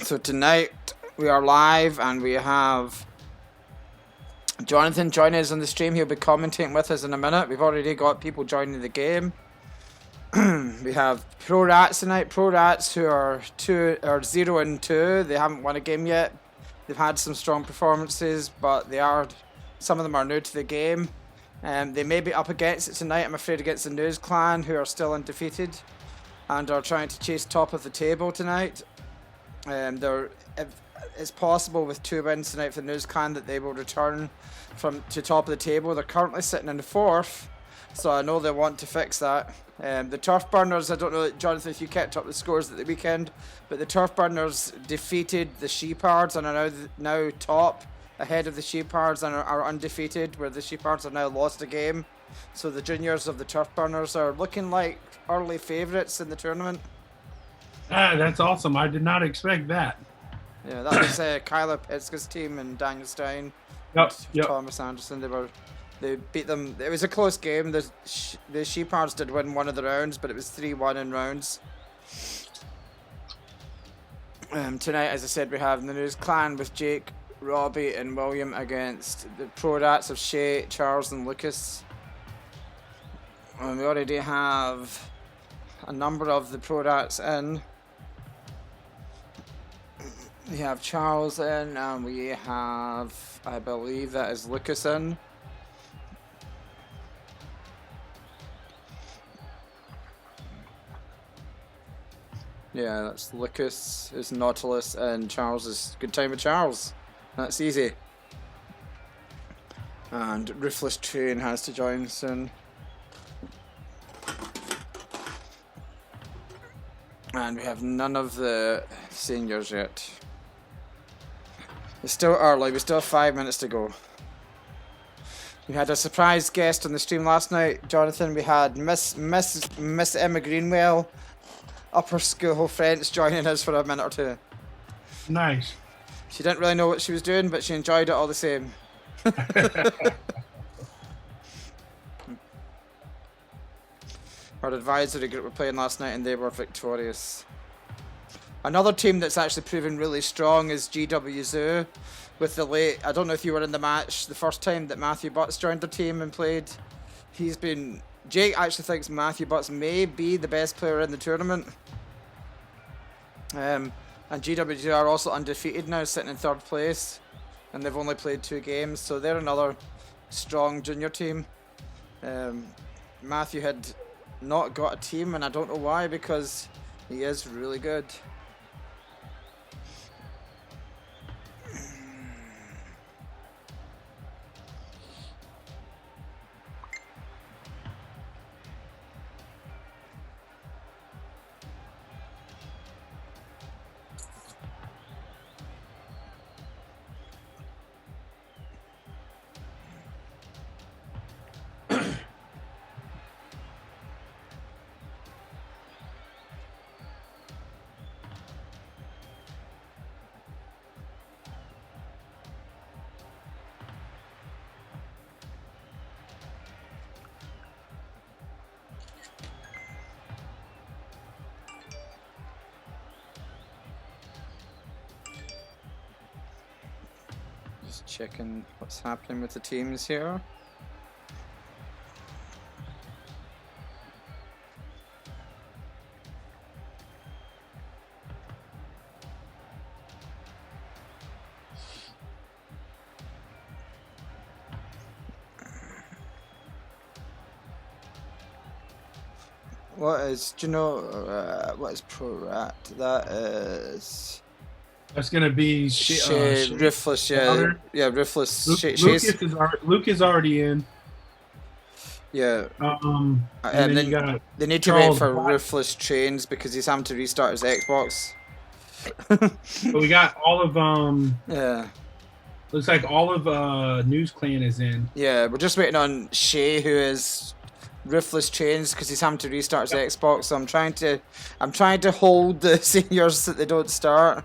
So tonight we are live and we have Jonathan joining us on the stream. He'll be commentating with us in a minute. We've already got people joining the game. We have Pro Rats tonight. Pro Rats who are 0-2. They haven't won a game yet. They've had some strong performances, but some of them are new to the game. They may be up against it tonight, I'm afraid, against the News Clan, who are still undefeated and are trying to chase top of the table tonight. It's possible with 2 wins tonight for the News Clan that they will return to top of the table. They're currently sitting in the 4th, so I know they want to fix that. The Turf Burners, I don't know, Jonathan, if you kept up the scores at the weekend, but the Turf Burners defeated the Sheepards and are now top ahead of the Sheepards and are undefeated, where the Sheepards have now lost a game. So the juniors of the Turf Burners are looking like early favourites in the tournament. That's awesome. I did not expect that. Yeah, that was Kyla Pitska's team and Daniel Stein. Yep. Thomas Anderson. They beat them. It was a close game. The Sheepards did win one of the rounds, but it was 3-1 in rounds. Tonight, as I said, we have the News Clan with Jake, Robbie and William against the Pro Rats of Shay, Charles and Lucas. And we already have a number of the Pro Rats in. We have Charles in, and we have, I believe that is Lucas in. Yeah, that's Lucas, is Nautilus, and Charles is Good Time with Charles. That's easy. And Ruthless Train has to join soon. And we have none of the seniors yet. It's still early, we still have 5 minutes to go. We had a surprise guest on the stream last night, Jonathan. We had Miss Emma Greenwell, upper school French, joining us for a minute or two. Nice. She didn't really know what she was doing, but she enjoyed it all the same. Our advisory group were playing last night and they were victorious. Another team that's actually proven really strong is GW Zoo. With the late, I don't know if you were in the match the first time that Matthew Butts joined their team and played. Jake actually thinks Matthew Butts may be the best player in the tournament. And GW Zoo are also undefeated now, sitting in 3rd place. And they've only played 2 games, so they're another strong junior team. Matthew had not got a team, and I don't know why, because he is really good. Just checking what's happening with the teams here. What is Pro Rat? That is... That's going to be Ruthless, yeah. Yeah, Ruthless. Luke is already in. Yeah. And then they need to wait for Ruthless Trains because he's having to restart his Xbox. But we got all of yeah. Looks like all of News Clan is in. Yeah, we're just waiting on Shay, who is Ruthless Trains, because he's having to restart his Xbox. So I'm trying to hold the seniors so that they don't start.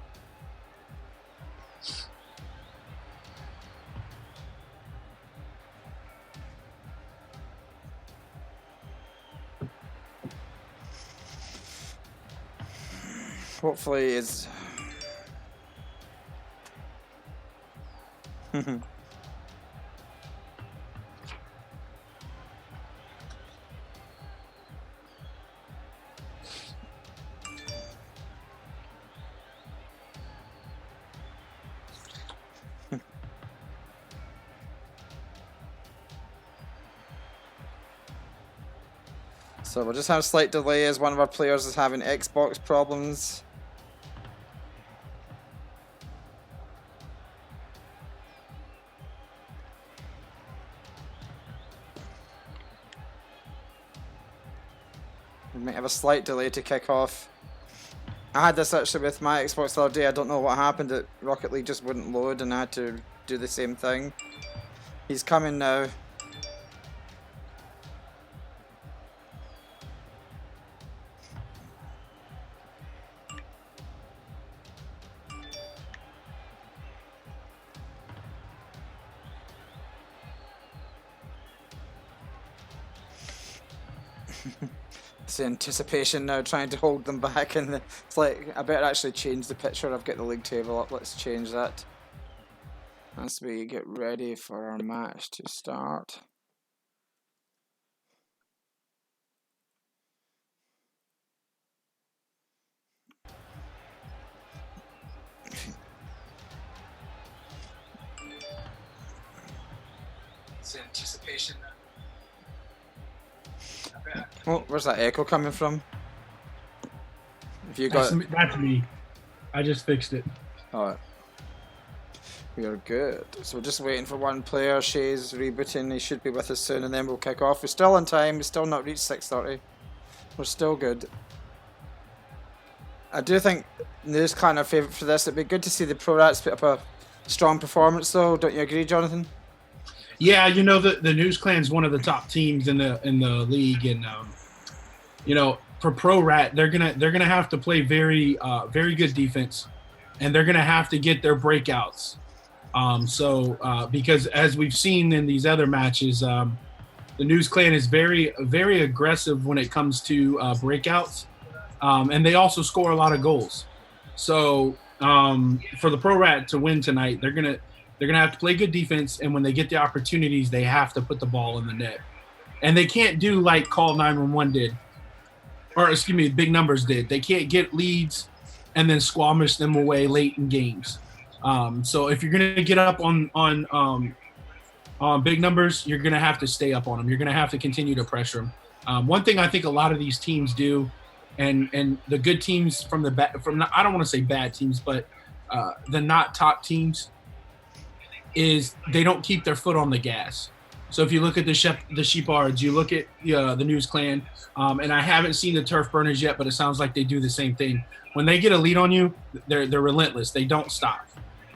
Hopefully it's... So we'll just have a slight delay as one of our players is having Xbox problems. We might have a slight delay to kick off. I had this actually with my Xbox the other day. I don't know what happened. Rocket League just wouldn't load and I had to do the same thing. He's coming now. It's the anticipation now, trying to hold them back, and it's like I better actually change the picture. I've got the league table up. Let's change that as we get ready for our match to start. It's the anticipation now. Oh, where's that echo coming from? If you got that's me. I just fixed it. Alright. We are good. So we're just waiting for one player. Shay's rebooting. He should be with us soon, and then we'll kick off. We're still on time. We've still not reached 6:30. We're still good. I do think News Clan are favourite for this. It'd be good to see the Pro Rats put up a strong performance, though. Don't you agree, Jonathan? Yeah, you know the News Clan's one of the top teams in the league, and you know, for Pro Rat, they're gonna have to play very good defense, and they're gonna have to get their breakouts. Because as we've seen in these other matches, the News Clan is very aggressive when it comes to breakouts, and they also score a lot of goals. So for the Pro Rat to win tonight, they're gonna have to play good defense, and when they get the opportunities, they have to put the ball in the net. And they can't do like Call 911 did, or excuse me, Big Numbers did. They can't get leads and then squamish them away late in games. So if you're gonna get up on Big Numbers, you're gonna have to stay up on them. You're gonna have to continue to pressure them. One thing I think a lot of these teams do, and the good teams from I don't want to say bad teams, but the not top teams, is they don't keep their foot on the gas. So if you look at the Sheepards, you look at the News Clan, and I haven't seen the Turf Burners yet, but it sounds like they do the same thing. When they get a lead on you, they're relentless. They don't stop.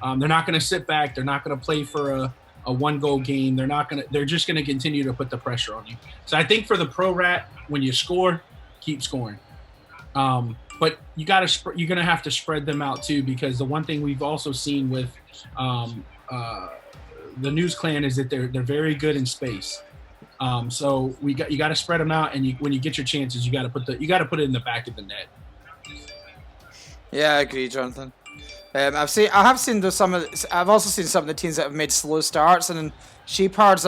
They're not going to sit back. They're not going to play for a one-goal game. They're just going to continue to put the pressure on you. So I think for the Pro Rat, when you score, keep scoring. But you're going to have to spread them out too, because the one thing we've also seen with the News Clan is that they're very good in space. So you got to spread them out, and when you get your chances, you got to put it in the back of the net. Yeah, I agree, Jonathan. I've also seen some of the teams that have made slow starts, and Sheepards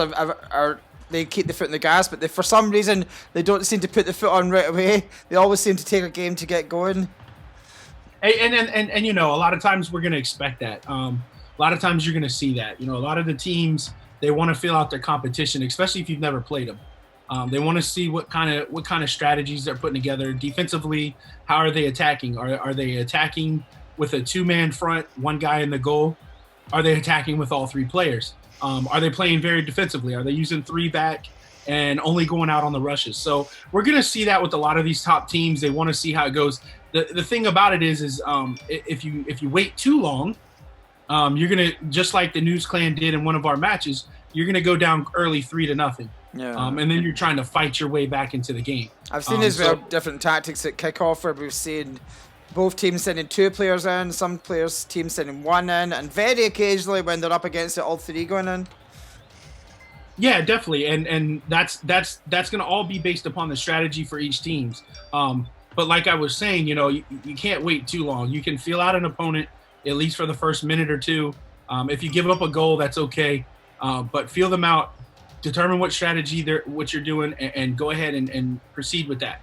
they keep the foot in the gas, but for some reason they don't seem to put the foot on right away. They always seem to take a game to get going. And you know, a lot of times we're going to expect that. A lot of times you're going to see that. You know, a lot of the teams, they want to feel out their competition, especially if you've never played them. They want to see what kind of strategies they're putting together defensively. How are they attacking? Are they attacking with a two-man front, one guy in the goal? Are they attacking with all three players? Are they playing very defensively? Are they using three back and only going out on the rushes? So we're going to see that with a lot of these top teams. They want to see how it goes. The thing about it is if you wait too long, you're going to, just like the News Clan did in one of our matches, you're going to go down early 3-0. Yeah. And then you're trying to fight your way back into the game. I've seen different tactics at kickoff where we've seen both teams sending two players in, some teams sending one in, and very occasionally when they're up against it, all three going in. Yeah, definitely, and that's going to all be based upon the strategy for each teams. But like I was saying, you know, you can't wait too long. You can feel out an opponent at least for the first minute or two. If you give up a goal, that's okay, but feel them out, determine what strategy what you're doing, and go ahead and proceed with that.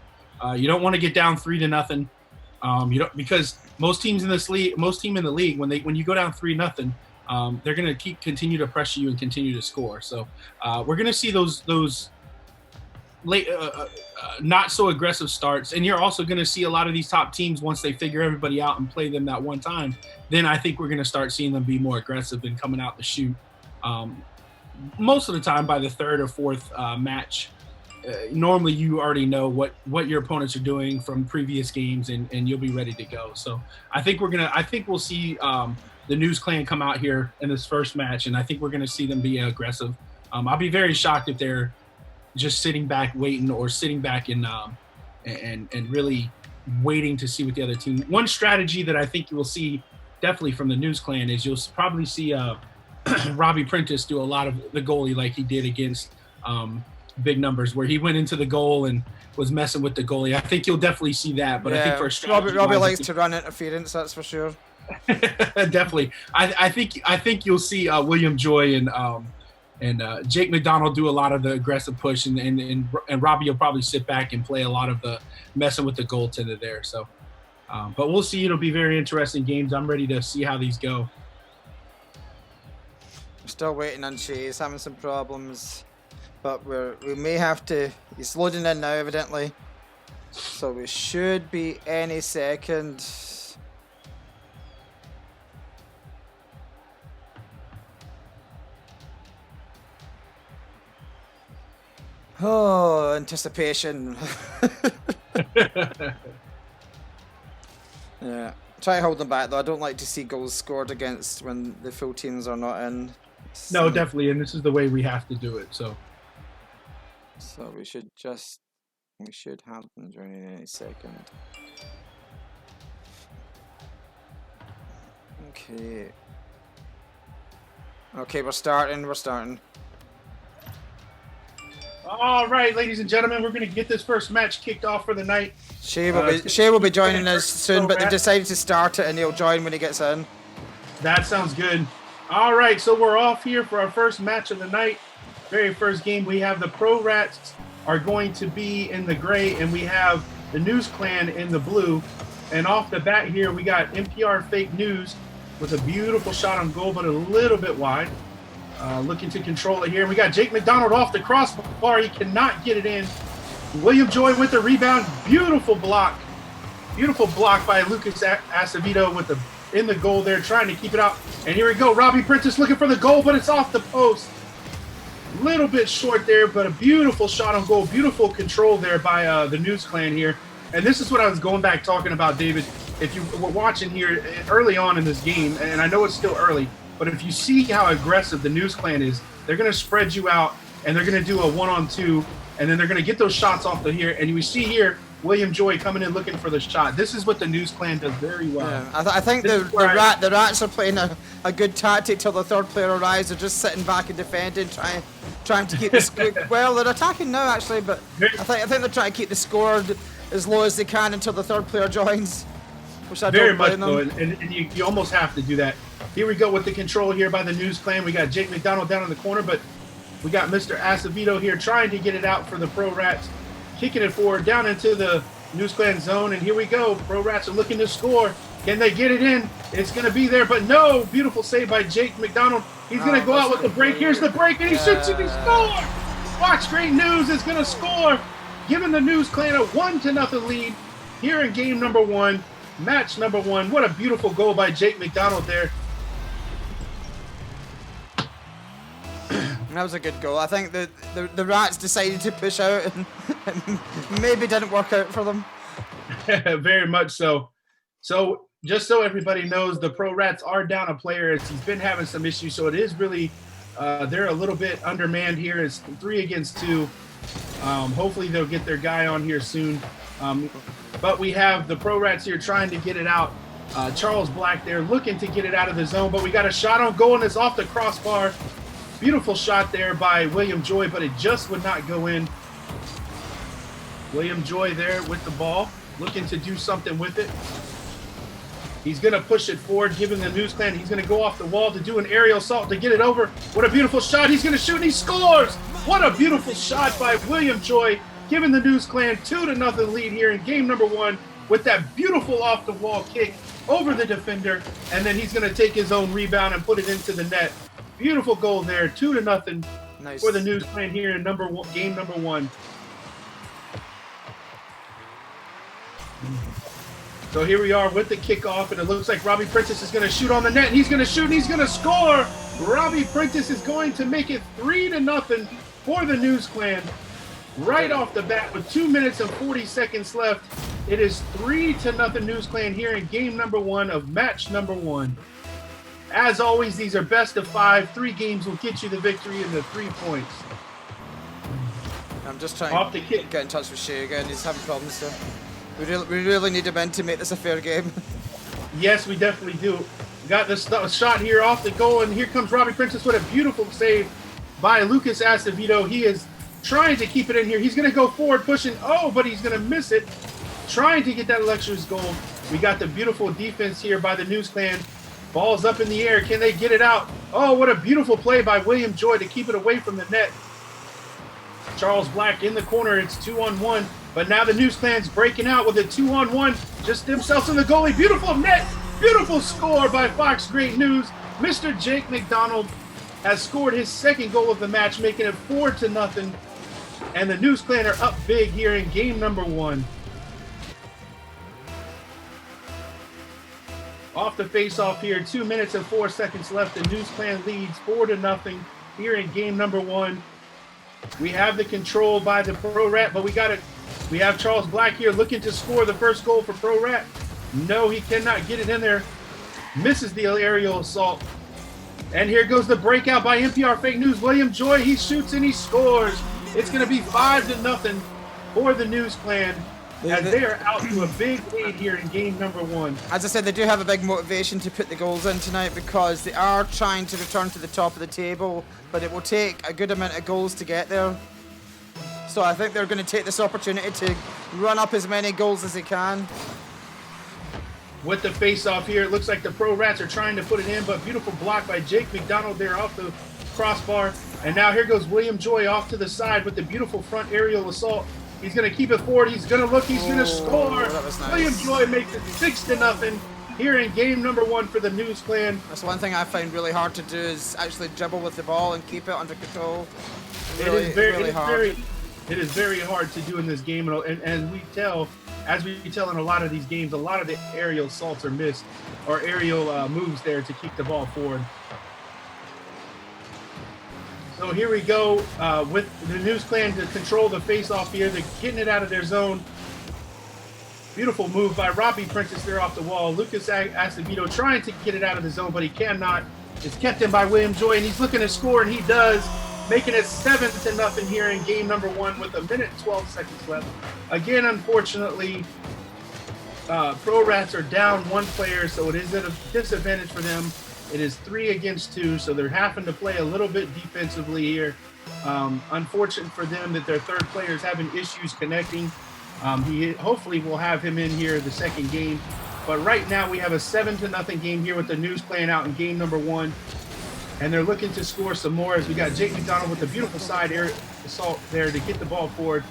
You don't want to get down 3-0. You don't, because most teams in this league, when you go down 3-0, they're going to continue to pressure you and continue to score. So we're going to see those late, not so aggressive starts, and you're also going to see a lot of these top teams, once they figure everybody out and play them that one time, then I think we're going to start seeing them be more aggressive and coming out the chute. Most of the time, by the third or fourth match, normally you already know what your opponents are doing from previous games, and you'll be ready to go. So I think we'll see the News Clan come out here in this first match, and I think we're going to see them be aggressive. I'll be very shocked if they're just sitting back waiting, or sitting back and really waiting to see what the other team. One strategy that I think you will see definitely from the News Clan is you'll probably see Robbie Prentice do a lot of the goalie, like he did against big numbers, where he went into the goal and was messing with the goalie. I think you'll definitely see that, but I think for a strategy, Robbie likes to run interference, that's for sure. Definitely. I think you'll see William Joy and Jake McDonald do a lot of the aggressive push, and Robbie will probably sit back and play a lot of the messing with the goaltender there. So, but we'll see. It'll be very interesting games. I'm ready to see how these go. We're still waiting on Shea. He's having some problems, but we may have to. He's loading in now, evidently, so we should be any second. Oh, anticipation. Yeah, try to hold them back though. I don't like to see goals scored against when the full teams are not in. So, no, definitely, and this is the way we have to do it. So we should have them joining any second. Okay, we're starting. All right, ladies and gentlemen, we're going to get this first match kicked off for the night. Shea will be joining us soon, but they've decided to start it, and he'll join when he gets in. That sounds good. All right, so we're off here for our first match of the night. Very first game, we have the Pro Rats are going to be in the gray, and we have the News Clan in the blue. And off the bat here, we got NPR Fake News with a beautiful shot on goal, but a little bit wide. Looking to control it here. We got Jake McDonald off the crossbar. He cannot get it in. William Joy with the rebound. Beautiful block. Beautiful block by Lucas Acevedo with in the goal there, trying to keep it out. And here we go. Robbie Prentice looking for the goal, but it's off the post. A little bit short there, but a beautiful shot on goal. Beautiful control there by the News Clan here. And this is what I was going back talking about, David. If you were watching here early on in this game, and I know it's still early, but if you see how aggressive the News Clan is, they're going to spread you out, and they're going to do a 1-on-2, and then they're going to get those shots off the here. And we see here William Joy coming in looking for the shot. This is what the News Clan does very well. Yeah, I think the Rats are playing a good tactic till the third player arrives. They're just sitting back and defending, trying to keep the score. Well, they're attacking now actually, but I think they're trying to keep the score as low as they can until the third player joins. Which I very don't much blame so, them. and you almost have to do that. Here we go with the control here by the News Clan. We got Jake McDonald down in the corner, but we got Mr. Acevedo here trying to get it out for the Pro Rats, kicking it forward down into the News Clan zone, and here we go. Pro Rats are looking to score. Can they get it in? It's going to be there, but no. Beautiful save by Jake McDonald. He's going to go out with the break. Here's the break, and he shoots and he scores. Watch Great News is going to score, giving the News Clan a 1-0 lead here in game number 1. Match number 1. What a beautiful goal by Jake McDonald there. That was a good goal. I think the Rats decided to push out and maybe didn't work out for them. Very much so. So just so everybody knows, the Pro Rats are down a player as he's been having some issues. So it is really, they're a little bit undermanned here. It's 3 against 2. Hopefully they'll get their guy on here soon. But we have the Pro Rats here trying to get it out. Charles Black there looking to get it out of the zone, but we got a shot on goal and it's off the crossbar. Beautiful shot there by William Joy, but it just would not go in. William Joy there with the ball, looking to do something with it. He's going to push it forward, giving the News Clan. He's going to go off the wall to do an aerial assault to get it over. What a beautiful shot. He's going to shoot and he scores. What a beautiful shot by William Joy, giving the News Clan 2-0 lead here in game number 1 with that beautiful off-the-wall kick over the defender. And then he's going to take his own rebound and put it into the net. Beautiful goal there, 2-0 Nice. for the News Clan here in game number 1. So here we are with the kickoff, and it looks like Robbie Prentice is going to shoot on the net, and he's going to shoot, and he's going to score. Robbie Prentice is going to make it 3-0 for the News Clan. Right off the bat with 2 minutes and 40 seconds left, it is 3-0 News Clan here in game number 1 of match number 1. As always, these are best of 5. 3 games will get you the victory and the 3 points. I'm just trying to get in touch with Shea again. He's having problems still. We really need him in to make this a fair game. Yes, we definitely do. We got this shot here off the goal, and here comes Robbie Prentice with a beautiful save by Lucas Acevedo. He is trying to keep it in here. He's going to go forward, pushing. Oh, but he's going to miss it. Trying to get that illustrious goal. We got the beautiful defense here by the News Clan. Ball's up in the air. Can they get it out? Oh, what a beautiful play by William Joy to keep it away from the net. Charles Black in the corner. It's 2-on-1. But now the News Clan's breaking out with a 2-on-1. Just themselves in the goalie. Beautiful net. Beautiful score by Fox Great News. Mr. Jake McDonald has scored his 2nd goal of the match, making it 4-0. And the News Clan are up big here in game number 1. Off the face-off here, 2 minutes and 4 seconds left. The News Clan leads 4-0 here in game number 1. We have the control by the Pro Rat, but we have Charles Black here looking to score the first goal for Pro Rat. No, he cannot get it in there. Misses the aerial assault. And here goes the breakout by NPR Fake News. William Joy, he shoots and he scores. It's going to be 5-0 for the News Clan as they are out to a big lead here in game number 1. As I said, they do have a big motivation to put the goals in tonight because they are trying to return to the top of the table, but it will take a good amount of goals to get there. So I think they're going to take this opportunity to run up as many goals as they can. With the face-off here, it looks like the Pro Rats are trying to put it in, but beautiful block by Jake McDonald there off the crossbar. And now here goes William Joy off to the side with the beautiful front aerial assault. He's going to keep it forward. He's going to look. He's going to score. That was nice. William Joy makes it 6-0 here in game number 1 for the News Clan. That's one thing I find really hard to do is actually dribble with the ball and keep it under control. Really, it is very, really hard. It is very hard to do in this game, and as we tell in a lot of these games, a lot of the aerial assaults are missed, or aerial moves there to keep the ball forward. So here we go with the News Clan to control the face-off here. They're getting it out of their zone. Beautiful move by Robbie Prentice there off the wall. Lucas Acevedo trying to get it out of the zone, but he cannot. It's kept in by William Joy, and he's looking to score, and he does, making it 7-0 here in game number 1 with 1 minute and 12 seconds left. Again, unfortunately, Pro Rats are down 1 player, so it is at a disadvantage for them. It is 3 against 2, so they're having to play a little bit defensively here. Unfortunate for them that their 3rd player is having issues connecting. He hopefully will have him in here the 2nd game. But right now we have a 7-0 game here with the News Clan out in game number 1. And they're looking to score some more as we got Jake McDonald with the beautiful side air assault there to get the ball forward.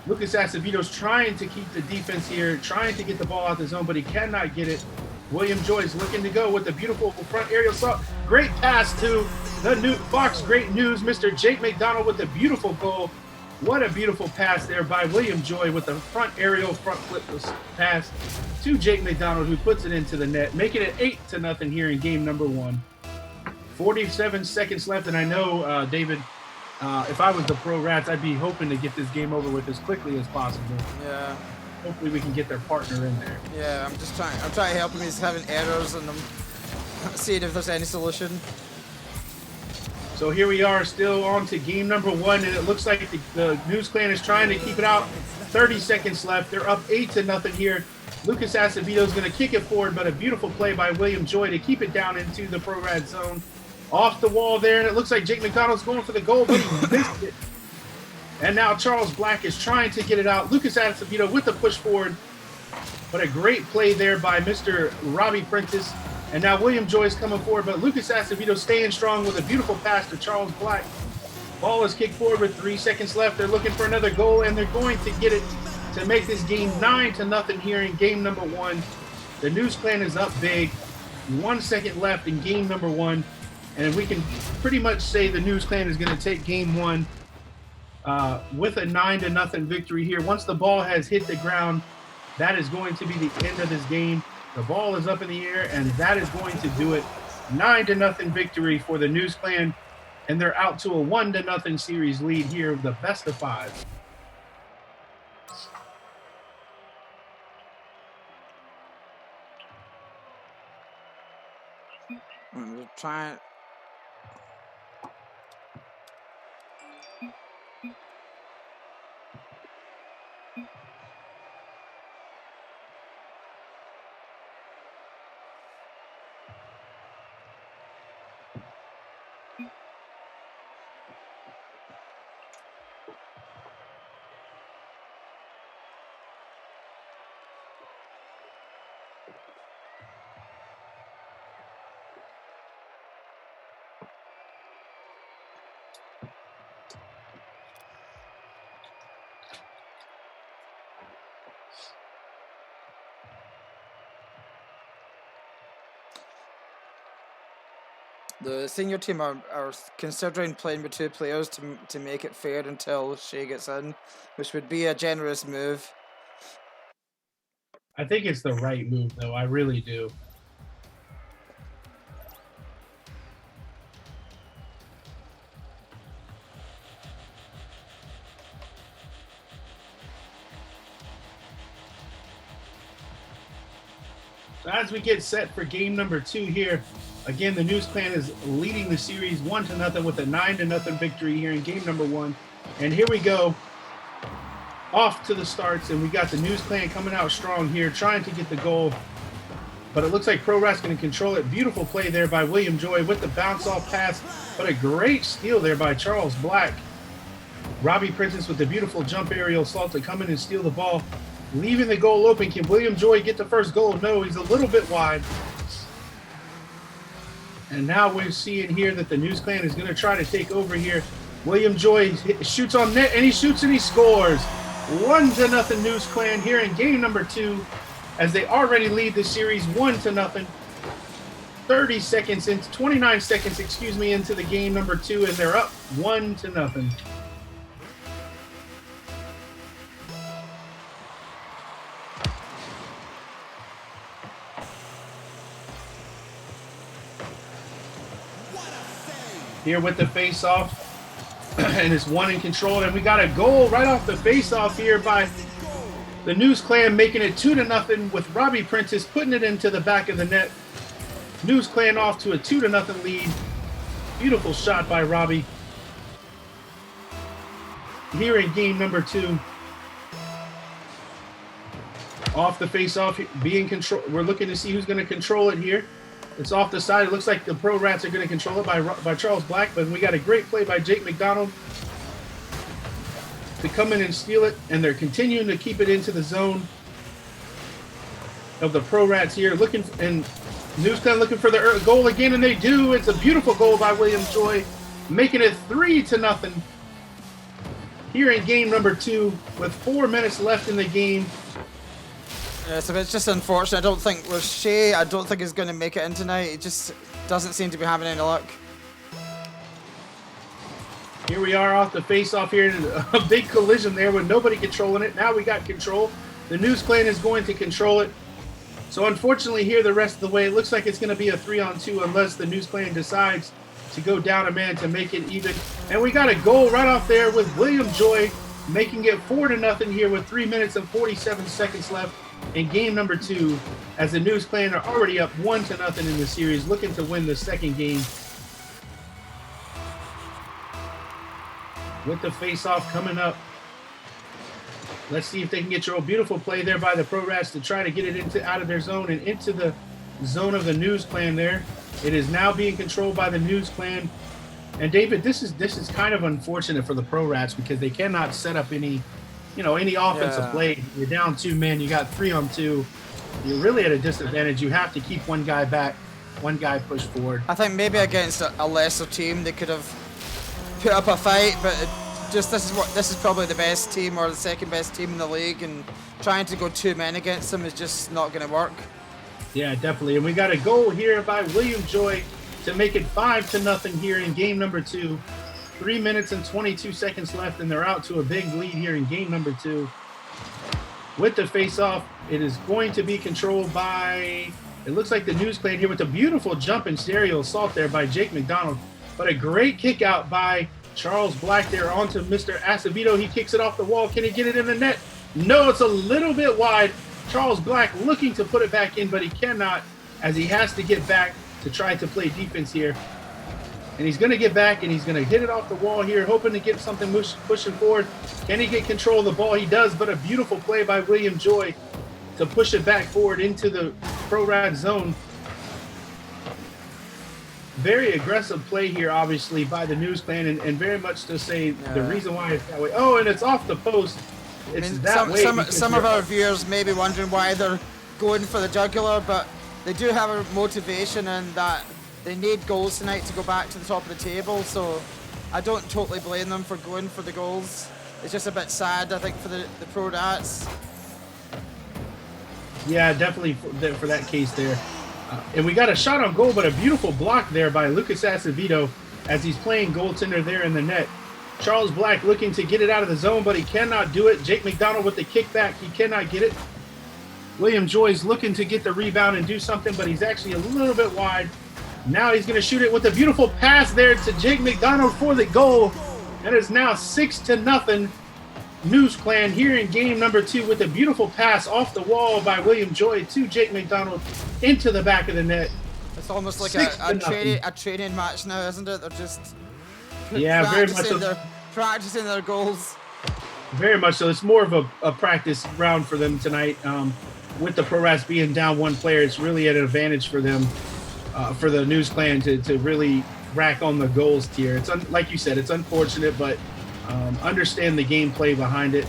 Lucas Acevedo's trying to keep the defense here, trying to get the ball out the zone, but he cannot get it. William Joy is looking to go with the beautiful front aerial assault. Great pass to the new Fox Great News, Mr. Jake McDonald with the beautiful goal. What a beautiful pass there by William Joy with the front aerial front flip pass to Jake McDonald, who puts it into the net, making it 8-0 here in game number 1. 47 seconds left, and I know, David, if I was the Pro Rats, I'd be hoping to get this game over with as quickly as possible. Yeah. Hopefully we can get their partner in there. Yeah, I'm trying to help him. He's having errors and I'm seeing if there's any solution. So here we are still on to game number 1, and it looks like the News Clan is trying to keep it out. 30 seconds left. They're up 8-0 here. Lucas Acevedo is going to kick it forward, but a beautiful play by William Joy to keep it down into the Pro Rad zone. Off the wall there, and it looks like Jake McDonald's going for the goal, but he missed it. And now Charles Black is trying to get it out. Lucas Acevedo with the push forward. But a great play there by Mr. Robbie Prentice. And now William Joy is coming forward, but Lucas Acevedo staying strong with a beautiful pass to Charles Black. Ball is kicked forward with 3 seconds left. They're looking for another goal, and they're going to get it to make this game 9-0 here in game number 1. The News Clan is up big. 1 second left in game number 1. And we can pretty much say the News Clan is going to take game 1 with a 9-0 victory here. Once the ball has hit the ground, that is going to be the end of this game. The ball is up in the air, and that is going to do it. 9-0 victory for the News Clan, and they're out to a 1-0 series lead here of the best of 5. I'm trying. The senior team are considering playing with 2 players to make it fair until Shea gets in, which would be a generous move. I think it's the right move, though. I really do. So as we get set for game number 2 here, again, the News Clan is leading the series 1-0 with a 9-0 victory here in game number 1. And here we go, off to the starts, and we got the News Clan coming out strong here, trying to get the goal. But it looks like Pro Rat's going to control it. Beautiful play there by William Joy with the bounce-off pass, but a great steal there by Charles Black. Robbie Prentice with the beautiful jump aerial assault to come in and steal the ball, leaving the goal open. Can William Joy get the first goal? No, he's a little bit wide. And now we're seeing here that the News Clan is going to try to take over here. William Joy shoots on net, and he shoots and he scores. 1-0 News Clan here in game number 2, as they already lead the series 1-0. 29 seconds, into the game number 2, and they're up 1-0. Here with the face-off, and it's 1 in control, and we got a goal right off the face-off here by the News Clan, making it 2-0 with Robbie Prentice putting it into the back of the net. News Clan off to a 2-0 lead. Beautiful shot by Robbie here in game number 2. Off the face-off, being control. We're looking to see who's going to control it here. It's off the side. It looks like the Pro Rats are going to control it by Charles Black, but we got a great play by Jake McDonald to come in and steal it, and they're continuing to keep it into the zone of the Pro Rats here. And News Clan looking for the goal again, and they do. It's a beautiful goal by William Joy, making it 3-0 here in game number 2 with 4 minutes left in the game. So it's just unfortunate. I don't think with Shea, I don't think he's going to make it in tonight. He just doesn't seem to be having any luck. Here we are off the face-off here. A big collision there with nobody controlling it. Now we got control. The News Clan is going to control it. So unfortunately here the rest of the way, it looks like it's going to be a 3-on-2 unless the News Clan decides to go down a man to make it even. And we got a goal right off there with William Joy, making it 4-0 here with 3 minutes and 47 seconds left in game number 2, as the News Clan are already up 1-0 in the series, looking to win the second game. With the face-off coming up. Let's see if they can get your beautiful play there by the Pro Rats to try to get it out of their zone and into the zone of the News Clan there. It is now being controlled by the News Clan. And David, this is kind of unfortunate for the Pro Rats because they cannot set up any any offensive play. You're down 2 men, you got 3 on 2. You're really at a disadvantage. You have to keep one guy back, one guy push forward. I think maybe against a lesser team they could have put up a fight, but this is probably the best team or the second best team in the league, and trying to go 2 men against them is just not going to work. Yeah, definitely. And we got a goal here by William Joy to make it 5-0 here in game number 2. 3 minutes and 22 seconds left, and they're out to a big lead here in game number 2. With the face-off, it is going to be controlled by, it looks like the News Clan here with a beautiful jump and stereo assault there by Jake McDonald. But a great kick out by Charles Black there onto Mr. Acevedo. He kicks it off the wall. Can he get it in the net? No, it's a little bit wide. Charles Black looking to put it back in, but he cannot, as he has to get back to try to play defense here. And he's going to get back, and he's going to hit it off the wall here, hoping to get something pushing forward. Can he get control of the ball? He does, but a beautiful play by William Joy to push it back forward into the pro-rad zone. Very aggressive play here, obviously, by the News Clan, and very much to say the reason why it's that way. Oh, and it's off the post. It's some of our viewers may be wondering why they're going for the jugular, but they do have a motivation in that they need goals tonight to go back to the top of the table, so I don't totally blame them for going for the goals. It's just a bit sad, I think, for the pro rats. Yeah, definitely for that case there. And we got a shot on goal, but a beautiful block there by Lucas Acevedo as he's playing goaltender there in the net. Charles Black looking to get it out of the zone, but he cannot do it. Jake McDonald with the kickback. He cannot get it. William Joy's looking to get the rebound and do something, but he's actually a little bit wide. Now he's going to shoot it with a beautiful pass there to Jake McDonald for the goal. And it's now 6-0 News Clan here in game number 2 with a beautiful pass off the wall by William Joy to Jake McDonald into the back of the net. It's almost like a training match now, isn't it? They're just very much so. Practicing their goals. Very much so. It's more of a practice round for them tonight. With the Pro Rats being down 1 player, it's really at an advantage for them, for the News Clan to really rack on the goals tier. It's like you said, it's unfortunate, but understand the gameplay behind it.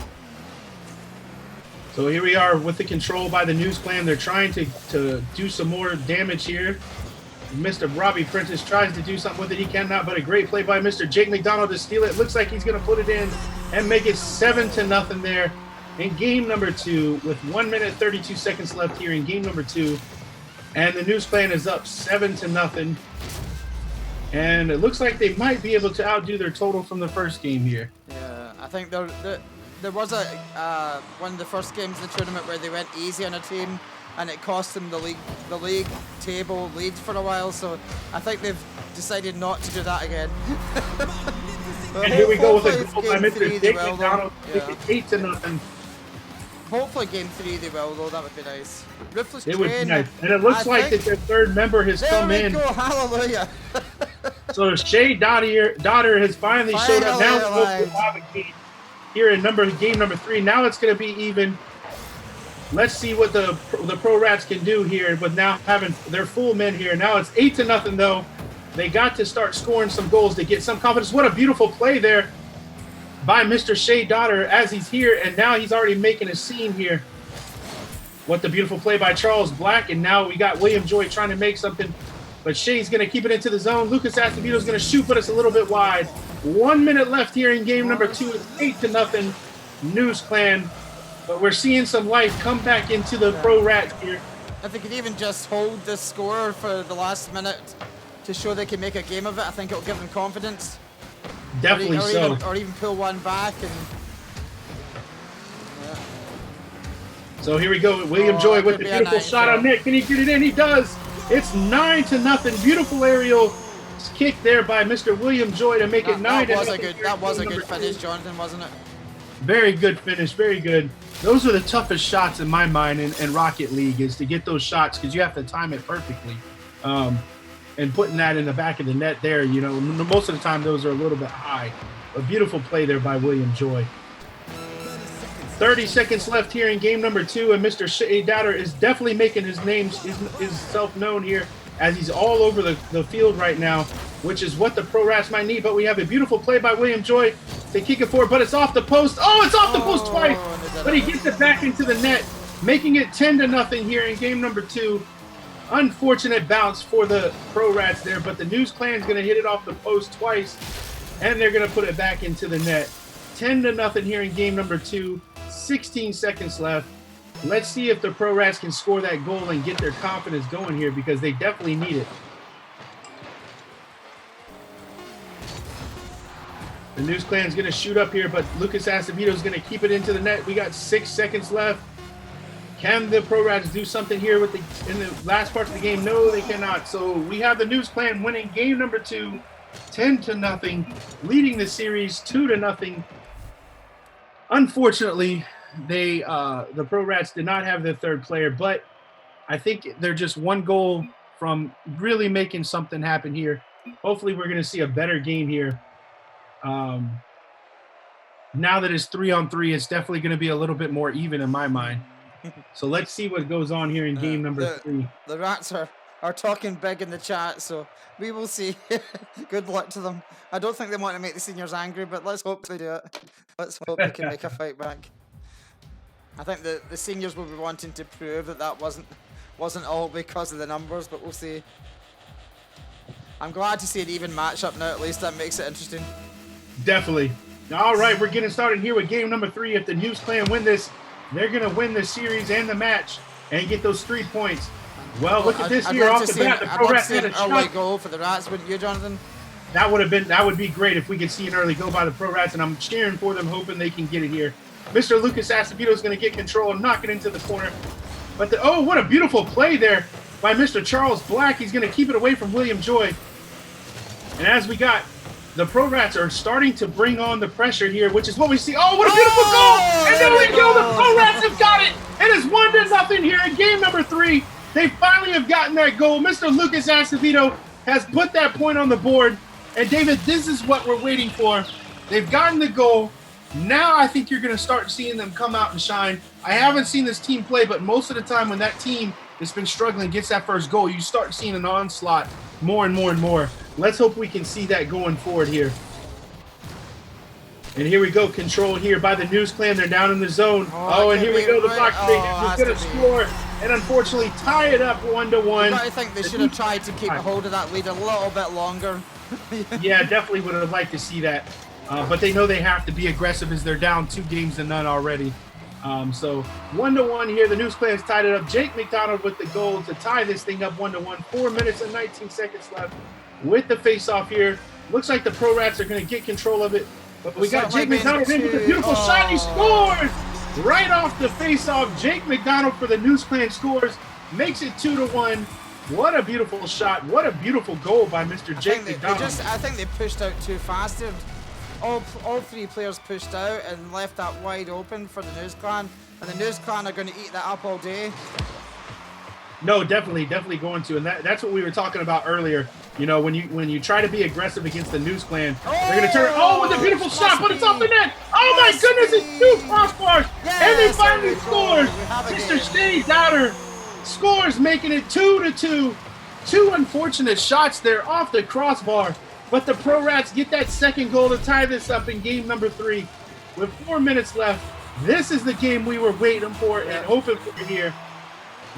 So here we are with the control by the News Clan. They're trying to do some more damage here. Mr. Robbie Prentice tries to do something with it. He cannot, but a great play by Mr. Jake McDonald to steal it. Looks like he's going to put it in and make it 7-0 there in game number 2 with 1 minute 32 seconds left here in game number 2. And the News Clan is up 7-0. And it looks like they might be able to outdo their total from the first game here. Yeah, I think there was one of the first games in the tournament where they went easy on a team, and it cost them the league table lead for a while. So I think they've decided not to do that again. And here we go with a goal by Mr. Jake McDonald. Yeah. 8-0. Hopefully game 3 they will, though. That would be nice. Ruthless It would be nice. And it looks like that their third member has come in. There we go. Hallelujah. So Shea Daughter has finally showed up. Now we'll go for live again here in game number 3. Now it's going to be even. Let's see what the Pro Rats can do here with now having their full men here. Now it's 8-0 though. They got to start scoring some goals to get some confidence. What a beautiful play there by Mr. Shea Daughter as he's here, and now he's already making a scene here. What the beautiful play by Charles Black, and now we got William Joy trying to make something, but Shea's going to keep it into the zone. Lucas Acevedo's going to shoot, but it's a little bit wide. 1 minute left here in game number 2. It's 8-0 News Clan, but we're seeing some life come back into the Pro Rats here. If they could even just hold the score for the last minute to show they can make a game of it, I think it'll give them confidence. Definitely so. Or even pull one back. And so here we go. William Joy with the beautiful shot on net. Can he get it in? He does. It's 9-0. Beautiful aerial kick there by Mr. William Joy to make it 9-0. That was a good finish, Jonathan, wasn't it? Very good finish. Very good. Those are the toughest shots in my mind in Rocket League, is to get those shots because you have to time it perfectly. And putting that in the back of the net there, most of the time those are a little bit high. A beautiful play there by William Joy. 30 seconds left here in game number 2, and Mr. Shea Daughter is definitely making his self known here as he's all over the field right now, which is what the Pro Rats might need. But we have a beautiful play by William Joy to kick it forward, but it's off the post. Oh, it's off the post twice, but he gets it back into the net, making it 10-0 here in game number 2. Unfortunate bounce for the Pro Rats there, but the News Clan's going to hit it off the post twice, and they're going to put it back into the net. 10-0 here in game number 2. 16 seconds left. Let's see if the Pro Rats can score that goal and get their confidence going here, because they definitely need it. The News Clan's going to shoot up here, but Lucas Acevedo is going to keep it into the net. We got 6 seconds left. Can the Pro Rats do something here in the last part of the game? No, they cannot. So we have the News Clan winning game number 2, 10-0, leading the series 2-0. Unfortunately, the Pro Rats did not have their third player, but I think they're just one goal from really making something happen here. Hopefully we're going to see a better game here. Now that it's 3-on-3, it's definitely going to be a little bit more even in my mind. So let's see what goes on here in game number 3. The Rats are talking big in the chat, so we will see. Good luck to them. I don't think they want to make the seniors angry, but let's hope they do it. Let's hope they can make a fight back. I think the seniors will be wanting to prove that wasn't all because of the numbers, but we'll see. I'm glad to see an even matchup now. At least that makes it interesting. Definitely. All right, we're getting started here with game number 3. If the News Clan win this, they're going to win the series and the match and get those 3 points. Well, look at this here off the bat. The Pro Rats had a early goal for the Rats, wouldn't you, Jonathan? That would be great if we could see an early goal by the Pro Rats, and I'm cheering for them, hoping they can get it here. Mr. Lucas Acevedo is going to get control and knock it into the corner. But oh, what a beautiful play there by Mr. Charles Black. He's going to keep it away from William Joy. And as we got, the Pro Rats are starting to bring on the pressure here, which is what we see. Oh, what a beautiful goal! And there we go. The Pro Rats have got it. It is 1-0 here in game number 3. They finally have gotten that goal. Mr. Lucas Acevedo has put that point on the board. And David, this is what we're waiting for. They've gotten the goal. Now I think you're going to start seeing them come out and shine. I haven't seen this team play, but most of the time when that team that's been struggling gets that first goal, you start seeing an onslaught more and more and more. Let's hope we can see that going forward here. And here we go, control here by the News Clan. They're down in the zone. Oh, and here we go. The Fox is going to score and unfortunately tie it up 1-1. I think they should have tried to keep a hold of that lead a little bit longer. Yeah, definitely would have liked to see that. But they know they have to be aggressive as they're down 2-0 already. So 1-1 here. The News Clan's tied it up. Jake McDonald with the goal to tie this thing up 1-1. 4 minutes and 19 seconds left with the face-off here. Looks like the Pro Rats are going to get control of it. But we got Jake McDonald in with a beautiful shot. He scores right off the face-off. Jake McDonald for the News Clan scores. Makes it 2-1. What a beautiful shot. What a beautiful goal by Mr. Jake McDonald. I think they pushed out too fast. All 3 players pushed out and left that wide open for the News Clan. And the News Clan are going to eat that up all day. No, definitely going to. And that's what we were talking about earlier. You know, when you try to be aggressive against the News Clan, they're going to turn. Oh, with a beautiful shot, but it's off the net. Oh, my goodness, it's 2 crossbars. Yes, and they finally scored. Mr. Shea Dowder scores, making it 2-2. 2 unfortunate shots there off the crossbar. But the Pro Rats get that second goal to tie this up in game number 3 with 4 minutes left. This is the game we were waiting for and hoping for here.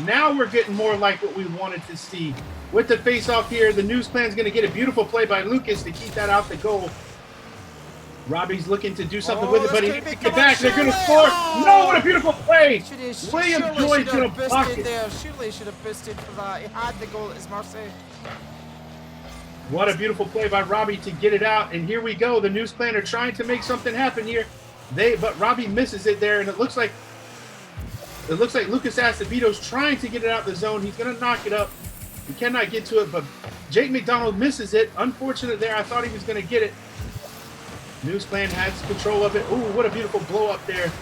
Now we're getting more like what we wanted to see. With the face-off here, the News Clan's going to get a beautiful play by Lucas to keep that out the goal. Robbie's looking to do something with it, but he gets it back. They're going to score. No, what a beautiful play. William Joy's going to block it. Surely should have boosted for that. He had the goal at his mercy. What a beautiful play by Robbie to get it out. And here we go. The News Clan are trying to make something happen here. But Robbie misses it there, and it looks like Lucas Acevedo's trying to get it out the zone. He's going to knock it up. He cannot get to it, but Jake McDonald misses it. Unfortunate there. I thought he was going to get it. News Clan has control of it. Ooh, what a beautiful blow up there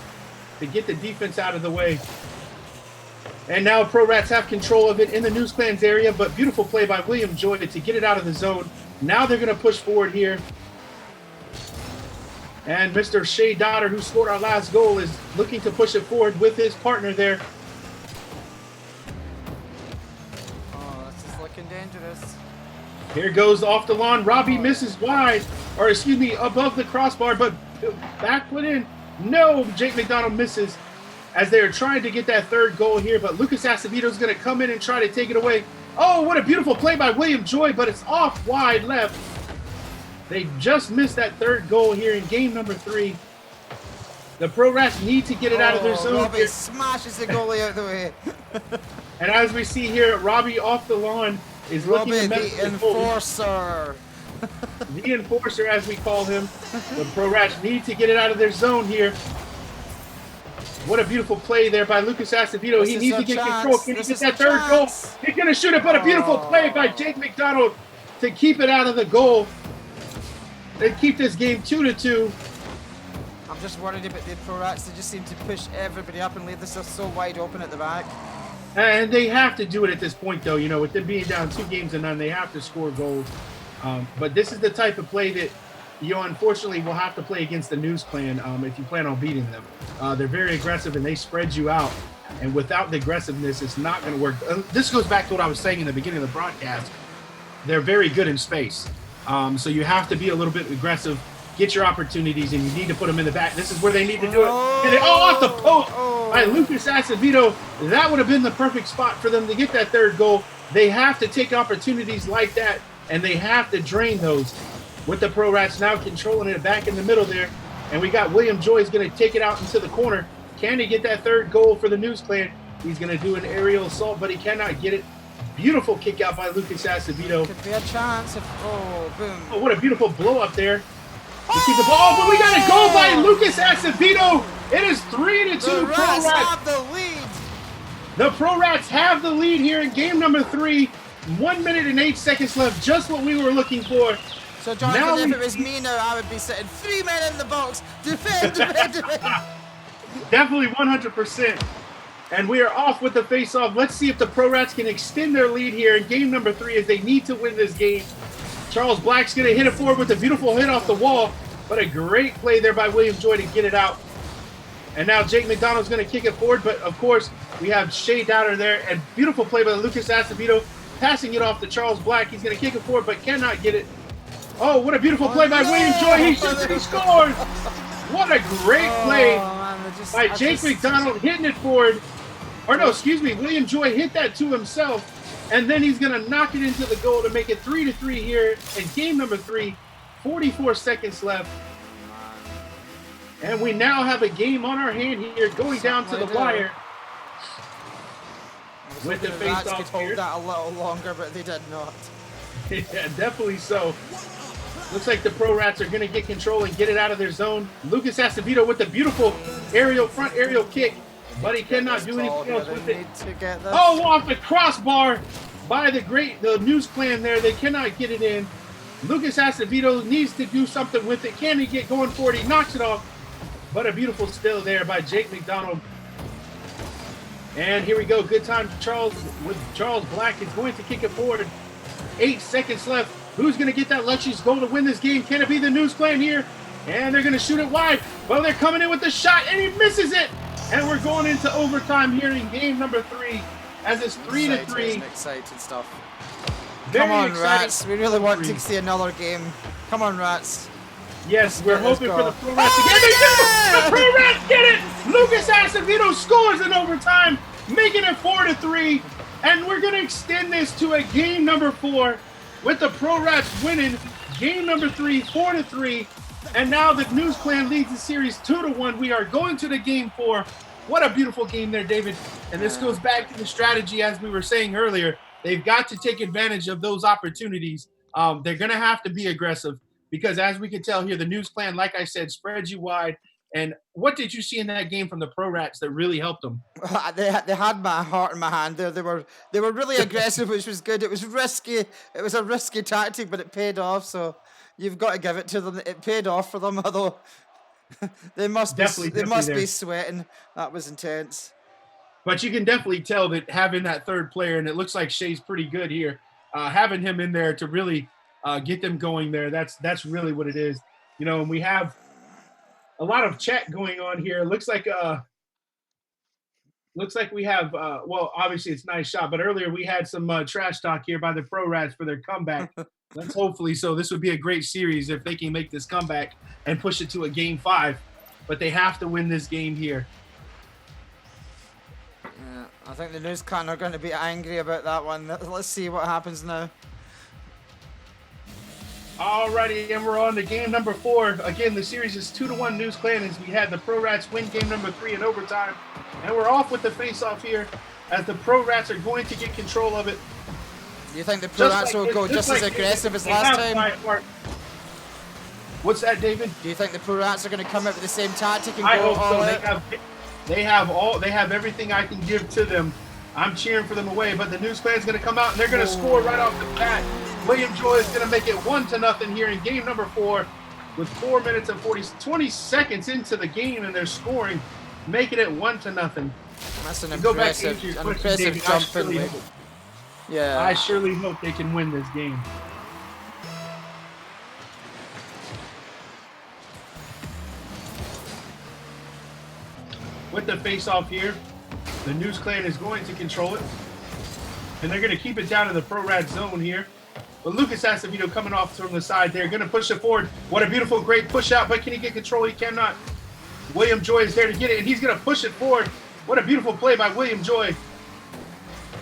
to get the defense out of the way. And now Pro Rats have control of it in the News Clan's area, but beautiful play by William Joy to get it out of the zone. Now they're going to push forward here. And Mr. Shea Dodder, who scored our last goal, is looking to push it forward with his partner there. Oh, this is looking dangerous. Here goes off the lawn. Robbie misses wide, or excuse me, above the crossbar, but Back foot in. No, Jake McDonald misses as they are trying to get that third goal here, but Lucas Acevedo is going to come in and try to take it away. Oh, what a beautiful play by William Joy, but it's off wide left. They just missed that third goal here in game number 3. The Pro Rats need to get it out of their zone. Robbie smashes the goalie out the way. And as we see here, Robbie off the lawn is looking to mess the enforcer. The enforcer, as we call him. The Pro Rats need to get it out of their zone here. What a beautiful play there by Lucas Acevedo. He needs to get control. Can he get that third goal? He's going to shoot it, but a beautiful play by Jake McDonald to keep it out of the goal. They keep this game 2-2. I'm just worried about the Pro Rats. They just seem to push everybody up and leave this so wide open at the back. And they have to do it at this point, though. You know, with them being down 2-0, they have to score goals. But this is the type of play that, you know, unfortunately, we'll have to play against the News Clan if you plan on beating them. They're very aggressive and they spread you out. And without the aggressiveness, it's not going to work. This goes back to what I was saying in the beginning of the broadcast. They're very good in space. So you have to be a little bit aggressive, get your opportunities, and you need to put them in the back. This is where they need to do it. Off the post by Lucas Acevedo. That would have been the perfect spot for them to get that third goal. They have to take opportunities like that, and they have to drain those. With the Pro Rats now controlling it back in the middle there. And we got William Joy is going to take it out into the corner. Can he get that third goal for the News Clan? He's going to do an aerial assault, but he cannot get it. Beautiful kick out by Lucas Acevedo. Could be a chance if, boom. Oh, what a beautiful blow up there. To keep the ball, but we got a goal by Lucas Acevedo. It is 3-2. The Rats have the lead. The Pro Rats have the lead here in game number 3. 1 minute and 8 seconds left. Just what we were looking for. So, Jonathan, if it was me now, I would be sitting 3 men in the box. Defend, defend, defend. Definitely 100%. And we are off with the face-off. Let's see if the Pro Rats can extend their lead here in game number 3 as they need to win this game. Charles Black's going to hit it forward with a beautiful hit off the wall. But a great play there by William Joy to get it out. And now Jake McDonald's going to kick it forward. But, of course, we have Shea Dowder there. And beautiful play by Lucas Acevedo, passing it off to Charles Black. He's going to kick it forward but cannot get it. Oh, what a beautiful play by William Joy. He shoots and he scores. What a great play by Jake McDonald hitting it forward. Or no, excuse me, William Joy hit that to himself. And then he's going to knock it into the goal to make it 3-3 here in game number 3. 44 seconds left. And we now have a game on our hand here going down to the wire. With the face-off here. Hold that a little longer, but they did not. Yeah, definitely so. Looks like the Pro Rats are going to get control and get it out of their zone. Lucas Acevedo with the beautiful front aerial kick, but he cannot do anything else with it. Oh, off the crossbar by the News Clan there. They cannot get it in. Lucas Acevedo needs to do something with it. Can he get going for it? He knocks it off, but a beautiful steal there by Jake McDonald. And here we go. Good time for Charles Black is going to kick it forward. 8 seconds left. Who's going to get that Luxury's goal to win this game? Can it be the News Clan here? And they're going to shoot it wide. Well, they're coming in with the shot, and he misses it. And we're going into overtime here in game number 3 as it's 3-3. Exciting stuff. Come on, Rats. We really want to see another game. Come on, Rats. Yes, we're hoping for the Pro Rats to get it. The Pro Rats get it. Lucas Acevedo scores in overtime, making it 4-3. And we're going to extend this to a game number 4 with the Pro Rats winning game number 3, 4-3. And now the News Clan leads the series 2-1. We are going to the game 4. What a beautiful game there, David. And this goes back to the strategy, as we were saying earlier. They've got to take advantage of those opportunities. They're going to have to be aggressive because, as we can tell here, the News Clan, like I said, spreads you wide. And what did you see in that game from the Pro Rats that really helped them? They had my heart in my hand there. They were really aggressive, which was good. It was risky. It was a risky tactic, but it paid off. So you've got to give it to them. It paid off for them, although they must be sweating. That was intense. But you can definitely tell that having that third player, and it looks like Shea's pretty good here, having him in there to really get them going there. That's really what it is. You know, and we have a lot of chat going on here. It looks like Looks like we have, well, obviously it's a nice shot, but earlier we had some trash talk here by the Pro Rats for their comeback. Let's hopefully, so this would be a great series if they can make this comeback and push it to a game 5. But they have to win this game here. Yeah, I think the News Clan are going to be angry about that one. Let's see what happens now. Alrighty, and we're on to game number 4. Again, the series is 2-1 News Clan as we had the Pro Rats win game number 3 in overtime. And we're off with the face-off here as the Pro Rats are going to get control of it. Do you think the Pro Rats will go just as aggressive as last time? What's that, David? Do you think the Pro Rats are going to come out with the same tactic and I go hope all so. out? They have everything I can give to them. I'm cheering for them away, but the News Clan is going to come out and they're going to score right off the bat. William Joy is going to make it 1-0 here in game number 4 with 4 minutes and 20 seconds into the game, and they're scoring, making it 1-0. That's an impressive jump in. Yeah. I surely hope they can win this game. With the face-off here, the News Clan is going to control it, and they're going to keep it down in the Pro Rat zone here. But Lucas Acevedo coming off from the side there, going to push it forward. What a beautiful, great push out, but can he get control? He cannot. William Joy is there to get it, and he's going to push it forward. What a beautiful play by William Joy.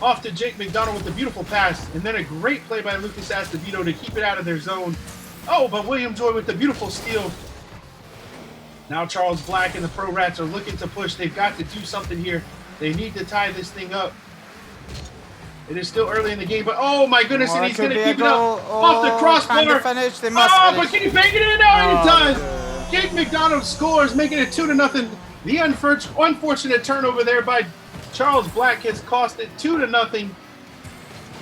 Off to Jake McDonald with a beautiful pass, and then a great play by Lucas Acevedo to keep it out of their zone. Oh, but William Joy with the beautiful steal. Now Charles Black and the Pro Rats are looking to push. They've got to do something here. They need to tie this thing up. It is still early in the game, but oh my goodness, and he's going to keep it up off the crossbar. Finish. They must finish. But can he bang it in? No, he does. Jake McDonald scores, making it 2-0. The unfortunate turnover there by Charles Black has cost it 2-0.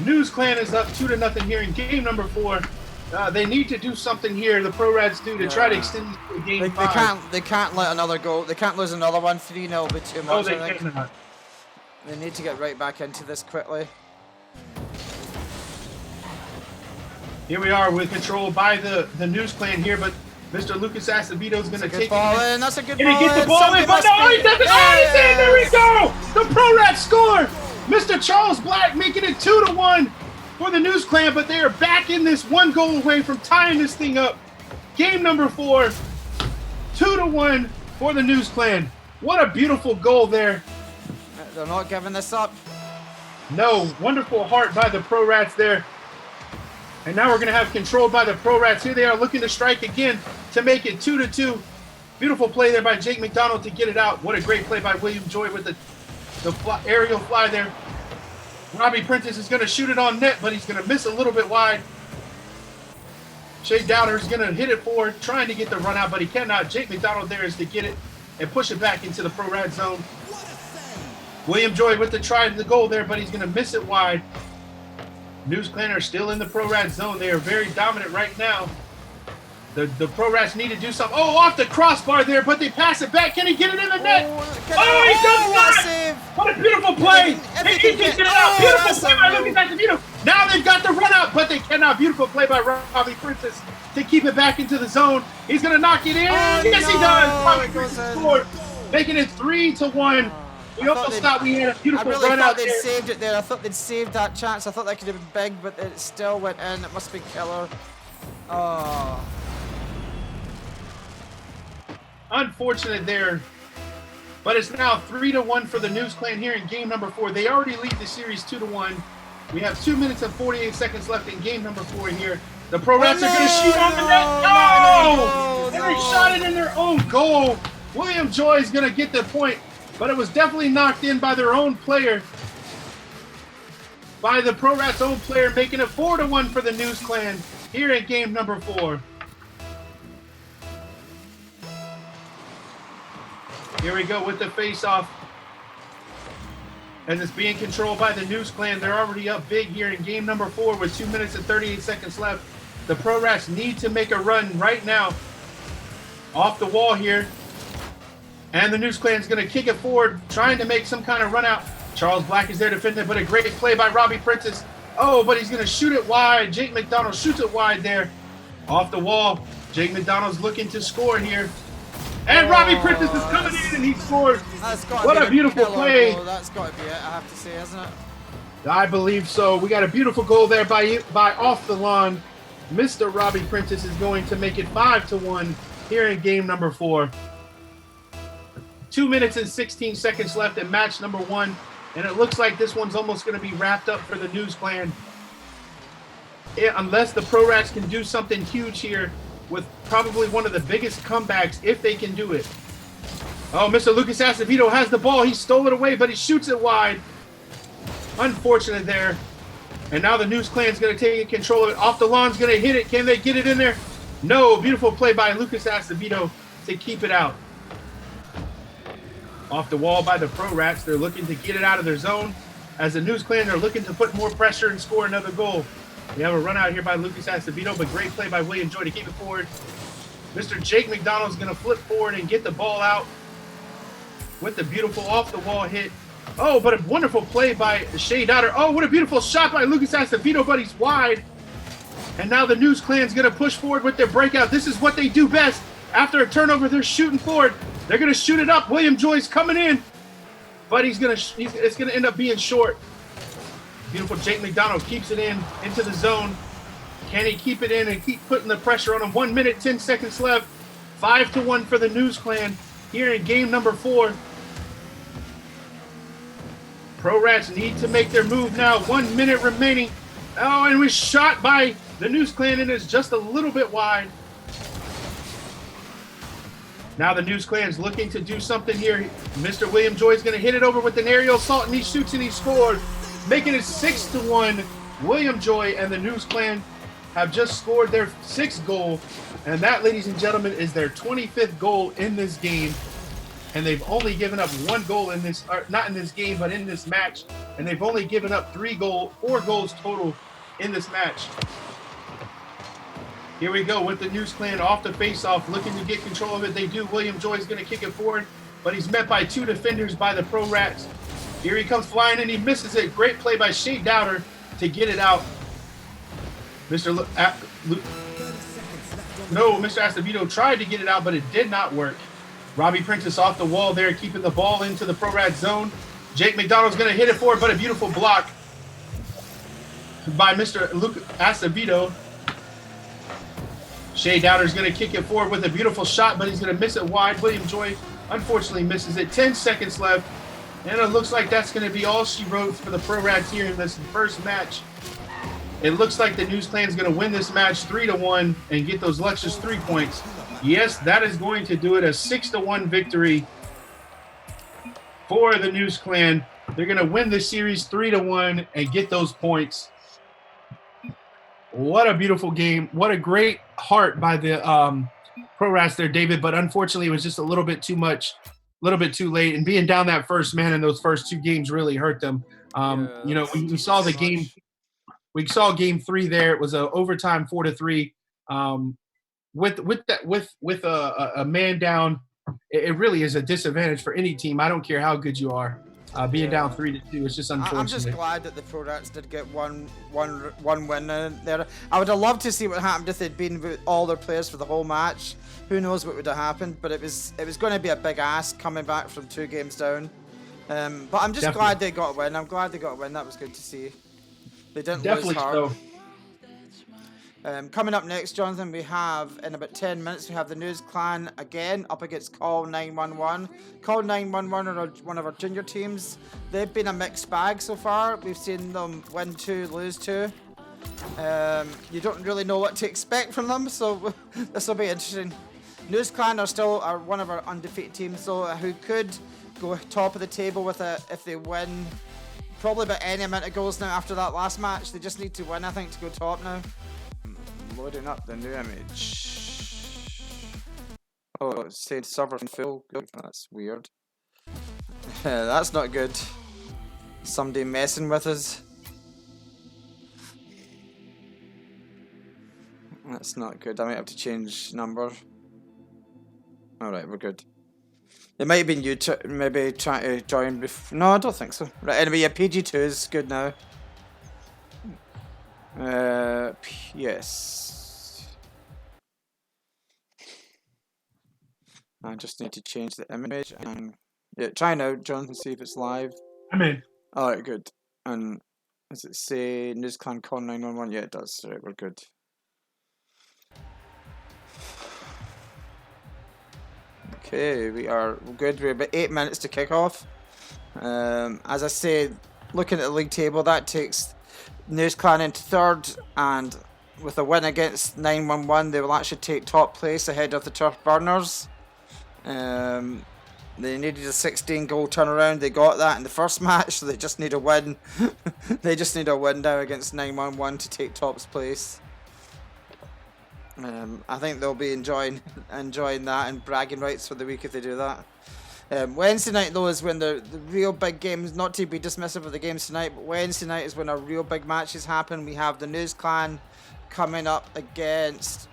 News Clan is up 2-0 here in game number 4. They need to do something here, the Pro Rats do, to try to extend this to game 5. They can't let another go. They can't lose another one. 3-0 will be too much. Oh, they cannot. They need to get right back into this quickly. Here we are with control by the News Clan here, but Mr. Lucas Acevedo is going to take it. That's a good ball in. And he gets the ball in, but no, he doesn't. Oh, he's in. There we go. The Pro Rats score. Mr. Charles Black making it 2-1 for the News Clan, but they are back in this, 1 goal away from tying this thing up. Game number 4, 2-1 for the News Clan. What a beautiful goal there. They're not giving this up. No, wonderful heart by the Pro Rats there. And now we're going to have control by the Pro Rats. Here they are looking to strike again to make it 2-2. Beautiful play there by Jake McDonald to get it out. What a great play by William Joy with the aerial fly there. Robbie Prentice is going to shoot it on net, but he's going to miss a little bit wide. Shea Downer is going to hit it forward, trying to get the run out, but he cannot. Jake McDonald there is to get it and push it back into the Pro Rat zone. William Joy with the try to the goal there, but he's going to miss it wide. News Clan are still in the Pro Rat zone. They are very dominant right now. The Pro Rats need to do something. Oh, off the crossbar there, but they pass it back. Can he get it in the net? He does not! What a beautiful play! He can get it out. Beautiful play by Lucas Acevedo. Now they've got the run out, but they cannot. Beautiful play by Robbie Prentice to keep it back into the zone. He's going to knock it in. Yes, he does. Robbie Prentice scored, making it 3-1. We almost thought we had a beautiful run out there. I really thought they'd saved it there. I thought they'd saved that chance. I thought that could have been big, but it still went in. It must be killer. Oh. Unfortunate there. But it's now 3-1 for the News Clan here in game number 4. They already lead the series 2-1. We have 2 minutes and 48 seconds left in game number 4 here. The Pro Rats are going to shoot on the net. No! They shot it in their own goal. William Joy is going to get the point, but it was definitely knocked in by their own player. By the Pro Rats' own player, making it 4-1 for the News Clan here in game number 4. Here we go with the face-off. As it's being controlled by the News Clan. They're already up big here in game number 4 with 2 minutes and 38 seconds left. The Pro Rats need to make a run right now. Off the wall here. And the News Clan is going to kick it forward, trying to make some kind of run out. Charles Black is there defending, but a great play by Robbie Prentice. Oh, but he's going to shoot it wide. Jake McDonald shoots it wide there. Off the wall. Jake McDonald's looking to score here. And Robbie Prentice is coming in, and he scored. That's got What to be a beautiful killer play. goal. That's got to be it, I have to say, isn't it? I believe so. We got a beautiful goal there by off the lawn. Mr. Robbie Prentice is going to make it 5-1 here in game number 4. 2 minutes and 16 seconds left in match number 1, and it looks like this one's almost going to be wrapped up for the News Clan. Unless the Pro Rats can do something huge here with probably one of the biggest comebacks, if they can do it. Oh, Mr. Lucas Acevedo has the ball. He stole it away, but he shoots it wide. Unfortunate there. And now the News Clan's going to take control of it. Off the lawn's going to hit it. Can they get it in there? No. Beautiful play by Lucas Acevedo to keep it out. Off the wall by the Pro Rats. They're looking to get it out of their zone. As the News Clan are looking to put more pressure and score another goal. We have a run out here by Lucas Acevedo, but great play by William Joy to keep it forward. Mr. Jake McDonald's going to flip forward and get the ball out with the beautiful off-the-wall hit. Oh, but a wonderful play by Shea Dowder. Oh, what a beautiful shot by Lucas Acevedo, but he's wide. And now the News Clan's going to push forward with their breakout. This is what they do best. After a turnover, they're shooting forward. They're going to shoot it up. William Joy's coming in, but it's going to end up being short. Beautiful Jake McDonald keeps it into the zone. Can he keep it in and keep putting the pressure on him? 1 minute, 10 seconds left. 5-1 for the News Clan here in game number 4. Pro Rats need to make their move now. 1 minute remaining. Oh, and was shot by the News Clan and is just a little bit wide. Now the News Clan's looking to do something here. Mr. William Joy's going to hit it over with an aerial assault, and he shoots and he scores, making it 6-1. William Joy and the News Clan have just scored their 6th goal, and that, ladies and gentlemen, is their 25th goal in this game. And they've only given up 1 goal in this, or not in this game, but in this match. And they've only given up 4 goals total in this match. Here we go with the News Clan off the face-off, looking to get control of it. They do. William Joy is going to kick it forward, but he's met by 2 defenders by the Pro Rats. Here he comes flying, and he misses it. Great play by Shea Dowder to get it out. Mr. Acevedo tried to get it out, but it did not work. Robbie Prentice off the wall there, keeping the ball into the Pro Rats zone. Jake McDonald's going to hit it forward, but a beautiful block by Mr. Luke Acevedo. Shea Dowder's going to kick it forward with a beautiful shot, but he's going to miss it wide. William Joy unfortunately misses it. 10 seconds left, and it looks like that's going to be all she wrote for the Pro Rats here in this first match. It looks like the News Clan is going to win this match 3-1 and get those Lexus 3 points. Yes, that is going to do it. A 6-1 victory for the News Clan. They're going to win the series 3-1 and get those points. What a beautiful game. What a great heart by the Pro Rats there, David. But unfortunately, it was just a little bit too much, a little bit too late. And being down that first man in those first 2 games really hurt them. We saw the game. We saw game 3 there. It was an overtime 4-3. With a man down, it really is a disadvantage for any team. I don't care how good you are. Being down 3-2 is just unfortunate. I'm just glad that the Pro Rats did get one win in there. I would have loved to see what happened if they'd been with all their players for the whole match. Who knows what would have happened? But it was going to be a big ask coming back from 2 games down. But I'm just glad they got a win. I'm glad they got a win. That was good to see. They didn't lose hard. Coming up next, Jonathan, we have, in about 10 minutes, we have the News Clan again up against Call 911. Call 911 are one of our junior teams. They've been a mixed bag so far. We've seen them win 2, lose 2. You don't really know what to expect from them, so this will be interesting. News Clan are still one of our undefeated teams, so who could go top of the table with it if they win probably about any amount of goals now after that last match. They just need to win, I think, to go top now. Loading up the new image. Oh, it's saying server full. That's weird. That's not good. Somebody messing with us. That's not good. I might have to change number. Alright, we're good. It might have been you maybe trying to join before. No, I don't think so. Right, anyway, yeah, PG2 is good now. Yes. I just need to change the image and Yeah, try now, Jonathan, see if it's live. I'm in. Alright, good. And does it say News Clan Con 911? Yeah, it does. Alright, we're good. Okay, we are good. We're about 8 minutes to kick off. As I said, looking at the league table, that takes News Clan into third, and with a win against 911, they will actually take top place ahead of the Turf Burners. They needed a 16-goal turnaround. They got that in the first match, so they just need a win. They just need a win now against 911 to take top place. I think they'll be enjoying that and bragging rights for the week if they do that. Wednesday night, though, is when the real big games, not to be dismissive of the games tonight, but Wednesday night is when our real big matches happen. We have the News Clan coming up against...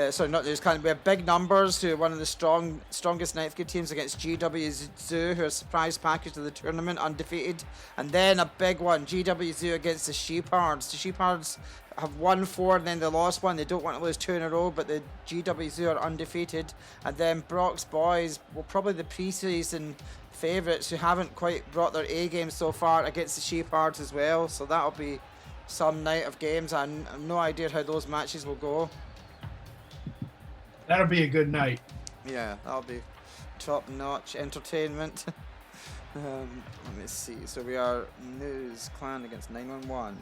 sorry, not News Clan. We have Big Numbers, who are one of the strongest 9th grade teams, against GW Zoo, who are a surprise package to the tournament, undefeated. And then a big one, GW Zoo against the Sheepards. The Sheepards have won 4 and then they lost 1. They don't want to lose 2 in a row, but the GW Zoo are undefeated. And then Brock's Boys, well, probably the pre-season favourites who haven't quite brought their A game so far, against the Sheepards as well. So that'll be some night of games. I have no idea how those matches will go. That'll be a good night. Yeah, that'll be top-notch entertainment. Let me see. So we are News Clan against 911.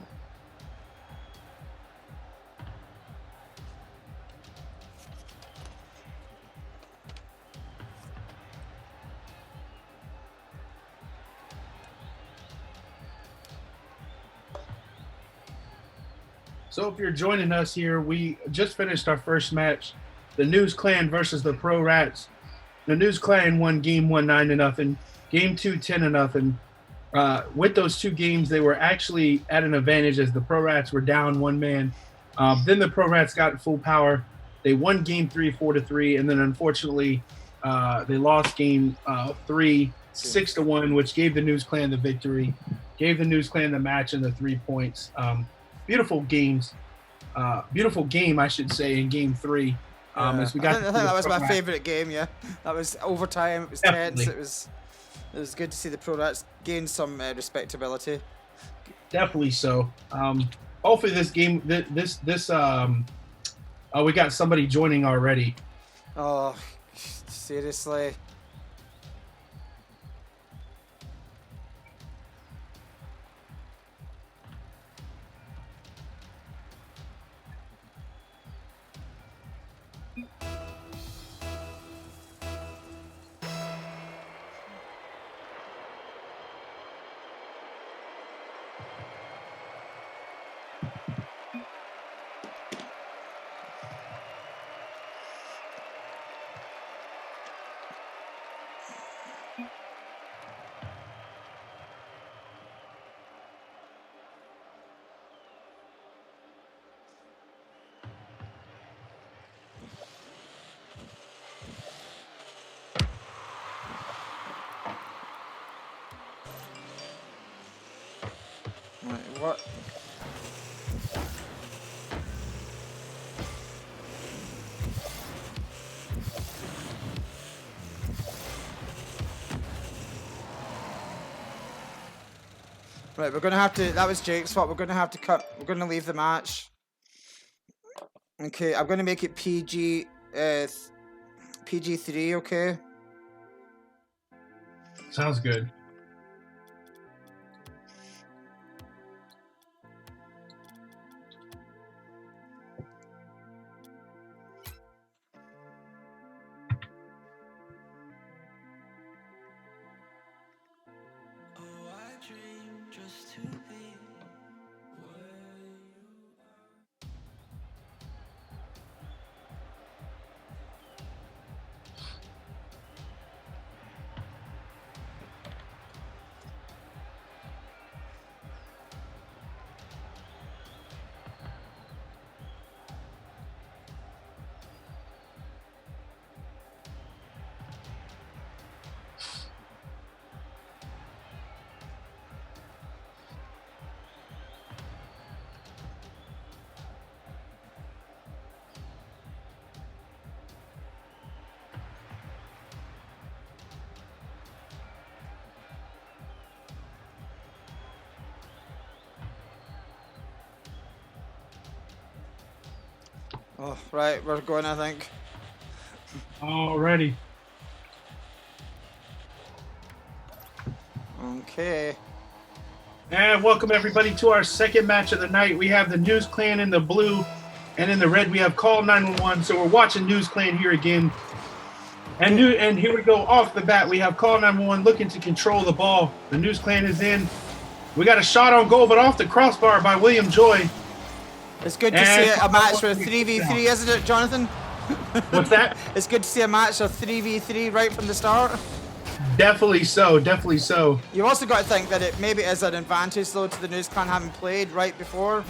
So if you're joining us here, we just finished our first match, the News Clan versus the Pro Rats. The News Clan won game 1 9-0, game 2 10-0. With those 2 games, they were actually at an advantage as the Pro Rats were down 1 man. Then the Pro Rats got full power. They won game 3 4-3, and then unfortunately they lost game 3 6-1, which gave the News Clan the victory, gave the News Clan the match and the 3 points. Beautiful game, I should say, in game 3. As we got I think that was my favourite game. Yeah, that was overtime. It was Definitely. tense. It was good to see the Pro Rats gain some respectability. Definitely so. Hopefully this game, we got somebody joining already. Oh, seriously. Right, what? Right, we're gonna have to. That was Jake's fault. We're gonna have to cut. We're gonna leave the match. Okay, I'm gonna make it PG. PG-3. Okay. Sounds good. Oh, right, we're going, I think. Alrighty. Okay. And welcome everybody to our second match of the night. We have the News Clan in the blue, and in the red we have Call 911. So we're watching News Clan here again. And here we go off the bat. We have Call 911 looking to control the ball. The News Clan is in. We got a shot on goal, but off the crossbar by William Joy. It's good to see a match with 3v3, isn't it, Jonathan? What's that? It's good to see a match of 3v3 right from the start. Definitely so, definitely so. You also got to think that it maybe is an advantage though to the News Clan having played right before.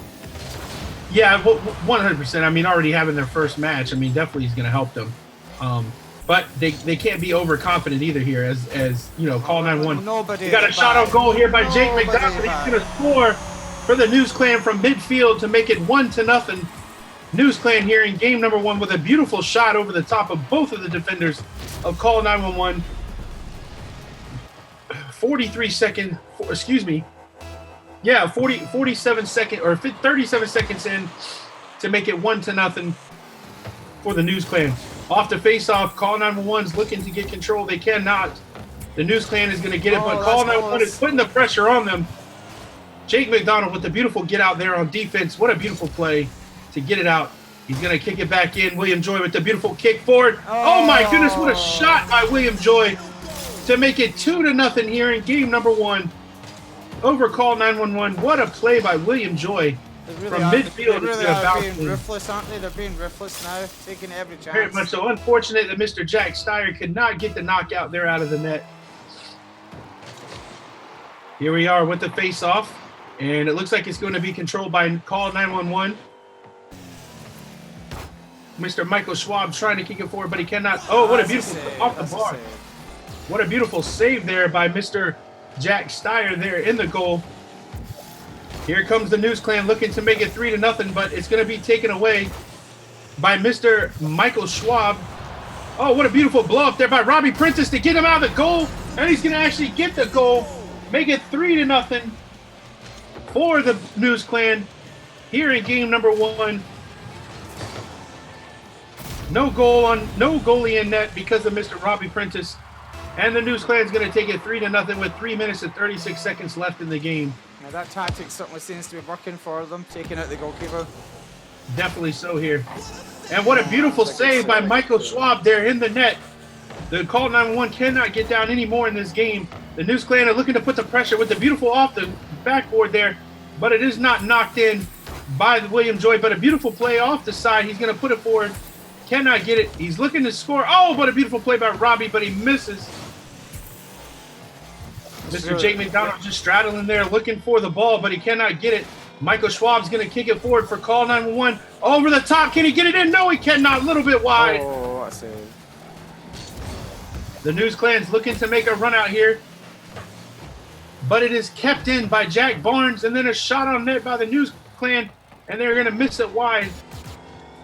Yeah, 100%. I mean, already having their first match, I mean, definitely is going to help them. But they can't be overconfident either here, as you know, Call 911. Nobody. We got a shot on goal here by Jake McDonald. He's going to score for the News Clan from midfield to make it 1-0. News Clan here in game number 1 with a beautiful shot over the top of both of the defenders of Call 911. 47 second or 37 seconds in to make it 1-0 for the News Clan. Off the face-off, Call 911's looking to get control. They cannot. The News Clan is going to get it, but Call 911 is putting the pressure on them. Jake McDonald with the beautiful get out there on defense. What a beautiful play to get it out. He's going to kick it back in. William Joy with the beautiful kick forward. Oh my goodness, what a shot by William Joy to make it 2-0 here in game number 1 over Call 911. What a play by William Joy from midfield. They really are being ruthless, aren't they? They're being ruthless now, taking every chance. Very much so. Unfortunate that Mr. Jack Steyer could not get the knockout there out of the net. Here we are with the face-off, and it looks like it's going to be controlled by Call 911. Mr. Michael Schwab trying to kick it forward, but he cannot. Oh, what a beautiful off the bar. What a beautiful save there by Mr. Jack Steyer there in the goal. Here comes the News Clan looking to make it 3-0, but it's going to be taken away by Mr. Michael Schwab. Oh, what a beautiful blow up there by Robbie Prentice to get him out of the goal, and he's going to actually get the goal, make it 3-0 for the News Clan here in game number 1. No goalie in net because of Mr. Robbie Prentice. And the News Clan is going to take it 3-0 with 3 minutes and 36 seconds left in the game. Now that tactic certainly seems to be working for them, taking out the goalkeeper. Definitely so here. And what a beautiful save by Michael Schwab there in the net. The Call 911 cannot get down anymore in this game. The News Clan are looking to put the pressure with the beautiful off the backboard there, but it is not knocked in by William Joy, but a beautiful play off the side. He's going to put it forward. Cannot get it. He's looking to score. Oh, what a beautiful play by Robbie, but he misses. Mr. Jake McDonald just straddling there looking for the ball, but he cannot get it. Michael Schwab's going to kick it forward for Call 911. Over the top. Can he get it in? No, he cannot. A little bit wide. Oh, I see. The News Clan's looking to make a run out here, but it is kept in by Jack Barnes, and then a shot on net by the News Clan, and they're going to miss it wide.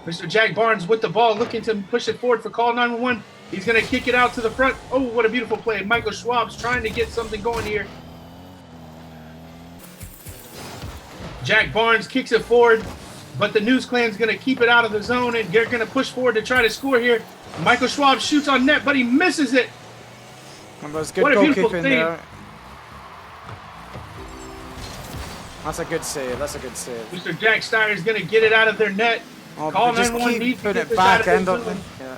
Mr. Jack Barnes with the ball looking to push it forward for Call 911. He's going to kick it out to the front. Oh, what a beautiful play. Michael Schwab's trying to get something going here. Jack Barnes kicks it forward, but the News Clan's going to keep it out of the zone, and they're going to push forward to try to score here. Michael Schwab shoots on net, but he misses it. What a beautiful save. There. That's a good save. That's a good save. Mr. Jack Steyer is going to get it out of their net. Oh, Call 911 needs to get it back end, don't they? Yeah.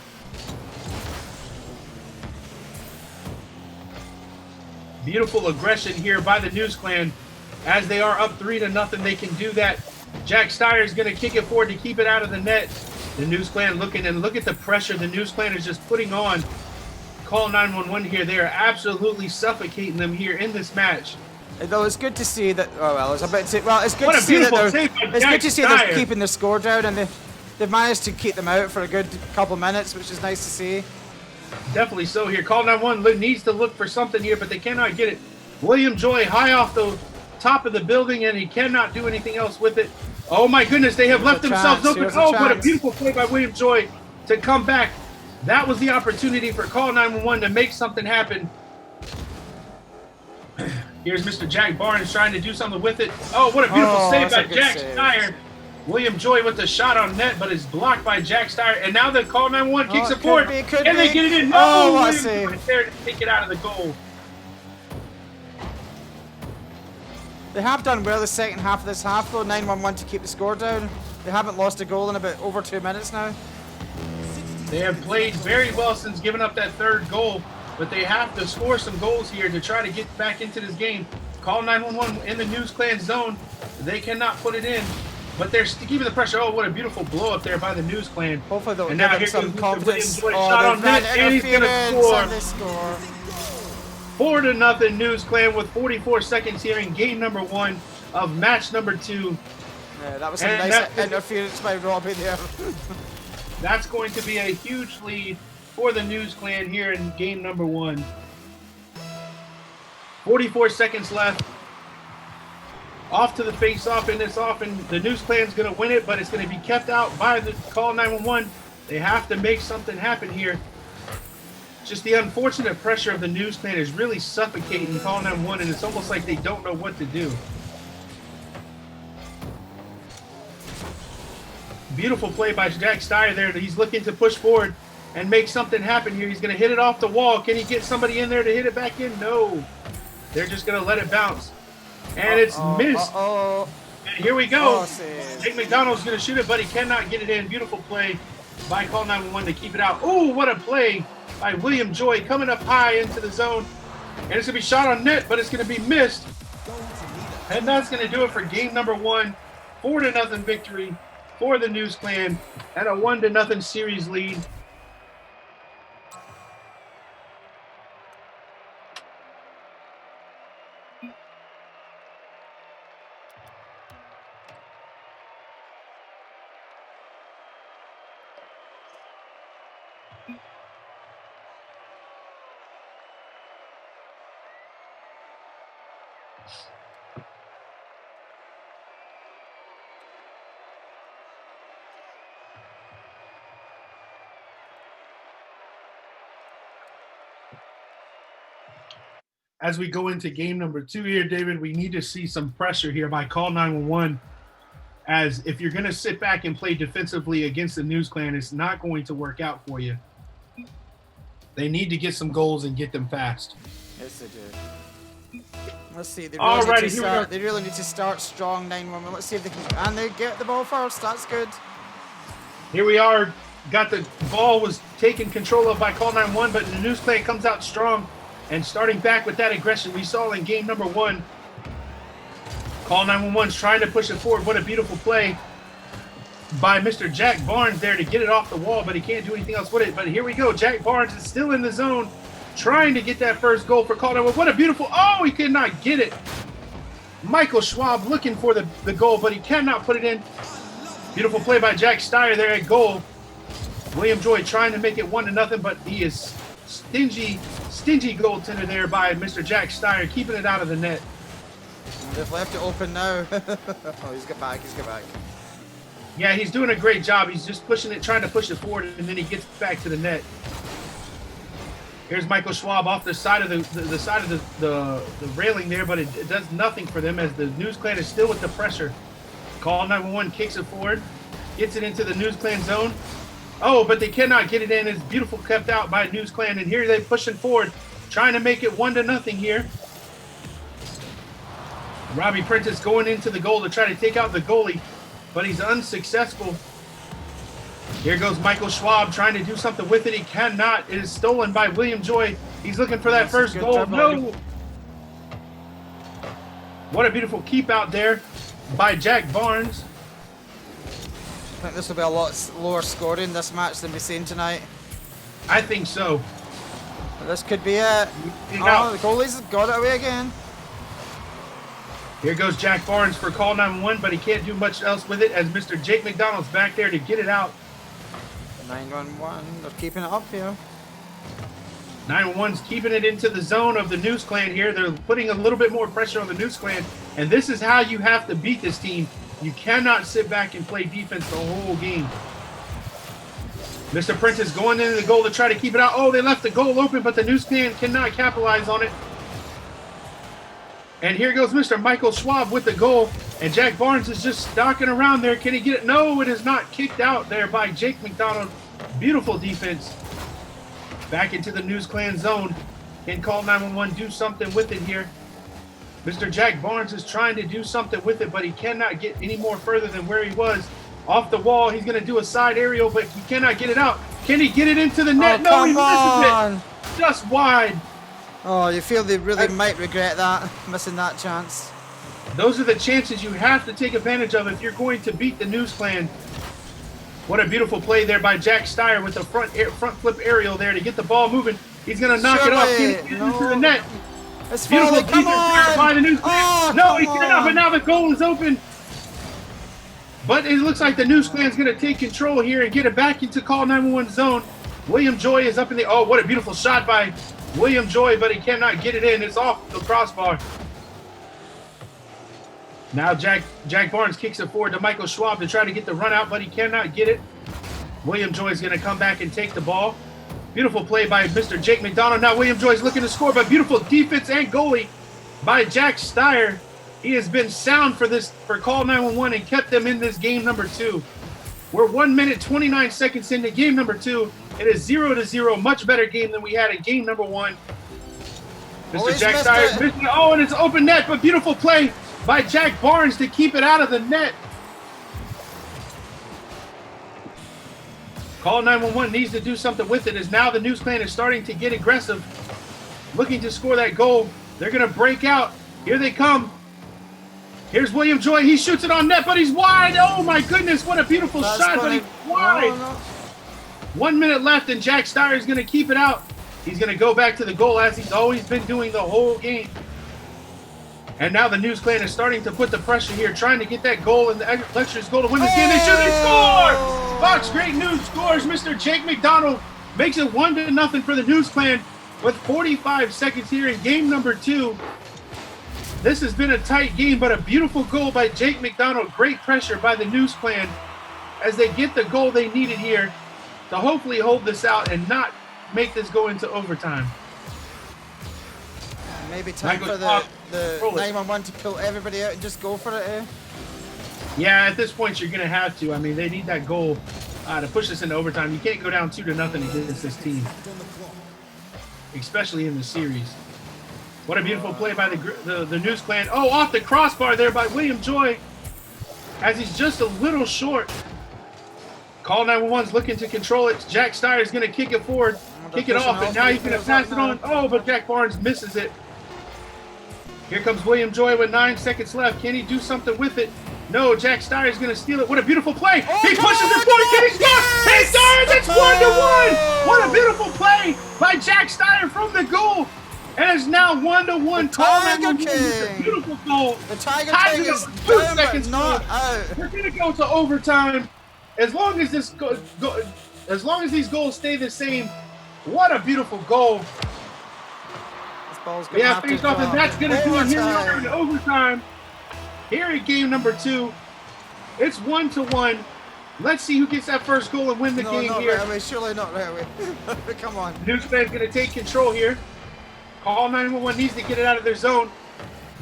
Beautiful aggression here by the News Clan. As they are up 3-0, they can do that. Jack Steyer is going to kick it forward to keep it out of the net. The News Clan looking, and look at the pressure the News Clan is just putting on Call 911 here. They are absolutely suffocating them here in this match. Though it's good to see that. Oh well, it's a bit. Well, it's good to see that they're keeping their score down, and they've managed to keep them out for a good couple of minutes, which is nice to see. Definitely so here. Call 911 needs to look for something here, but they cannot get it. William Joy high off the top of the building, and he cannot do anything else with it. Oh my goodness, they have left themselves open. Oh, what a beautiful play by William Joy to come back. That was the opportunity for Call 911 to make something happen. Here's Mr. Jack Barnes trying to do something with it. Oh, what a beautiful save by Jack Steyer. William Joy with the shot on net, but is blocked by Jack Steyer. And now the call 911 kicks it could forward. be, And they get it in. No, Oh, what a William save. Joy there to take it out of the goal. They have done well the second half of this half, though. 9-1-1 to keep the score down. They haven't lost a goal in about over 2 minutes now. They have played very well since giving up that third goal, but they have to score some goals here to try to get back into this game. Call 911 in the News Clan zone. They cannot put it in, but they're keeping the pressure. Oh, what a beautiful blow up there by the News Clan. Hopefully they'll And give now him here some goes Mr. confidence. Williams. Shot on net, and he's going to score. They score. 4-0 News Clan with 44 seconds here in game number 1 of match number 2. Yeah, that was a And nice interference by Robbie there. That's going to be a huge lead for the News Clan here in game number 1. 44 seconds left. Off to the face-off, and it's off, and the News Clan's going to win it, but it's going to be kept out by the call 911. They have to make something happen here. Just the unfortunate pressure of the News Clan is really suffocating call 911, and it's almost like they don't know what to do. Beautiful play by Jack Steyer there. He's looking to push forward and make something happen here. He's going to hit it off the wall. Can he get somebody in there to hit it back in? No. They're just going to let it bounce. And it's missed. And here we go. Jake McDonald's going to shoot it, but he cannot get it in. Beautiful play by call 911 to keep it out. Oh, what a play by William Joy coming up high into the zone. And it's going to be shot on net, but it's going to be missed. And that's going to do it for game number 1. 4-0 victory for the News Clan and a 1-0 series lead. As we go into game number 2 here, David, we need to see some pressure here by call 911. As if you're going to sit back and play defensively against the News Clan, it's not going to work out for you. They need to get some goals and get them fast. Yes, they do. Let's see. They really need to start strong 9-1-1. Let's see if they can. And they get the ball first. That's good. Here we are. Got the ball was taken control of by call 911, but the News Clan comes out strong. And starting back with that aggression we saw in game number 1. Call 911's trying to push it forward. What a beautiful play by Mr. Jack Barnes there to get it off the wall, but he can't do anything else with it. But here we go. Jack Barnes is still in the zone, trying to get that first goal for call 911. What a beautiful, oh, he could not get it. Michael Schwab looking for the goal, but he cannot put it in. Beautiful play by Jack Steyer there at goal. William Joy trying to make it 1-0, but he is stingy goaltender there by Mr. Jack Steyer, keeping it out of the net. They've left it open now. Oh, he's got back. Yeah, he's doing a great job. He's just pushing it, trying to push it forward, and then he gets back to the net. Here's Michael Schwab off the side of the side of the railing there, but it does nothing for them as the News Clan is still with the pressure. Call 911 kicks it forward, gets it into the News Clan zone. Oh, but they cannot get it in. It's beautiful kept out by News Clan, and here they're pushing forward, trying to make it 1-0 here. Robbie Prentice going into the goal to try to take out the goalie, but he's unsuccessful. Here goes Michael Schwab trying to do something with it. He cannot. It is stolen by William Joy. He's looking for that first goal. No! What a beautiful keep out there by Jack Barnes. I think this will be a lot lower scoring this match than we've seen tonight. I think so. But this could be it. Oh, the goalie's got it away again. Here goes Jack Barnes for call 911, but he can't do much else with it as Mr. Jake McDonald's back there to get it out. 911, they're keeping it up here. 911's keeping it into the zone of the News Clan here. They're putting a little bit more pressure on the News Clan, and this is how you have to beat this team. You cannot sit back and play defense the whole game. Mr. Prentice going into the goal to try to keep it out. Oh, they left the goal open, but the News Clan cannot capitalize on it. And here goes Mr. Michael Schwab with the goal. And Jack Barnes is just stalking around there. Can he get it? No, it is not kicked out there by Jake McDonald. Beautiful defense. Back into the News Clan zone. Can Call 911 do something with it here? Mr. Jack Barnes is trying to do something with it, but he cannot get any more further than where he was. Off the wall, he's going to do a side aerial, but he cannot get it out. Can he get it into the net? No, he misses it. Just wide. Oh, you feel they really might regret that, missing that chance. Those are the chances you have to take advantage of if you're going to beat the News Clan. What a beautiful play there by Jack Steyer with the front flip aerial there to get the ball moving. He's going to knock it off. Can he get it into the net? It's beautiful defense there by the News Clan. No, he cannot, but now the goal is open. But it looks like the News Clan is going to take control here and get it back into Call 911 zone. William Joy is up in the... Oh, what a beautiful shot by William Joy, but he cannot get it in. It's off the crossbar. Now Jack Barnes kicks it forward to Michael Schwab to try to get the run out, but he cannot get it. William Joy is going to come back and take the ball. Beautiful play by Mr. Jake McDonald. Now William Joy is looking to score, but beautiful defense and goalie by Jack Steyer. He has been sound for Call 911 and kept them in this game number 2. We're 1 minute 29 seconds into game number 2. It is 0-0. Much better game than we had in game number 1. Mr. Jack Steyer missed it. Oh, and it's open net, but beautiful play by Jack Barnes to keep it out of the net. Call 911 needs to do something with it, as now the News Clan is starting to get aggressive, looking to score that goal. They're going to break out. Here they come. Here's William Joy. He shoots it on net, but he's wide. Oh, my goodness. What a beautiful shot, but he's wide. No. 1 minute left, and Jack Steyer is going to keep it out. He's going to go back to the goal, as he's always been doing the whole game. And now the News Clan is starting to put the pressure here, trying to get that goal, and the Lecture's goal to win this game. They shoot, they score! Fox Great News scores. Mr. Jake McDonald makes it 1-0 for the News Clan with 45 seconds here in game number 2. This has been a tight game, but a beautiful goal by Jake McDonald. Great pressure by the News Clan as they get the goal they needed here to hopefully hold this out and not make this go into overtime. Maybe time for the 911 to pull everybody out and just go for it, eh? Yeah, at this point, you're going to have to. I mean, they need that goal to push this into overtime. You can't go down 2-0 against this team, especially in the series. What a beautiful play by the News Clan. Oh, off the crossbar there by William Joy, as he's just a little short. Call 911's looking to control it. Jack Steyer is going to kick it forward, kick it off, and now he's going to pass it on. Oh, but Jack Barnes misses it. Here comes William Joy with 9 seconds left. Can he do something with it? No, Jack Steyer is going to steal it. What a beautiful play. Oh, he pushes it forward. Can he score? He scores. It's 1-1. What a beautiful play by Jack Steyer from the goal. And it's now 1-1. Tiger King. A beautiful goal. The Tiger King is 2 seconds not out. We're going to go to overtime. As long as as long as these goals stay the same, what a beautiful goal. This ball's we have faced off, and that's going to do it. Here we are in overtime. Here in game number 2, it's 1-1. Let's see who gets that first goal and win the game here. Right away. Surely not right away. Come on. News Clan's going to take control here. Call 911 needs to get it out of their zone.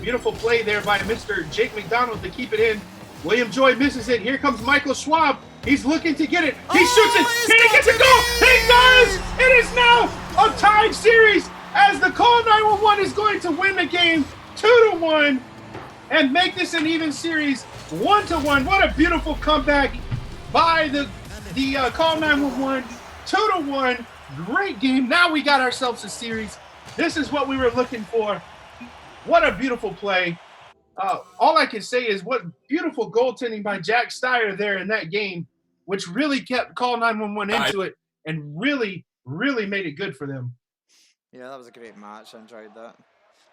Beautiful play there by Mr. Jake McDonald to keep it in. William Joy misses it. Here comes Michael Schwab. He's looking to get it. He shoots it. Can he get the goal? He does! It is now a tied series as the Call 911 is going to win the game 2-1 and make this an even series 1-1. What a beautiful comeback by the Call 911. 2-1. Great game. Now we got ourselves a series. This is what we were looking for. What a beautiful play. All I can say is what beautiful goaltending by Jack Steyer there in that game, which really kept Call 911 into it and really, really made it good for them. Yeah, that was a great match. I enjoyed that.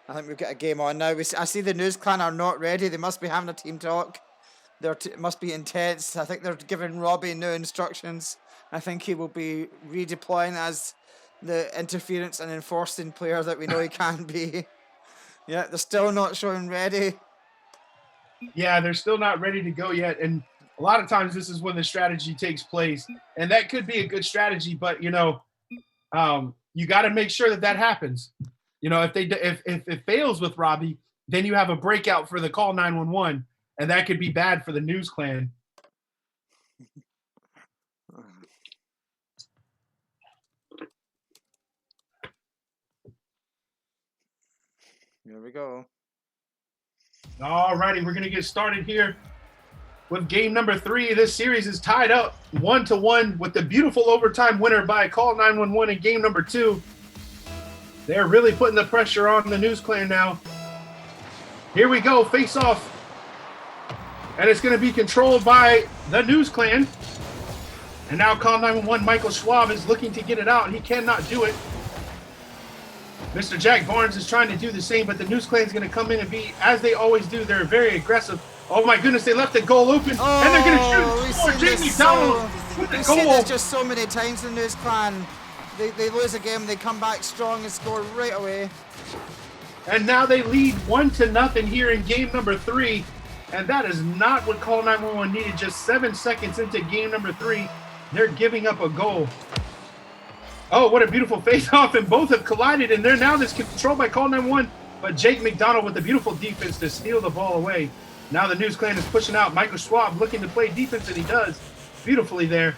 I think we've got a game on now. I see the News Clan are not ready. They must be having a team talk. It must be intense. I think they're giving Robbie new instructions. I think he will be redeploying as the interference and enforcing player that we know he can be. Yeah, they're still not showing ready. Yeah, they're still not ready to go yet. And a lot of times this is when the strategy takes place. And that could be a good strategy, but, you know, you got to make sure that happens. You know, if it fails with Robbie, then you have a breakout for the Call 911. and that could be bad for the News Clan. Here we go. All righty, we're going to get started here with game number 3. This series is tied up 1-1 with the beautiful overtime winner by Call 911 in game number 2. They're really putting the pressure on the News Clan now. Here we go, face off. And it's going to be controlled by the News Clan. And now Call 911, Michael Schwab is looking to get it out, and he cannot do it. Mr. Jack Barnes is trying to do the same, but the News Clan is going to come in and be, as they always do, they're very aggressive. Oh my goodness, they left the goal open, and they're going to shoot. Jake McDonald with the We've goal. seen this just so many times in the News Clan. They lose a game, they come back strong and score right away. And now they lead 1-0 here in game number 3. And that is not what Call 911 needed. Just 7 seconds into game number 3, they're giving up a goal. Oh, what a beautiful face-off, and both have collided, and they're now this controlled by Call 911. But Jake McDonald with the beautiful defense to steal the ball away. Now the News Clan is pushing out. Michael Schwab looking to play defense, and he does beautifully there.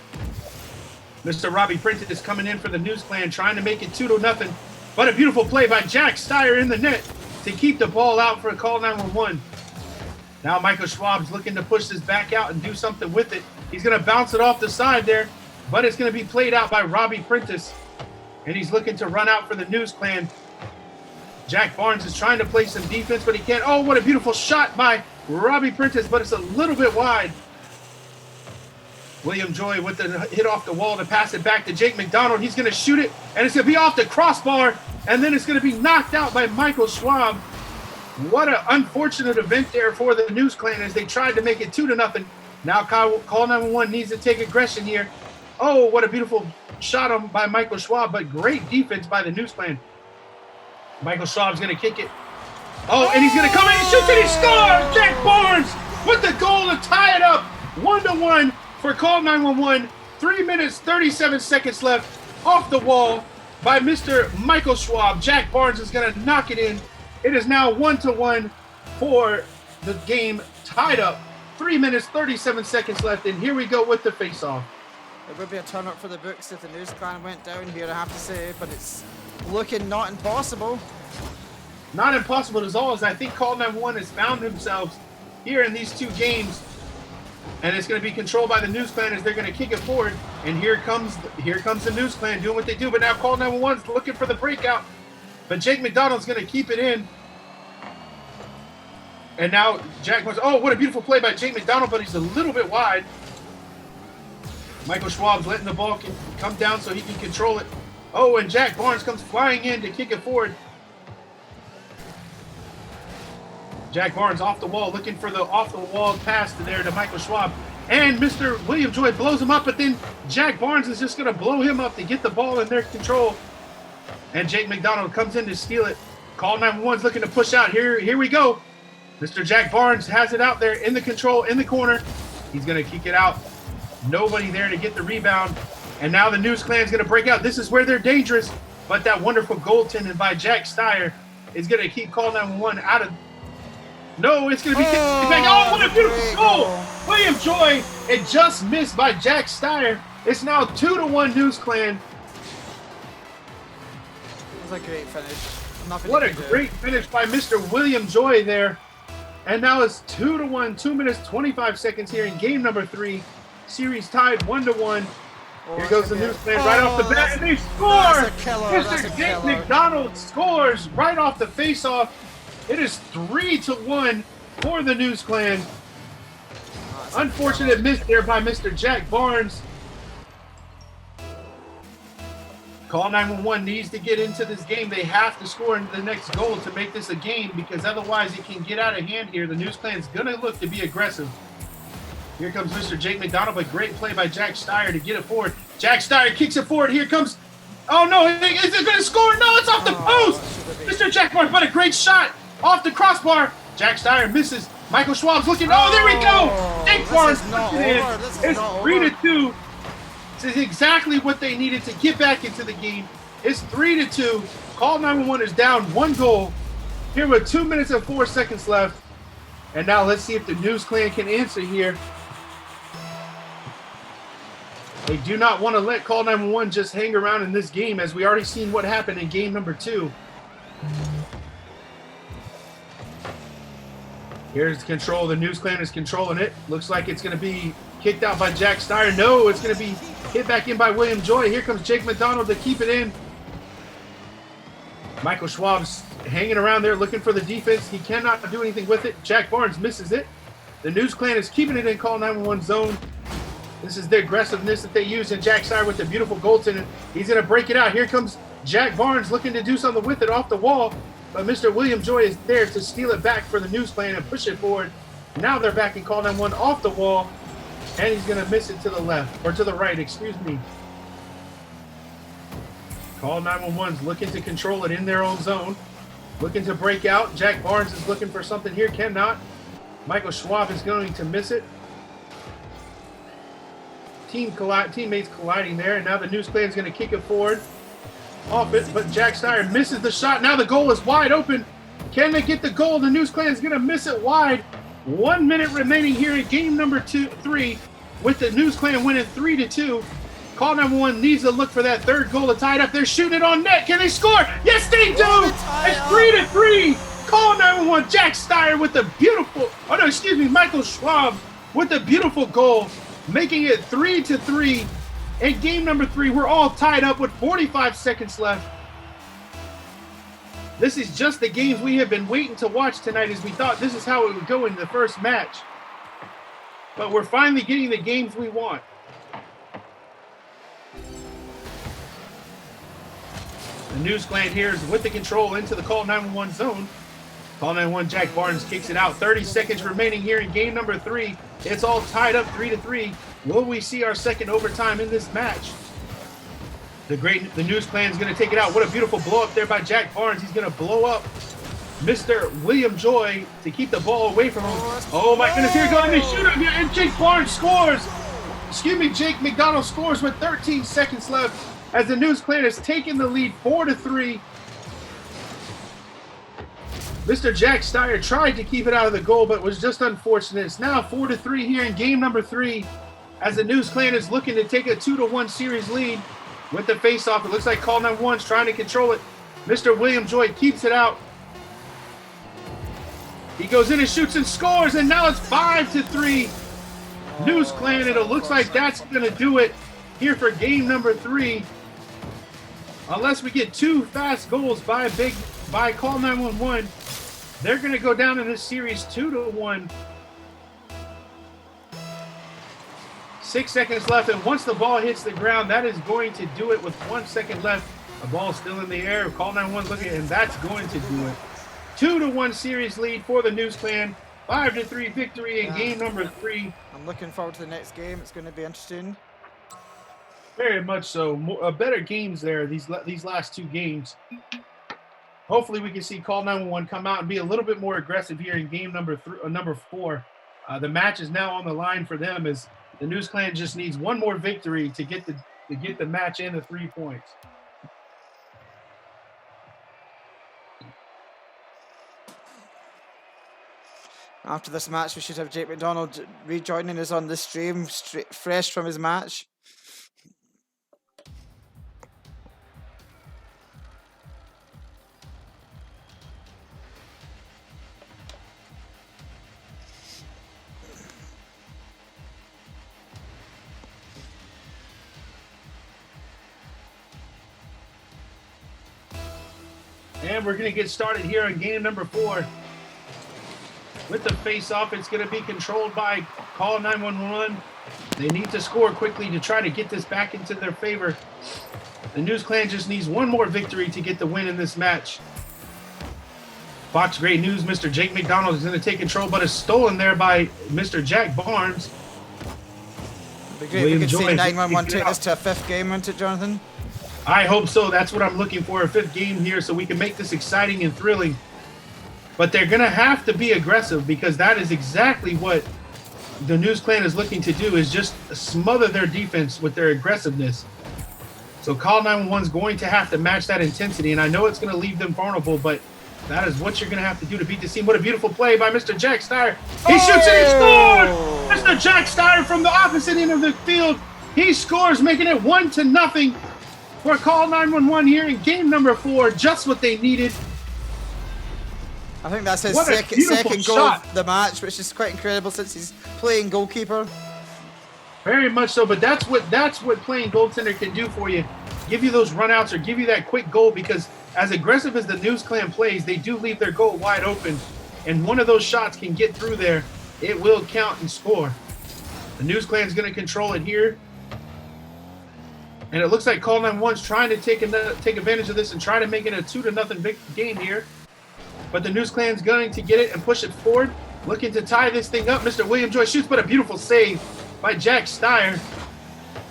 Mr. Robbie Prentice is coming in for the News Clan, trying to make it 2-0. But a beautiful play by Jack Steyer in the net to keep the ball out for Call 911. Now Michael Schwab's looking to push this back out and do something with it. He's going to bounce it off the side there, but it's going to be played out by Robbie Prentice. And he's looking to run out for the News Clan. Jack Barnes is trying to play some defense, but he can't. Oh, what a beautiful shot by Robbie Prentice, but it's a little bit wide. William Joy with the hit off the wall to pass it back to Jake McDonald. He's going to shoot it, and it's going to be off the crossbar, and then it's going to be knocked out by Michael Schwab. What an unfortunate event there for the News Clan as they tried to make it 2-0. Now Call 911 needs to take aggression here. Oh, what a beautiful shot by Michael Schwab, but great defense by the News Clan. Michael Schwab's going to kick it. Oh, and he's going to come in and shoot, and he scores! Jack Barnes with the goal to tie it up. 1-1 for Call 911. 3 minutes, 37 seconds left. Off the wall by Mr. Michael Schwab. Jack Barnes is going to knock it in. It is now 1-1 for the game, tied up. 3 minutes, 37 seconds left, and here we go with the face-off. It would be a turn up for the books if the News Clan went down here, I have to say, but it's looking not impossible. Not impossible at all, as I think Call 911 has found themselves here in these 2 games. And it's going to be controlled by the News Clan as they're going to kick it forward. And here comes the News Clan doing what they do, but now Call 911 is looking for the breakout. But Jake McDonald's going to keep it in. And now Jack Barnes. Oh, what a beautiful play by Jake McDonald, but he's a little bit wide. Michael Schwab's letting the ball come down so he can control it. Oh, and Jack Barnes comes flying in to kick it forward. Jack Barnes off the wall, looking for the off-the-wall pass to Michael Schwab. And Mr. William Joy blows him up, but then Jack Barnes is just going to blow him up to get the ball in their control. And Jake McDonald comes in to steal it. Call 911's looking to push out. Here we go. Mr. Jack Barnes has it out there in the control, in the corner. He's going to kick it out. Nobody there to get the rebound. And now the News Clan is going to break out. This is where they're dangerous. But that wonderful goaltending by Jack Steyer is going to keep Call 911 out of... No, it's going to be kicked back. Oh, what a beautiful goal. William Joy, it just missed by Jack Steyer. It's now 2-1 News Clan. It was a great finish. What a great finish by Mr. William Joy there. And now it's 2-1, 2 minutes, 25 seconds here in game number 3. Series tied 1-1. Here goes the News Clan right off the bat, and they score! Mr. Jake McDonald scores right off the face-off. It is 3-1 for the News Clan. Unfortunate miss there by Mr. Jack Barnes. Call 911 needs to get into this game. They have to score into the next goal to make this a game, because otherwise it can get out of hand here. The News Clan's going to look to be aggressive. Here comes Mr. Jake McDonald, but great play by Jack Steyer to get it forward. Jack Steyer kicks it forward. Here comes... Oh, no, is it going to score? No, it's off the post! Mr. Jack Barnes, but a great shot off the crossbar. Jack Steyer misses. Michael Schwab's looking. Oh, there we go! Jake Barnes puts it in. It's 3-2. This is exactly what they needed to get back into the game. It's 3-2. Call 911 is down 1 goal. Here with 2 minutes and 4 seconds left. And now let's see if the News Clan can answer here. They do not want to let Call 911 just hang around in this game, as we already seen what happened in game number 2. Here's control. The News Clan is controlling it. Looks like it's going to be kicked out by Jack Steyer. No, it's going to be hit back in by William Joy. Here comes Jake McDonald to keep it in. Michael Schwab's hanging around there looking for the defense. He cannot do anything with it. Jack Barnes misses it. The News Clan is keeping it in Call 911 zone. This is the aggressiveness that they use, and Jack Steyer with the beautiful goaltending. He's going to break it out. Here comes Jack Barnes looking to do something with it off the wall, but Mr. William Joy is there to steal it back for the News Clan and push it forward. Now they're back in Call 911 off the wall, and he's going to miss it to the left, or to the right, excuse me. Call 911's looking to control it in their own zone, looking to break out. Jack Barnes is looking for something here, cannot. Michael Schwab is going to miss it. Teammates colliding there, and now the News Clan is going to kick it forward. Off it, but Jack Steyer misses the shot. Now the goal is wide open. Can they get the goal? The News Clan is going to miss it wide. 1 minute remaining here in game number 3, with the News Clan winning 3-2. Call 911 needs to look for that third goal to tie it up. They're shooting it on net. Can they score? Yes, they do. It's 3-3. Call 911. Jack Steyer with the beautiful. Oh no, excuse me, Michael Schwab with the beautiful goal, making it 3-3. In game number 3, we're all tied up with 45 seconds left. This is just the games we have been waiting to watch tonight, as we thought this is how it would go in the first match. But we're finally getting the games we want. The News Clan here is with the control into the Call 911 zone. Call 911, Jack Barnes kicks it out. 30 seconds remaining here in game number 3. It's all tied up 3-3. Will we see our second overtime in this match? The News Clan is going to take it out. What a beautiful blow up there by Jack Barnes. He's going to blow up Mr. William Joy to keep the ball away from him. Oh my goodness, here goes the shooter, and Jake Barnes scores. Excuse me, Jake McDonald scores with 13 seconds left, as the News Clan has taken the lead 4-3. Mr. Jack Steyer tried to keep it out of the goal, but was just unfortunate. It's now 4-3 here in game number 3, as the News Clan is looking to take a 2-1 series lead with the face-off. It looks like Call 911's trying to control it. Mr. William Joy keeps it out. He goes in and shoots and scores, and now it's 5-3. News Clan, and it looks like that's going to do it here for game number 3. Unless we get 2 fast goals by Call 911, they're going to go down in this series 2-1. 6 seconds left, and once the ball hits the ground, that is going to do it with 1 second left. The ball's still in the air. Call 911 looking, and that's going to do it. 2-1 series lead for the News Clan. 5-3 victory in game number 3. I'm looking forward to the next game. It's going to be interesting. Very much so. Better games there, these last 2 games. Hopefully we can see Call 911 come out and be a little bit more aggressive here in game number 4. The match is now on the line for them, as the News Clan just needs 1 more victory to get the match and the 3 points. After this match, we should have Jake McDonald rejoining us on the stream, fresh from his match. And we're going to get started here in game number 4. With the face-off, it's going to be controlled by Call 911. They need to score quickly to try to get this back into their favor. The News Clan just needs 1 more victory to get the win in this match. Fox Great News, Mr. Jake McDonald is going to take control, but is stolen there by Mr. Jack Barnes. It'd be great if we could see 911 take this to a 5th game, wouldn't it, Jonathan? I hope so. That's what I'm looking for, a 5th game here, so we can make this exciting and thrilling. But they're going to have to be aggressive, because that is exactly what the News Clan is looking to do, is just smother their defense with their aggressiveness. So Call 911 is going to have to match that intensity, and I know it's going to leave them vulnerable, but That is what you're going to have to do to beat this team. What a beautiful play by Mr. Jack Steyer. He shoots and he scores! Mr. Jack Steyer from the opposite end of the field. He scores, making it 1-0 for Call 911 here in game number 4. Just what they needed. I think that's his What a second beautiful goal shot. of the match, which is quite incredible since he's playing goalkeeper. Very much so, but that's what playing goaltender can do for you. Give you those runouts or give you that quick goal, because as aggressive as the News Clan plays, they do leave their goal wide open. And one of those shots can get through there. It will count and score. The News Clan's going to control it here. And it looks like Call 911's trying to take advantage of this and try to make it a 2-0 game here. But the News Clan's going to get it and push it forward, looking to tie this thing up. Mr. William Joy shoots, but a beautiful save by Jack Steyer.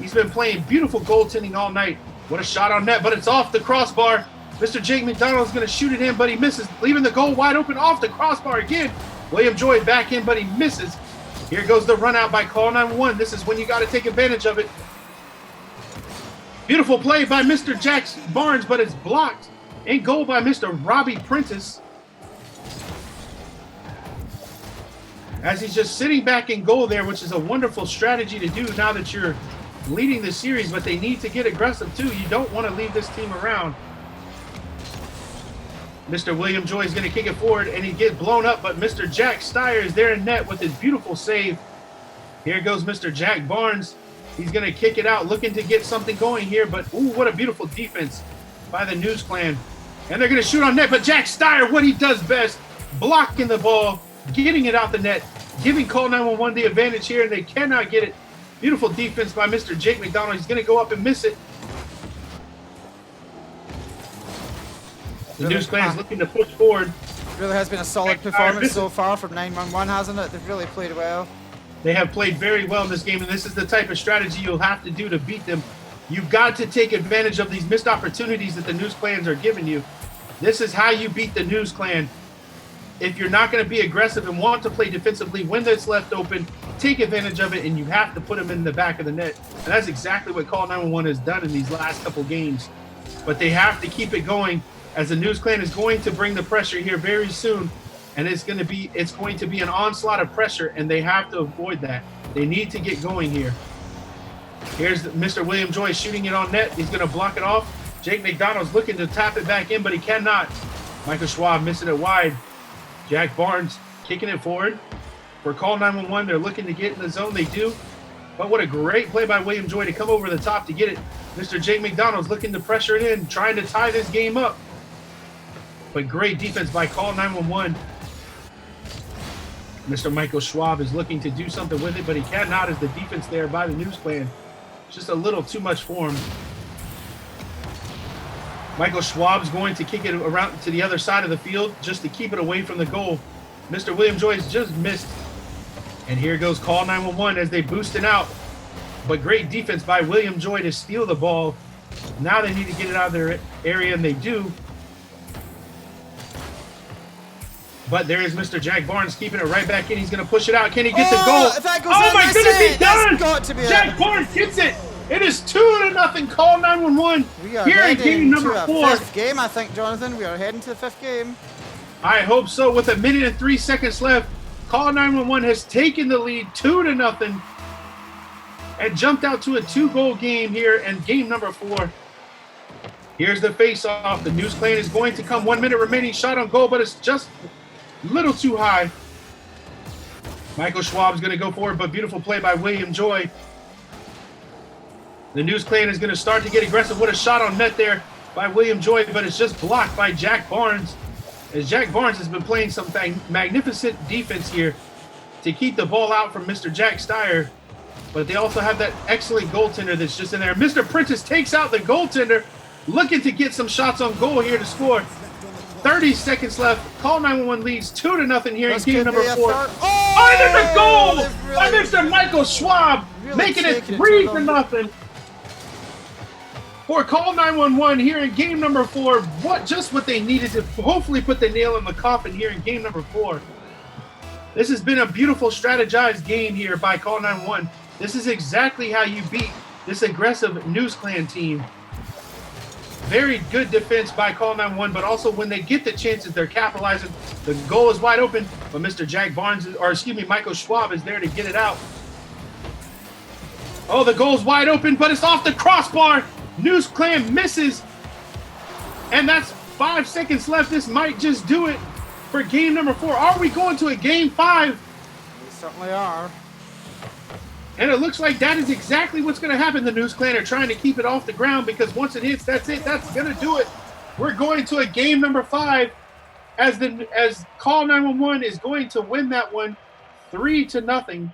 He's been playing beautiful goaltending all night. What a shot on net, but it's off the crossbar. Mr. Jake McDonald is going to shoot it in, but he misses, leaving the goal wide open off the crossbar again. William Joy back in, but he misses. Here goes the run out by Call 911. This is when you got to take advantage of it. Beautiful play by Mr. Jack Barnes, but it's blocked. In goal by Mr. Robbie Prentice. As he's just sitting back in goal there, which is a wonderful strategy to do now that you're leading the series, but they need to get aggressive too. You don't want to leave this team around. Mr. William Joy is going to kick it forward, and he gets blown up, but Mr. Jack Steyer is there in net with his beautiful save. Here goes Mr. Jack Barnes. He's going to kick it out, looking to get something going here, but ooh, what a beautiful defense by the News Clan. And they're going to shoot on net, but Jack Steyer, what he does best, blocking the ball, getting it out the net, giving Call 911 the advantage here, and they cannot get it. Beautiful defense by Mr. Jake McDonald. He's going to go up and miss it. The News Clan is looking to push forward. Really has been a solid performance so far from 911, hasn't it? They've really played well. They have played very well in this game, and this is the type of strategy you'll have to do to beat them. You've got to take advantage of these missed opportunities that the News Clans are giving you. This is how you beat the News Clan. If you're not going to be aggressive and want to play defensively when it's left open, take advantage of it, and you have to put them in the back of the net. And that's exactly what Call 911 has done in these last couple games. But they have to keep it going, as the News Clan is going to bring the pressure here very soon. And it's going to be an onslaught of pressure, and they have to avoid that. They need to get going here. Here's Mr. William Joy shooting it on net. He's going to block it off. Jake McDonald's looking to tap it back in, but he cannot. Michael Schwab missing it wide. Jack Barnes kicking it forward. For Call 911, they're looking to get in the zone. They do. But what a great play by William Joy to come over the top to get it. Mr. Jake McDonald's looking to pressure it in, trying to tie this game up. But great defense by Call 911. Mr. Michael Schwab is looking to do something with it, but he cannot, as the defense there by the News Clan. Just a little too much for him. Michael Schwab's going to kick it around to the other side of the field just to keep it away from the goal. Mr. William Joyce just missed. And here goes Call 911 as they boost it out. But great defense by William Joy to steal the ball. Now they need to get it out of their area, and they do. But there is Mr. Jack Barnes keeping it right back in. He's going to push it out. Can he get the goal? If that goes oh in, my goodness, he does! Got to be Jack Barnes gets it. It is 2-0. Call 911. We are here in game number to a 4. Fifth game, I think, Jonathan. We are heading to the 5th game. I hope so. With 1 minute and 3 seconds left, Call 911 has taken the lead 2-0 and jumped out to a 2-goal game here in game number 4. Here's the face-off. The News Clan is going to come. 1 minute remaining. Shot on goal, but it's just a little too high. Michael Schwab's going to go forward, but beautiful play by William Joy. The News Clan is going to start to get aggressive. What a shot on net there by William Joy, but it's just blocked by Jack Barnes. As Jack Barnes has been playing some magnificent defense here to keep the ball out from Mr. Jack Steyer. But they also have that excellent goaltender that's just in there. Mr. Prentice takes out the goaltender, looking to get some shots on goal here to score. 30 seconds left. Call 911 leads 2-0 here in game number 4. Oh, and there's a goal by Mr. Michael Schwab, making it 3-0. For Call 911 here in game number 4. Just what they needed to hopefully put the nail in the coffin here in game number 4. This has been a beautiful strategized game here by Call 911. This is exactly how you beat this aggressive News Clan team. Very good defense by Call 911, but also when they get the chances, they're capitalizing. The goal is wide open, but Mr. Jack Barnes, or excuse me, Michael Schwab is there to get it out. Oh, the goal's wide open, but it's off the crossbar. News Clan misses. And that's 5 seconds left. This might just do it for game number 4. Are we going to a game 5? We certainly are. And it looks like that is exactly what's going to happen. The News Clan are trying to keep it off the ground because once it hits, that's it. That's going to do it. We're going to a game number 5 as Call 911 is going to win that one 3-0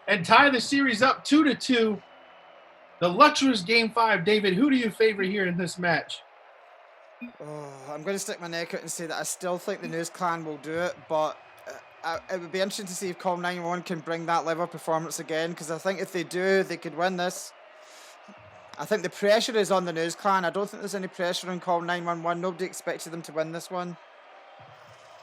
and tie the series up 2-2. The luxurious game 5. David, who do you favor here in this match? Oh, I'm going to stick my neck out and say that I still think the News Clan will do it, but it would be interesting to see if Call 911 can bring that level of performance again, because I think if they do, they could win this. I think the pressure is on the News Clan. I don't think there's any pressure on Call 911. Nobody expected them to win this one.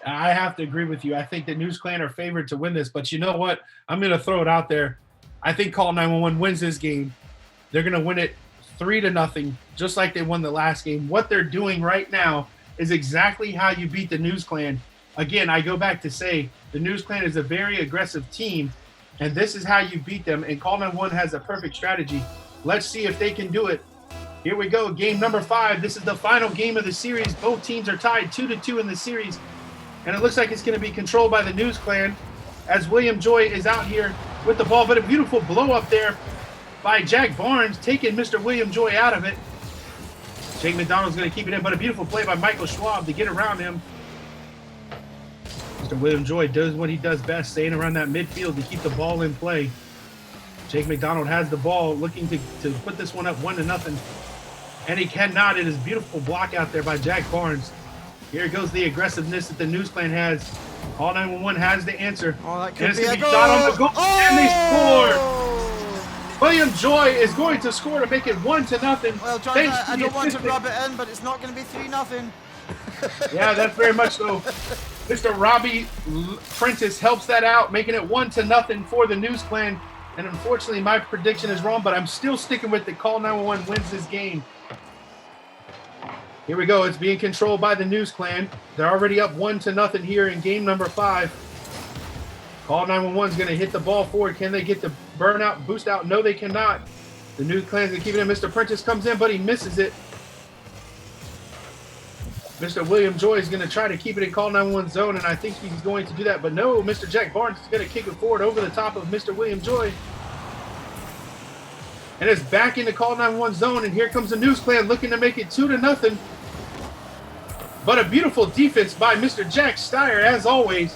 I have to agree with you. I think the News Clan are favored to win this, but you know what? I'm going to throw it out there. I think Call 911 wins this game. They're going to win it 3-0, just like they won the last game. What they're doing right now is exactly how you beat the News Clan. Again, I go back to say the News Clan is a very aggressive team, and this is how you beat them. And Call 911 has a perfect strategy. Let's see if they can do it. Here we go, game number 5. This is the final game of the series. Both teams are tied 2-2 in the series, and it looks like it's going to be controlled by the News Clan as William Joy is out here with the ball. But a beautiful blow up there by Jack Barnes, taking Mr. William Joy out of it. Jake McDonald's going to keep it in, but a beautiful play by Michael Schwab to get around him. Mr. William Joy does what he does best, staying around that midfield to keep the ball in play. Jake McDonald has the ball, looking to put this one up 1-0. And he cannot. It is a beautiful block out there by Jack Barnes. Here goes the aggressiveness that the News Clan has. Call 911 has the answer. Oh, that and could it's be going a to be shot on the goal, goal. and they score! William Joy is going to score to make it 1-0. Well, John, I don't want to rub it in, but it's not going to be 3-0. Yeah, that's very much so. Mr. Robbie Prentice helps that out, making it 1-0 for the News Clan. And unfortunately, my prediction is wrong, but I'm still sticking with it. Call 911 wins this game. Here we go. It's being controlled by the News Clan. They're already up 1-0 here in game number 5. Call 911 is going to hit the ball forward. Can they get the burnout, boost out? No, they cannot. The News Clan is going to keep it in. Mr. Prentice comes in, but he misses it. Mr. William Joy is going to try to keep it in Call 911 zone, and I think he's going to do that. But no, Mr. Jack Barnes is going to kick it forward over the top of Mr. William Joy. And it's back into Call 911 zone, and here comes the News Clan looking to make it 2-0. But a beautiful defense by Mr. Jack Steyer, as always.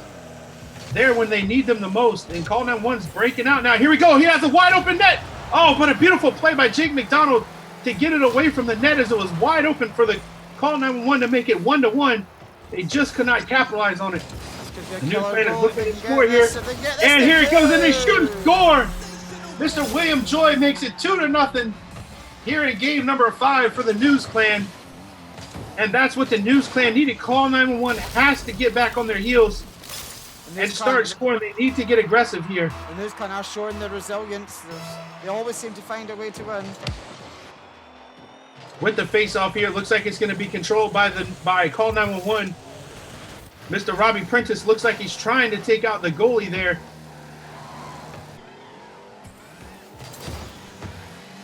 There when they need them the most. And Call 911's breaking out. Now, here we go. He has a wide open net. Oh, but a beautiful play by Jake McDonald to get it away from the net as it was wide open for the Call 911 to make it 1-1. They just could not capitalize on it. The News Clan is looking to score here. And here it goes, and they shoot and score. Mr. William Joy makes it 2-0 here in game number 5 for the News Clan. And that's what the News Clan needed. Call 911 has to get back on their heels and start scoring. They need to get aggressive here. The News Clan are showing their resilience. They always seem to find a way to win. With the face-off here, it looks like it's going to be controlled by Call 911. Mr. Robbie Prentice looks like he's trying to take out the goalie there.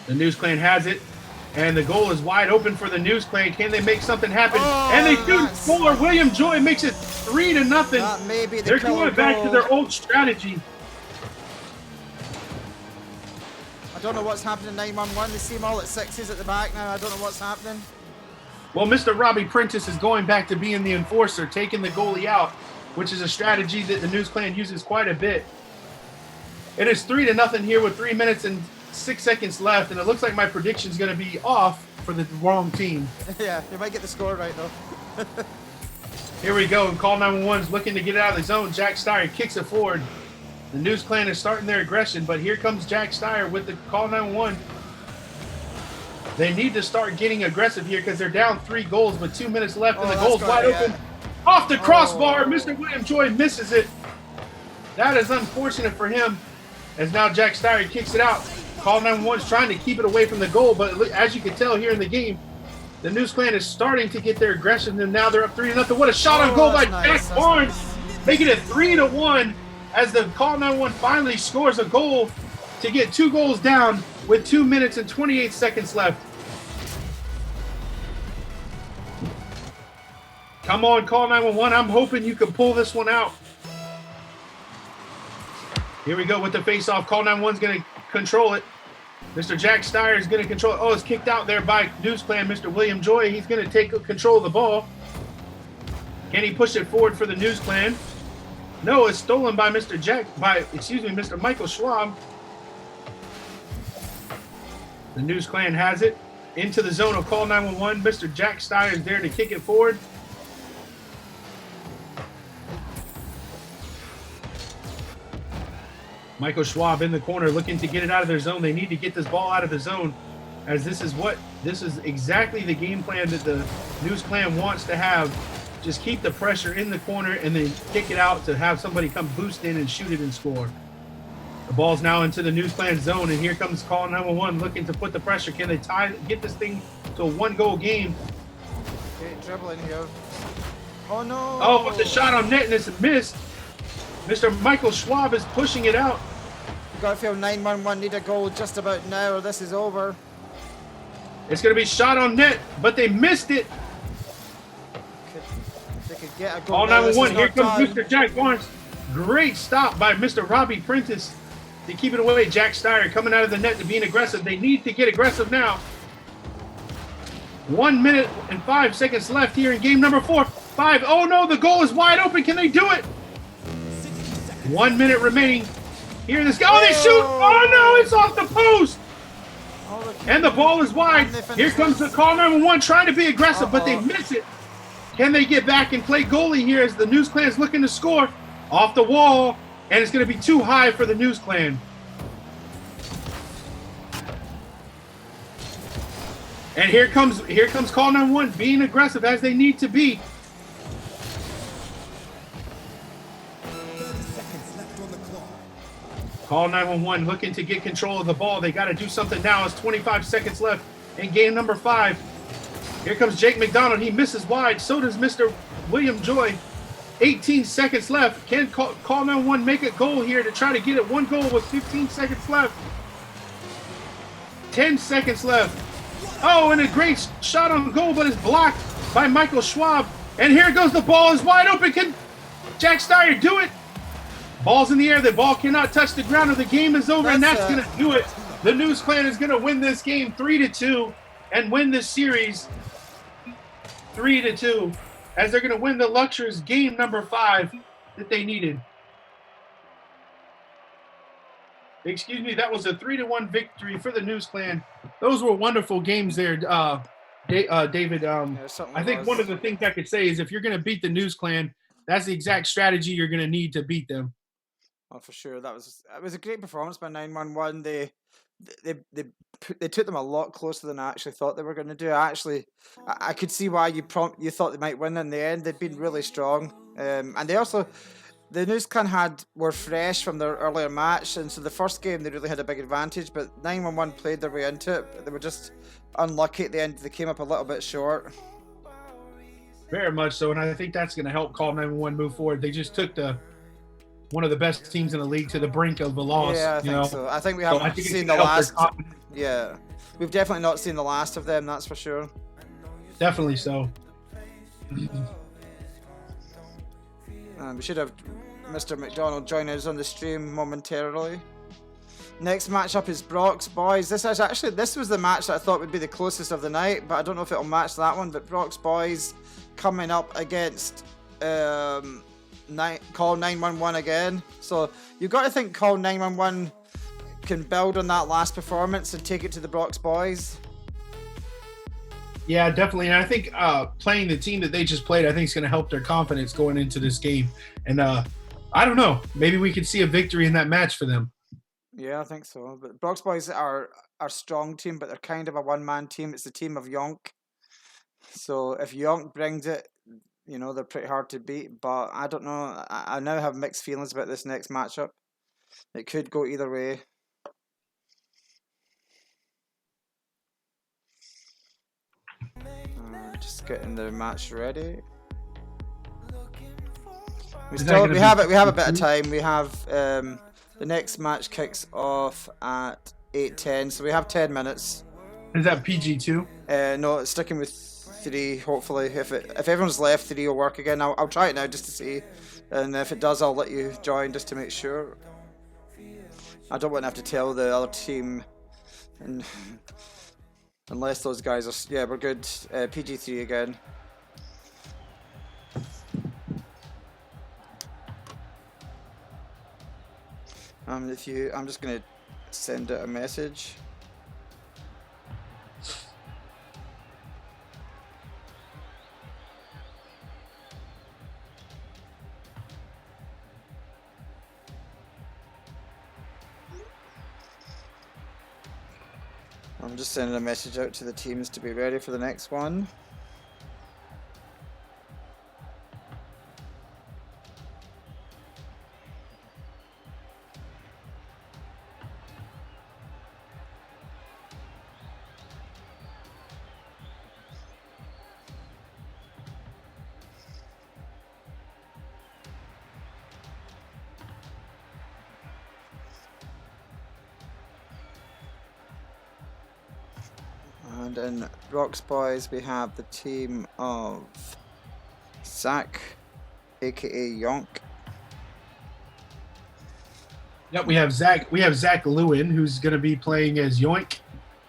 The News Clan has it, and the goal is wide open for the News Clan. Can they make something happen? Oh, and they do score. William Joy makes it 3-0. They're going back to their old strategy. I don't know what's happening in 911. They seem all at 6s at the back now. I don't know what's happening. Well, Mr. Robbie Prentice is going back to being the enforcer, taking the goalie out, which is a strategy that the News Clan uses quite a bit. It is 3-0 here with 3 minutes and 6 seconds left, and it looks like my prediction is going to be off for the wrong team. Yeah, you might get the score right, though. Here we go, and Call 911 is looking to get it out of the zone. Jack Steyer kicks it forward. The News Clan is starting their aggression, but here comes Jack Steyer with the Call 911. They need to start getting aggressive here because they're down 3 goals with 2 minutes left, and the goal's wide open. Off the crossbar, Mr. William Joy misses it. That is unfortunate for him, as now Jack Steyer kicks it out. Call 911's trying to keep it away from the goal, but as you can tell here in the game, the News Clan is starting to get their aggression, and now they're up 3-0. What a shot on goal by nice. Jack Barnes, making it 3-1 as the Call 911 finally scores a goal to get 2 goals down with 2 minutes and 28 seconds left. Come on, Call 911. I'm hoping you can pull this one out. Here we go with the face-off. Call 911's going to control it. Mr. Jack Steyer is going to control it. Oh, it's kicked out there by News Clan. Mr. William Joy, he's going to take control of the ball. Can he push it forward for the News Clan? No, it's stolen by Mr. Michael Schwab. The News Clan has it into the zone of Call 911. Mr. Jack Steyer is there to kick it forward. Michael Schwab in the corner looking to get it out of their zone. They need to get this ball out of the zone, as this is exactly the game plan that the News Clan wants to have. Just keep the pressure in the corner and then kick it out to have somebody come boost in and shoot it and score. The ball's now into the News Clan zone, and here comes Call 911 looking to put the pressure. Can they get this thing to a 1-goal game? Okay, dribbling here. Oh no! Oh, but the shot on net and it's missed. Mr. Michael Schwab is pushing it out. You gotta feel 911 need a goal just about now, or this is over. It's gonna be shot on net, but they missed it. They could get a goal. All 911. Here comes time. Mr. Jack Barnes. Great stop by Mr. Robbie Prentice to keep it away. Jack Steyer coming out of the net to being aggressive. They need to get aggressive now. 1 minute and 5 seconds left here in game number 5. Oh no, the goal is wide open. Can they do it? 1 minute remaining. Here in this game. Oh, they shoot. Oh no, it's off the post. And the ball is wide. Here comes the Call 911 trying to be aggressive, but they miss it. Can they get back and play goalie here as the News Clan is looking to score? Off the wall, and it's going to be too high for the News Clan. And here comes Call 911 being aggressive as they need to be. Call 911 looking to get control of the ball. They got to do something now. It's 25 seconds left in game number 5. Here comes Jake McDonald. He misses wide. So does Mr. William Joy. 18 seconds left. Can Call 911 make a goal here to try to get it 1 goal with 15 seconds left? 10 seconds left. Oh, and a great shot on goal, but it's blocked by Michael Schwab. And here goes the ball. Is wide open. Can Jack Steyer do it? Ball's in the air. The ball cannot touch the ground, or the game is over, and that's going to do it. The News Clan is going to win this game 3-2 and win this series 3-2, as they're going to win the Luxors game number 5 that they needed. Excuse me, that was a 3-1 victory for the News Clan. Those were wonderful games there, David. I think one of the things I could say is if you're going to beat the News Clan, that's the exact strategy you're going to need to beat them. Oh, for sure. It was a great performance by 911. They took them a lot closer than I actually thought they were going to do. I could see why you thought they might win in the end. They'd been really strong, and they also, the News Clan were fresh from their earlier match, and so the first game they really had a big advantage. But 911 played their way into it. They were just unlucky at the end. They came up a little bit short. Very much so, and I think that's going to help Call 911 move forward. They just took one of the best teams in the league to the brink of a loss. Yeah, I think so. I think we haven't seen the last. Yeah, we've definitely not seen the last of them. That's for sure. Definitely so. We should have Mr. McDonald join us on the stream momentarily. Next matchup is Brock's Boys. This was the match that I thought would be the closest of the night, but I don't know if it'll match that one. But Brock's Boys coming up against Call 911 again. So you've got to think Call 911 can build on that last performance and take it to the Brock's Boys. Yeah, definitely. And I think playing the team that they just played, I think is going to help their confidence going into this game. And I don't know, maybe we could see a victory in that match for them. Yeah, I think so. But Brock's Boys are a strong team, but they're kind of a one-man team. It's the team of Yonk. So if Yonk brings it, they're pretty hard to beat. But I don't know. I now have mixed feelings about this next matchup. It could go either way. Just getting the match ready. We have a bit of time. We have the next match kicks off at 8:10, so we have 10 minutes. Is that PG2? No, it's sticking with 3. Hopefully, if everyone's left, 3 will work again. I'll try it now just to see, and if it does, I'll let you join just to make sure. I don't want to have to tell the other team, and unless those guys are. Yeah, we're good. PG3 again. I'm just gonna send out a message. I'm just sending a message out to the teams to be ready for the next one. And in Rocks Boys, we have the team of Zach, aka Yonk. Yep, we have Zach Lewin, who's going to be playing as Yoink.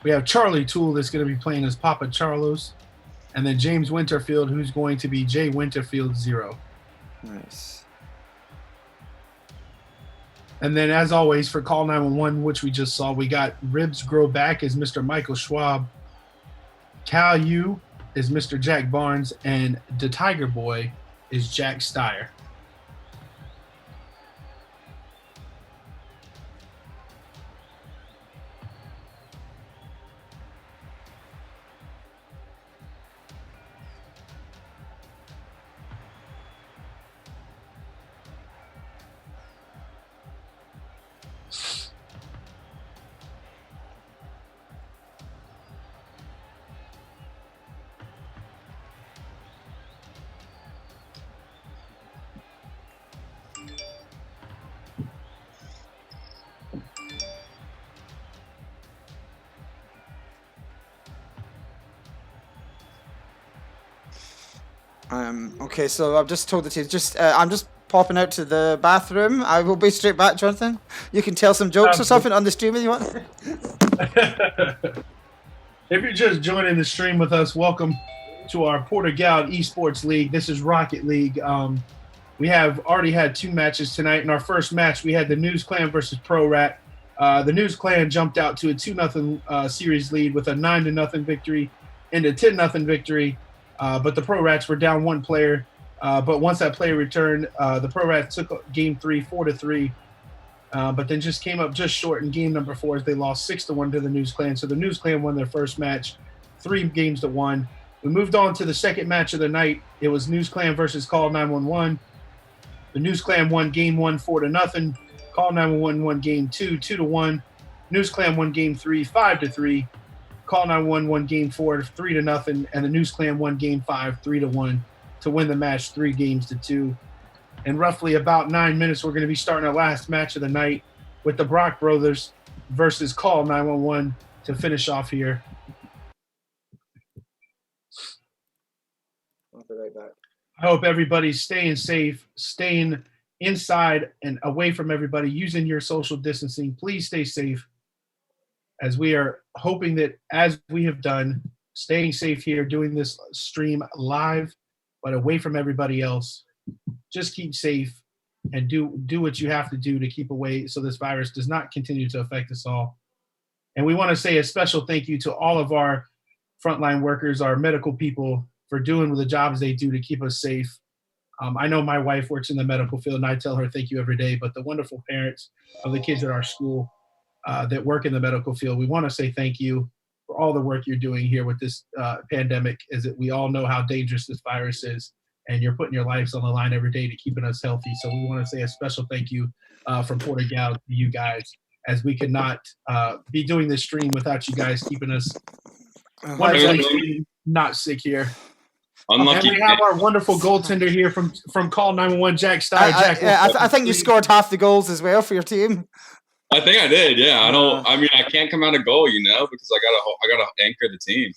We have Charlie Toole, that's going to be playing as Papa Charlos. And then James Winterfield, who's going to be Jay Winterfield 0. Nice. And then, as always, for Call 911, which we just saw, we got Ribs Grow Back as Mr. Michael Schwab. Cal Yu is Mr. Jack Barnes. And the Tiger Boy is Jack Steyer. Okay, so I've just told the team. I'm just popping out to the bathroom. I will be straight back, Jonathan. You can tell some jokes or something on the stream if you want. If you're just joining the stream with us, welcome to our Porter-Gaud eSports League. This is Rocket League. We have already had 2 matches tonight. In our first match, we had the News Clan versus Pro Rat. The News Clan jumped out to a 2-0 series lead with a 9-0 victory and a 10-0 victory. But the Pro Rats were down 1 player. But once that player returned, the Pro Rats took game 3, 4-3. But then just came up just short in game number 4 as they lost 6-1 to the News Clan. So the News Clan won their first match, 3-1. We moved on to the second match of the night. It was News Clan versus Call 911. The News Clan won game 1, 4-0. Call 911 won game 2, 2-1. News Clan won game 3, 5-3. Call 911 won game 4, 3-0, and the News Clan won game 5, 3-1 to win the match 3-2. In roughly about 9 minutes, we're going to be starting our last match of the night with the Brock Brothers versus Call 911 to finish off here. I'll be right back. I hope everybody's staying safe, staying inside and away from everybody, using your social distancing. Please stay safe, as we are hoping that, as we have done, staying safe here, doing this stream live, but away from everybody else. Just keep safe and do what you have to do to keep away so this virus does not continue to affect us all. And we want to say a special thank you to all of our frontline workers, our medical people, for doing the jobs they do to keep us safe. I know my wife works in the medical field, and I tell her thank you every day, but the wonderful parents of the kids at our school that work in the medical field, we want to say thank you for all the work you're doing here with this pandemic, as that we all know how dangerous this virus is, and you're putting your lives on the line every day to keeping us healthy. So we want to say a special thank you from Porter-Gaud to you guys, as we could not be doing this stream without you guys keeping us not sick here. Unlucky. And we have our wonderful goaltender here from Call 911, Jack Steyer. I think you scored half the goals as well for your team. I think I did. Yeah, I mean, I can't come out of goal, because I gotta anchor the team.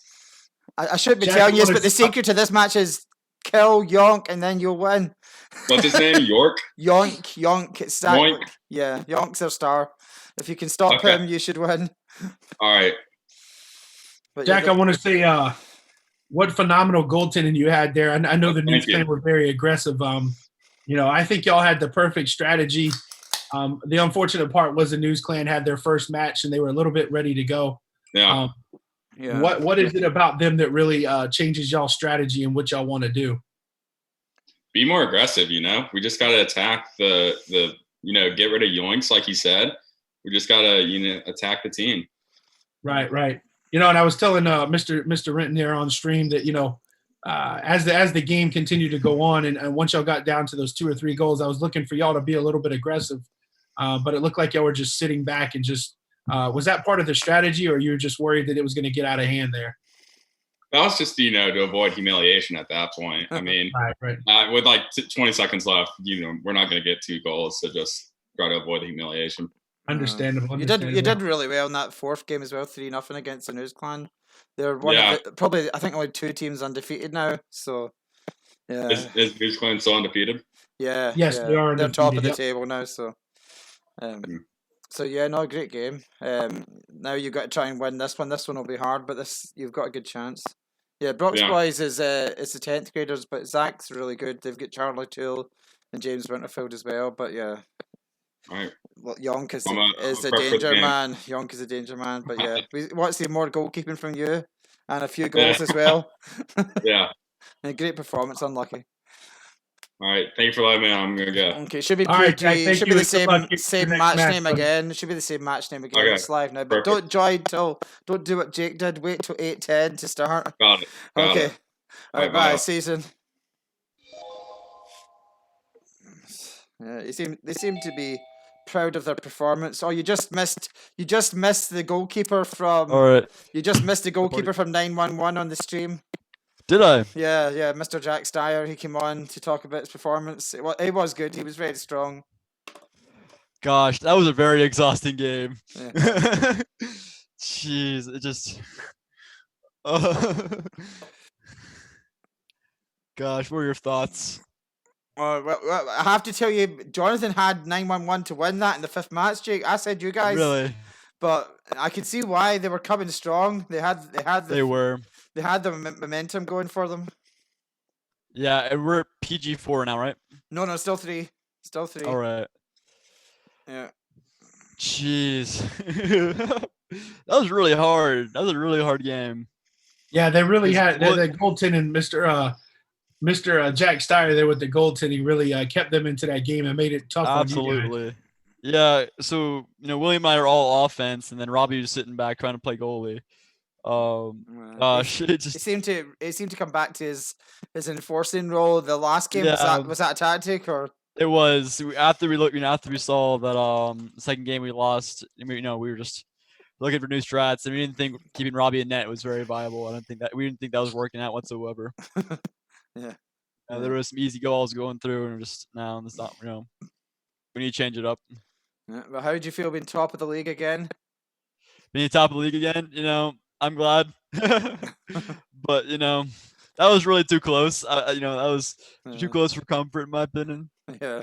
I should be telling you, but the secret to this match is kill Yonk, and then you'll win. What's his name? York? Yonk. It's that. Yoink. Yeah, Yonk's their star. If you can stop him, you should win. All right. But Jack, I want to say what phenomenal goaltending you had there. I know the News Clan were very aggressive. I think y'all had the perfect strategy. The unfortunate part was the News Clan had their first match, and they were a little bit ready to go. Yeah. What is it about them that really changes y'all's strategy and what y'all want to do? Be more aggressive, We just got to attack the get rid of yoinks, like he said. We just got to, attack the team. Right. And I was telling Mr. Renton there on stream that, as the game continued to go on and once y'all got down to those 2 or 3 goals, I was looking for y'all to be a little bit aggressive. But it looked like y'all were just sitting back and just was that part of the strategy, or you were just worried that it was going to get out of hand there? That was just, to avoid humiliation at that point. I mean, right. With like 20 seconds left, we're not going to get 2 goals, so just try to avoid the humiliation. Understandable. You did really well in that 4th game as well, 3-0 against the News Clan. They're probably, I think, only 2 teams undefeated now. So, yeah. Is News Clan still undefeated? Yeah. Yes, they are. They're top of the table now. So, great game. Now you've got to try and win this one. This one will be hard, but you've got a good chance. Yeah, Brock's Boys is the 10th graders, but Zach's really good. They've got Charlie Toole and James Winterfield as well. But yeah. Right. Well, Yonk is a danger man. Yonk is a danger man. But yeah, we want to see more goalkeeping from you and a few goals as well. Yeah. And great performance, unlucky. All right, thank you for letting me know. I'm gonna go. Okay, should be should be the same match name again. It should be the same match name again. Okay. It's live now, but don't do what Jake did. Wait till 8:10 to start. Got it. Okay. All right, bye. Season. Yeah, they seem to be proud of their performance. Oh, you just missed the goalkeeper from. All right. You just missed the goalkeeper from 911 on the stream. Did I? Yeah, Mr. Jack Steyer. He came on to talk about his performance. It was good. He was very strong. Gosh, that was a very exhausting game. Yeah. Jeez, it just. Gosh, what are your thoughts? Well, I have to tell you, Jonathan had 911 to win that in the 5th match, Jake. I said you guys. Really? But I could see why they were coming strong. They had the momentum going for them. Yeah, and we're at PG4 now, right? No, still 3. Still 3. All right. Yeah. Jeez. That was really hard. That was a really hard game. Yeah, they really had the goaltending, Mr. Jack Steyer there with the goaltending really kept them into that game and made it tough. Absolutely. Yeah, so William and I are all offense, and then Robbie was sitting back trying to play goalie. Gosh, it seemed to come back to his enforcing role. The last game was that a tactic or? It was after we saw that second game we lost. We were just looking for new strats, and we didn't think keeping Robbie in net was very viable. We didn't think that was working out whatsoever. Yeah. There was some easy goals going through, and that's not. We need to change it up. Yeah, well, how did you feel being top of the league again? Being top of the league again, I'm glad. But that was really too close. That was too close for comfort, in my opinion. Yeah.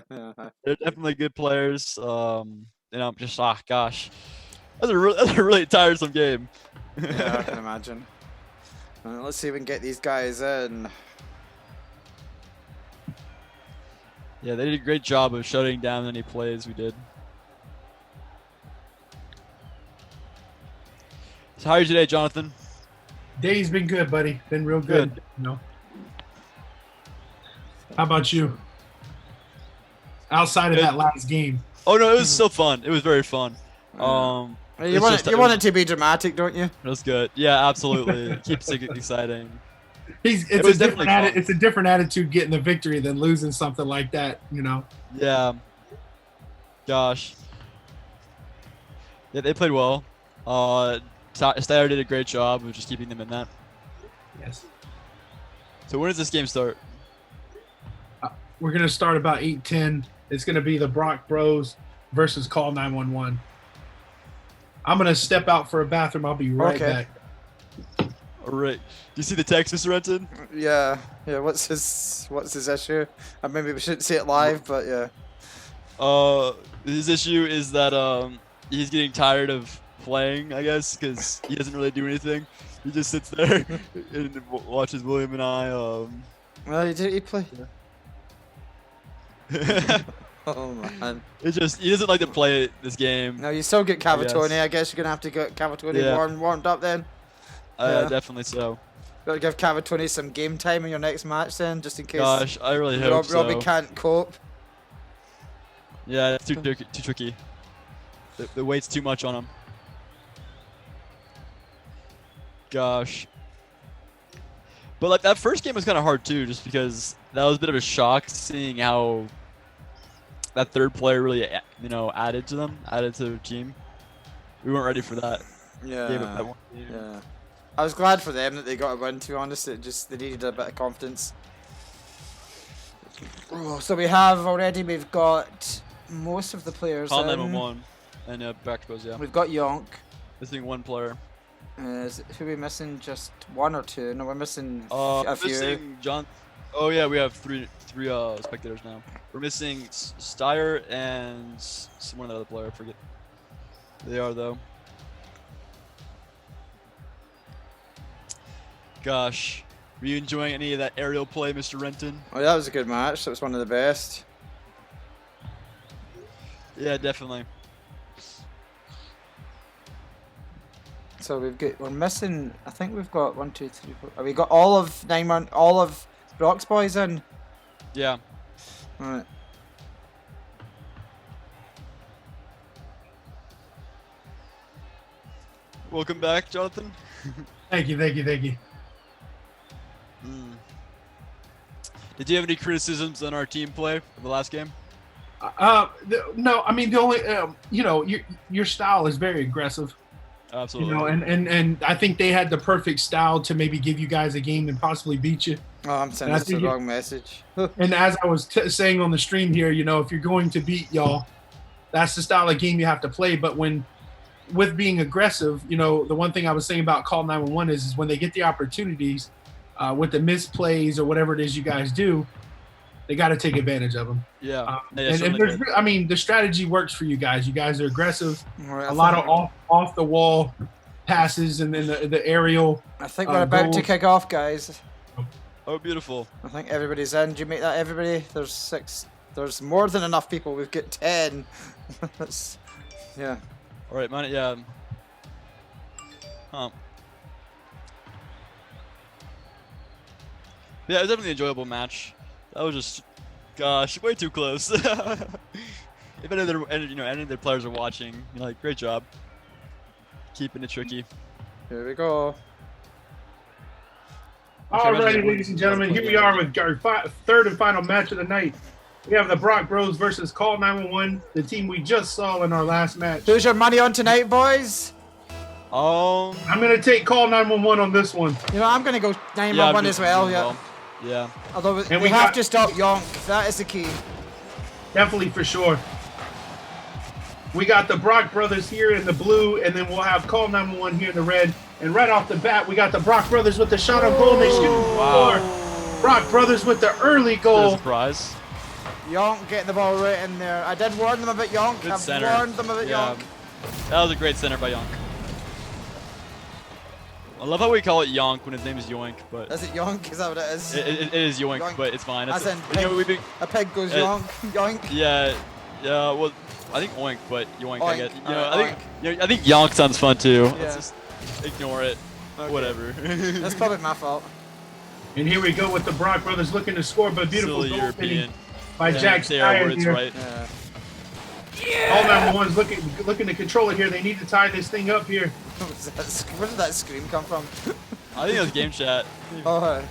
They're definitely good players. Just gosh, that's a really tiresome game. Yeah, I can imagine. Let's see if we can get these guys in. Yeah, they did a great job of shutting down any plays we did. So how are you today, Jonathan? Day's been good, buddy. Been real good. How about you? Outside of that last game. Oh no, it was still fun. It was very fun. You want it to be dramatic, don't you? It was good. Yeah, absolutely. It keeps it exciting. It's a different attitude getting the victory than losing something like that, Yeah. Gosh. Yeah, they played well. Steyer did a great job of just keeping them in that. Yes. So when does this game start? We're gonna start about 8:10. It's gonna be the Brock Bros versus Call 911. I'm gonna step out for a bathroom. I'll be right back. All right. Do you see the text, Mr. Renton? Yeah. What's his issue? Maybe we shouldn't say it live, but yeah. His issue is that he's getting tired of playing, I guess, because he doesn't really do anything. He just sits there and watches William and I. Well, he play. Oh man. He doesn't like to play this game. No, you still get Cavatoni. I guess you're gonna have to get Cavatoni warmed up then. Definitely so. Gotta give Cavatoni some game time in your next match then, just in case. Gosh, I really hope so. Robbie can't cope. Yeah, it's too tricky. The weight's too much on him. Gosh. But like that first game was kind of hard too, just because that was a bit of a shock seeing how that third player really, added to their team. We weren't ready for that. Yeah. Yeah. I was glad for them that they got a win. To be honest, they needed a bit of confidence. Oh, so we've got most of the players. Call 911 and back goes, yeah. We've got Yonk. Missing one player. Who are we missing? Just one or two? No, we're missing a few. Missing John. Oh yeah, we have three spectators now. We're missing Steyer and one other player. I forget who they are though. Gosh, were you enjoying any of that aerial play, Mr. Renton? Oh, that was a good match. That was one of the best. Yeah, definitely. So we're missing. I think we've got 1, 2, 3, 4. We got all of Brock's boys in. Yeah. All right. Welcome back, Jonathan. Thank you. Did you have any criticisms on our team play for the last game? No. I mean, the only your style is very aggressive. Absolutely. And I think they had the perfect style to maybe give you guys a game and possibly beat you. Oh, I'm sending the wrong message. And as I was saying on the stream here, if you're going to beat y'all, that's the style of game you have to play. But with being aggressive, the one thing I was saying about Call 911 is when they get the opportunities with the misplays or whatever it is you guys do, they got to take advantage of them. Yeah. The strategy works for you guys. You guys are aggressive. Right, a lot of off the wall passes and then the aerial. I think we're about to kick off, guys. Oh, beautiful. I think everybody's in. Do you make that everybody? There's 6. There's more than enough people. We've got 10. Yeah. All right, man. Yeah. Huh. Yeah, it was definitely an enjoyable match. That was just, gosh, way too close. If any of their players are watching, great job, keeping it tricky. Here we go. Alrighty, ladies and gentlemen, here we are with our third and final match of the night. We have the Brock Bros versus Call 911, the team we just saw in our last match. Who's your money on tonight, boys? I'm gonna take Call 911 on this one. I'm gonna go 911 as well. Yeah. Yeah. Although we have to stop Yonk. That is the key. Definitely, for sure. We got the Brock Brothers here in the blue, and then we'll have Call 911 here in the red. And right off the bat, we got the Brock Brothers with the shot on goal, and they shoot the score. Brock Brothers with the early goal. Surprise. Yonk getting the ball right in there. I did warn them about Yonk. I've warned them about Yonk. That was a great center by Yonk. I love how we call it Yonk when his name is Yoink, but... Is it Yonk? Is that what it is? It is Yoink, but it's fine. As in, a pig goes Yonk. Yoink. Yeah, well, I think Oink, but Yoink, Oink. I guess. I think Yonk sounds fun too. Yeah. Let's just ignore it. Okay. Whatever. That's probably my fault. And here we go with the Brock Brothers looking to score, but beautiful Silly European by Jack Say our Steyer words here. right. All 911's looking to control it here. They need to tie this thing up here. Where did that scream come from? I think it was game chat. Oh.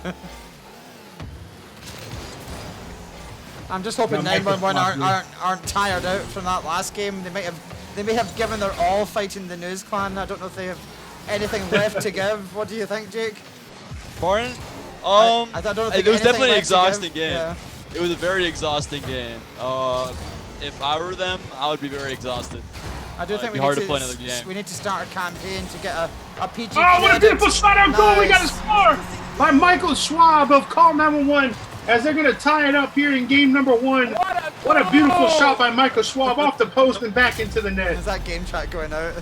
I'm just hoping 911 aren't tired out from that last game. They may have given their all fighting the News Clan. I don't know if they have anything left to give. What do you think, Jake? Pardon? I don't think it was anything definitely an left to exhausting give. game. Yeah. It was a very exhausting game. If I were them, I would be very exhausted. I do think be we hard need to play another game. we need to start a campaign to get a PG. Oh, what a beautiful shutout goal! We got a Nice. score by Michael Schwab of Call 911 as they're going to tie it up here in game number 1. What a beautiful shot by Michael Schwab off the post and back into the net. Is that game chat going out?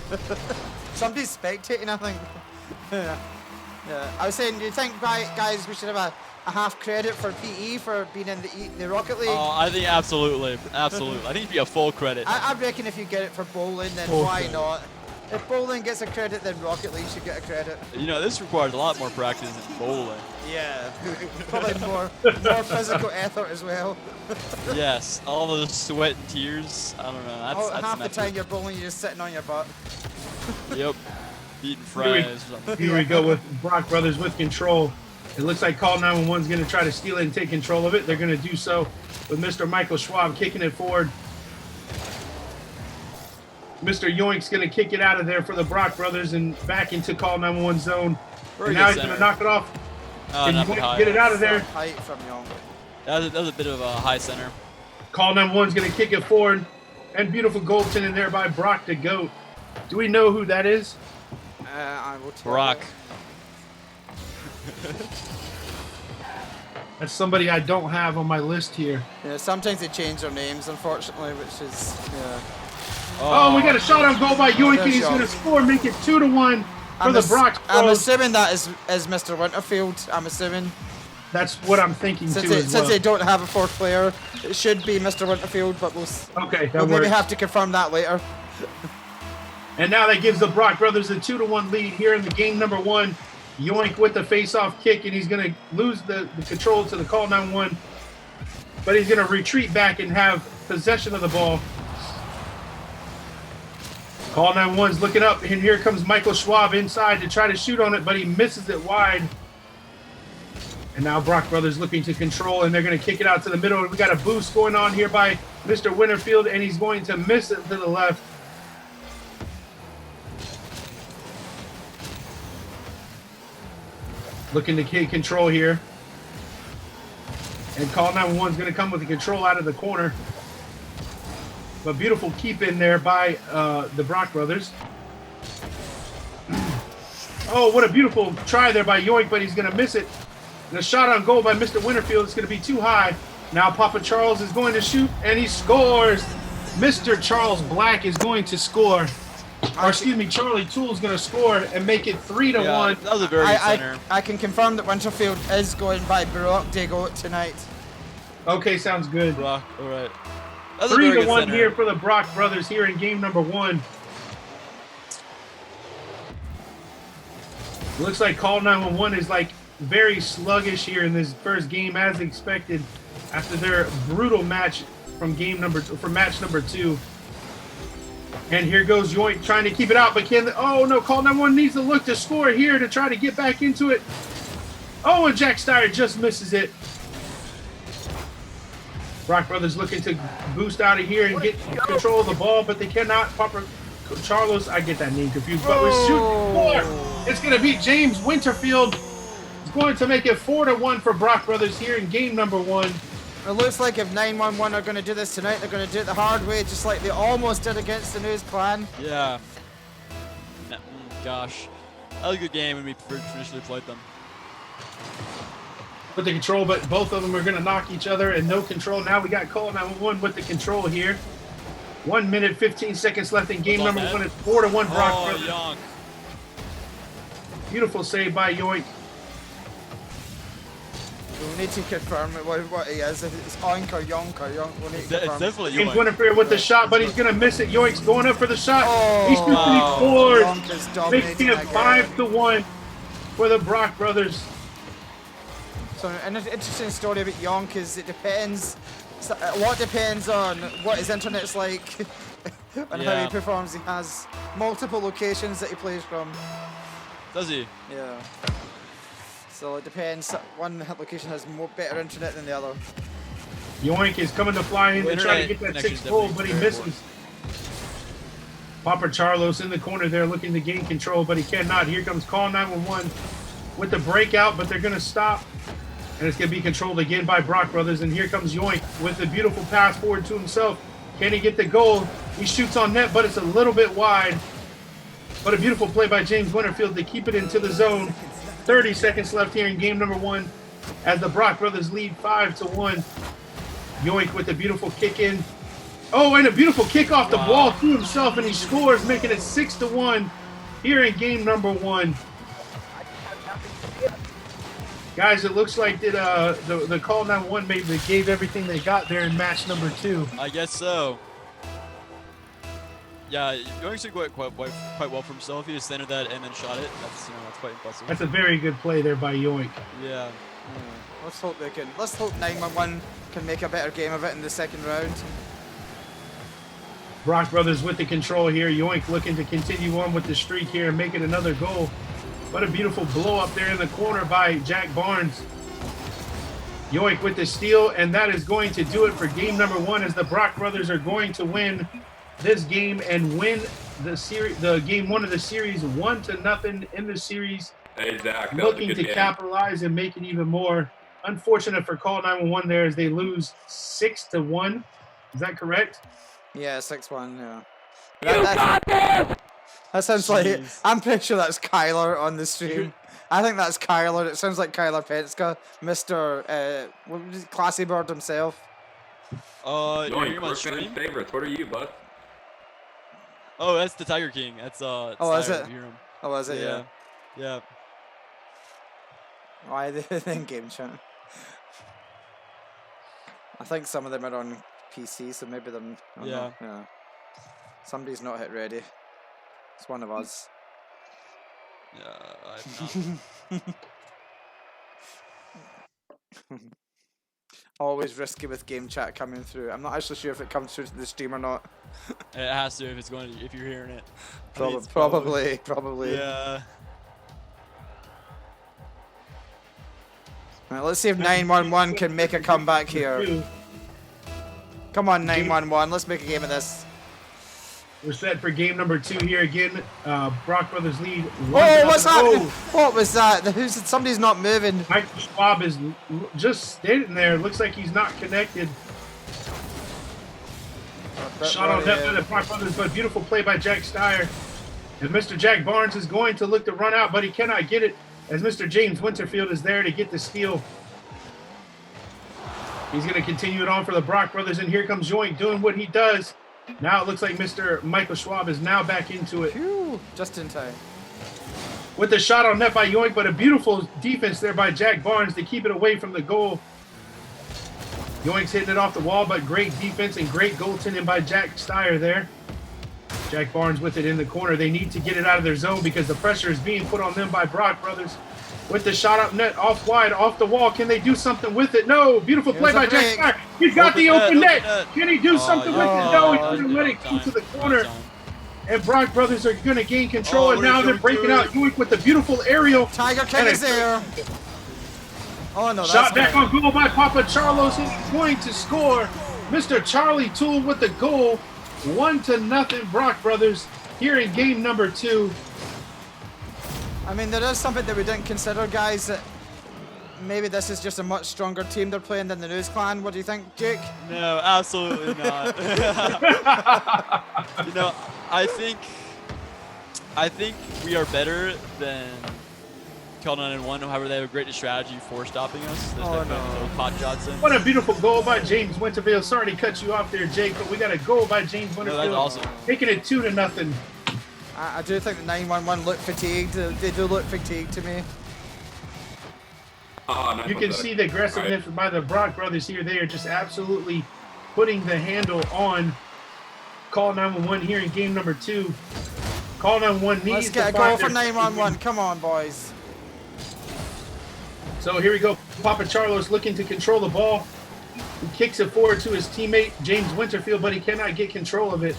Somebody's spectating, I think. Yeah. I was saying, do you think, guys, we should have a half credit for PE for being in the Rocket League? Oh, I think absolutely. I think it'd be a full credit. I reckon if you get it for bowling, then why not? If bowling gets a credit, then Rocket League should get a credit. This requires a lot more practice than bowling. Yeah, probably more physical effort as well. Yes, all the sweat and tears. I don't know. That's Half the an time effort. you're bowling, you're just sitting on your butt. Yep. Eating fries. Here we go with Brock Brothers with control. It looks like Call 911 is going to try to steal it and take control of it. They're going to do so with Mr. Michael Schwab kicking it forward. Mr. Yoink's going to kick it out of there for the Brock Brothers and back into Call 911 zone. Very And now good he's going to center. knock it off. Oh, Can not you high. get it out of there? Height from Young. That was a bit of a high center. Call 911's going to kick it forward. And beautiful goaltending there by Brock the GOAT. Do we know who that is? I will tell Brock. you. That's somebody I don't have on my list here. Yeah, sometimes they change their names, unfortunately, which is yeah. Oh, we got a shot on goal by Yoink, and Good he's shot. going to score, make it 2-1 for the Brock I'm Bros. assuming that is Mr. Winterfield. I'm assuming That's what I'm thinking since too they, as since well. they don't have a fourth player, it should be Mr. Winterfield, but Okay, that we'll maybe works. have to confirm that later. And now that gives the Brock Brothers a 2-1 lead here in the game number 1. Yoink with the face-off kick, and he's going to lose the control to the Call 911. But he's going to retreat back and have possession of the ball. Call 911's looking up, and here comes Michael Schwab inside to try to shoot on it, but he misses it wide. And now Brock Brothers looking to control, and they're going to kick it out to the middle. And we got a boost going on here by Mr. Winterfield, and he's going to miss it to the left. Looking to take control here. And Call 911 is going to come with the control out of the corner. But beautiful keep in there by the Brock Brothers. Oh, what a beautiful try there by Yoink, but he's going to miss it. And a shot on goal by Mr. Winterfield is going to be too high. Now Papa Charles is going to shoot, and he scores. Mr. Charles Black is going to score. Or excuse me, Charlie Toole is going to score and make it 3-1. Yeah, that was a very good center. I can confirm that Winterfield is going by Porter-Gaud tonight. Okay, sounds good. Brock, all right. That was a very good 3-1 center. here for the Brock Brothers here in game number 1. Looks like Call 911 is like very sluggish here in this first game as expected after their brutal match from match number 2. And here goes Yoink trying to keep it out, but oh no, Call 911 needs to look to score here to try to get back into it. Oh, and Jack Steyer just misses it. Brock Brothers looking to boost out of here and get control of the ball, but they cannot. Papa Charlos, I get that name confused, but we're shooting for. It's going to be James Winterfield. It's going to make it 4-1 for Brock Brothers here in game number 1. It looks like if 911 are going to do this tonight, they're going to do it the hard way, just like they almost did against the News Clan. Yeah. Gosh. That was a good game when we traditionally played them. With the control, but both of them are going to knock each other and no control. Now we got Call 911 with the control here. 1 minute, 15 seconds left in game number 1. It's 4-1 Brock Brothers. Yoink. Beautiful save by Yoink. We need to confirm what he is. If it's Oink or Yonk or Yonk. We need to It's confirm. definitely James Yoink. Winterfield with the shot, but he's going to miss it. Yoink's going up for the shot. Oh, He shoots and he scores. Yonk is dominating Making it that game. 5-1 for the Brock Brothers. So an interesting story about Yonk is it depends. A lot depends on what his internet's like and how Yeah. he performs. He has multiple locations that he plays from. Does he? Yeah. So it depends. One location has better internet than the other. Yoink is coming to fly in to try to get that Connection's 6th goal, definitely but he very misses. Papa Charlos in the corner there looking to gain control, but he cannot. Here comes Call 911. with the breakout, but they're going to stop. And it's going to be controlled again by Brock Brothers. And here comes Yoink with a beautiful pass forward to himself. Can he get the goal? He shoots on net, but it's a little bit wide. But a beautiful play by James Winterfield to keep it into the zone. 30 seconds left here in game number 1 as the Brock Brothers lead 5-1. Yoink with a beautiful kick in. Oh, and a beautiful kick off the wall to himself, and he scores, making it 6-1 here in game number 1. Guys, it looks like that the call 911 maybe gave everything they got there in match number 2. I guess so. Yeah, Yoink's did quite well for himself. He just centered that and then shot it. That's that's quite impressive. That's a very good play there by Yoink. Yeah. Let's hope 911 can make a better game of it in the second round. Brock Brothers with the control here. Yoink looking to continue on with the streak here and make it another goal. What a beautiful blow up there in the corner by Jack Barnes. Yoink with the steal, and that is going to do it for game number 1 as the Brock Brothers are going to win this game and win the series, the game 1 of the series, 1-0 in the series. Hey, Zach, looking to capitalize and make it even more. Unfortunate for call 911 there as they lose 6-1. Is that correct? Yeah, 6-1. Yeah. That sounds like, I'm pretty sure that's Kyler on the stream. I think that's Kyler. It sounds like Kyler Penska, Mr. Classy Bird himself. Yoink, we're favorites. What are you, bud? Oh, that's the Tiger King. That's is it? Oh, is it? Yeah. Yeah. Why are they in game chat? I think some of them are on PC, so maybe them. Yeah. Somebody's not hit ready. It's one of us. Yeah, I'm not. Always risky with game chat coming through. I'm not actually sure if it comes through to the stream or not. It has to if you're hearing it. Probably. Yeah. Right, let's see if 911 can make a comeback here. Come on, 911. Let's make a game of this. We're set for game number 2 here again. Brock Brothers lead. Oh, what's happening? What was that? Somebody's not moving. Michael Schwab is just standing there. Looks like he's not connected. Shot on net by the Brock Brothers, but beautiful play by Jack Steyer. And Mr. Jack Barnes is going to look to run out, but he cannot get it as Mr. James Winterfield is there to get the steal. He's going to continue it on for the Brock Brothers, and here comes Yoink doing what he does. Now it looks like Mr. Michael Schwab is now back into it. Phew, just in time. With the shot on net by Yoink, but a beautiful defense there by Jack Barnes to keep it away from the goal. Yoink's hitting it off the wall, but great defense and great goaltending by Jack Steyer there. Jack Barnes with it in the corner. They need to get it out of their zone because the pressure is being put on them by Brock Brothers. With the shot up net, off wide, off the wall. Can they do something with it? No. Beautiful play by Jack Steyer. He's got the open net. Can he do something with it? No, he's going to let it go to the corner. And Brock Brothers are going to gain control, and now they're breaking out. Yoink with the beautiful aerial. Tiger King is there. Oh, no, shot back on goal by Papa Charlos. He's going to score. Mr. Charlie Toole with the goal. 1-0 Brock Brothers here in game number 2. I mean, there is something that we didn't consider, guys, that maybe this is just a much stronger team they're playing than the News Clan. What do you think, Jake? No, absolutely not. I think we are better than Cal 9-1. However, they have a great strategy for stopping us. Pot Johnson. What a beautiful goal by James Winterfield. Sorry to cut you off there, Jake, but we got a goal by James Winterfield. No, that's awesome. Making it 2-0. I do think the 911 look fatigued. They do look fatigued to me. You can see the aggressiveness by the Brock Brothers here. They are just absolutely putting the handle on call 911 here in game number 2. Call 911 needs Let's get a goal for 911. Come on, boys. So here we go. Papa Charlos looking to control the ball. He kicks it forward to his teammate, James Winterfield, but he cannot get control of it.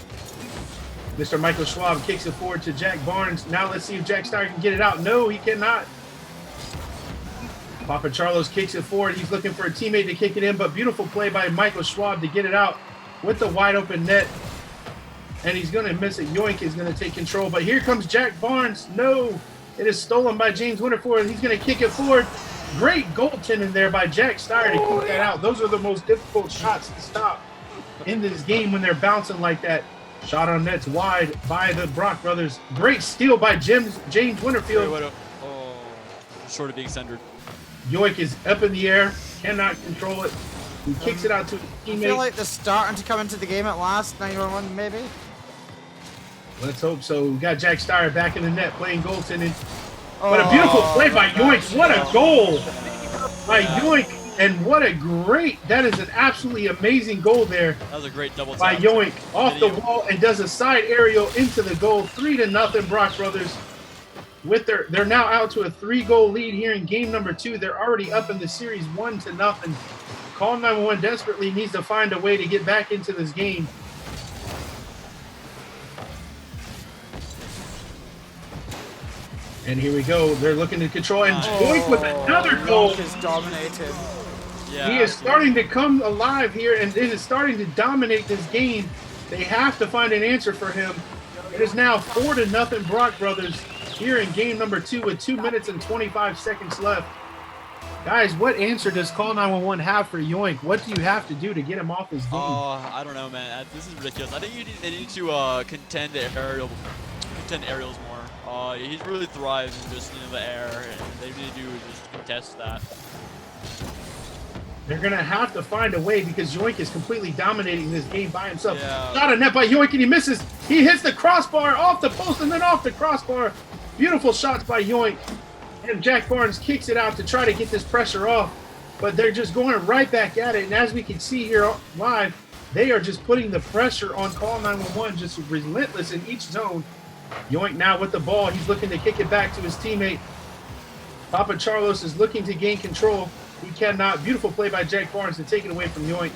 Mr. Michael Schwab kicks it forward to Jack Barnes. Now let's see if Jack Steyer can get it out. No, he cannot. Papa Charlos kicks it forward. He's looking for a teammate to kick it in, but beautiful play by Michael Schwab to get it out with the wide open net. And he's going to miss it. Yoink is going to take control, but here comes Jack Barnes. No, It is stolen by James Winterfield. He's going to kick it forward. Great goaltending there by Jack Steyer to keep that out. Those are the most difficult shots to stop in this game when they're bouncing like that. Shot on net's wide by the Brock brothers. Great steal by James Winterfield. Short of being centered. Yoink is up in the air, cannot control it. He kicks it out to his teammate. I feel like they're starting to come into the game at last. 9-1 maybe. Let's hope so. We got Jack Steyer back in the net playing goaltending. But a beautiful play by Yoink. What a goal by Yoink. And what a that is an absolutely amazing goal there. That was a great double by tap. Yoink off the wall and does a side aerial into the goal. 3-0 Brock brothers. They're now out to a 3-goal lead here in game number 2. They're already up in the series 1-0. Call 911 desperately needs to find a way to get back into this game. And here we go. They're looking to control. And Yoink with another goal. Yoink is dominated. Yeah, he is starting to come alive here, and it is starting to dominate this game. They have to find an answer for him. It is now 4-0 Brock brothers here in game number 2 with 2 minutes and 25 seconds left. Guys, what answer does Call 911 have for Yoink? What do you have to do to get him off his game? I don't know, man. This is ridiculous. I think they need to contend aerials more. He really thrives in just the air, and they need to just contest that. They're going to have to find a way because Yoink is completely dominating this game by himself. Yeah. Shot a net by Yoink, and he misses. He hits the crossbar off the post and then off the crossbar. Beautiful shots by Yoink. And Jack Barnes kicks it out to try to get this pressure off. But they're just going right back at it. And as we can see here live, they are just putting the pressure on Call 911, just relentless in each zone. Yoink now with the ball. He's looking to kick it back to his teammate. Papa Charlos is looking to gain control. He cannot. Beautiful play by Jack Barnes to take it away from Yoink.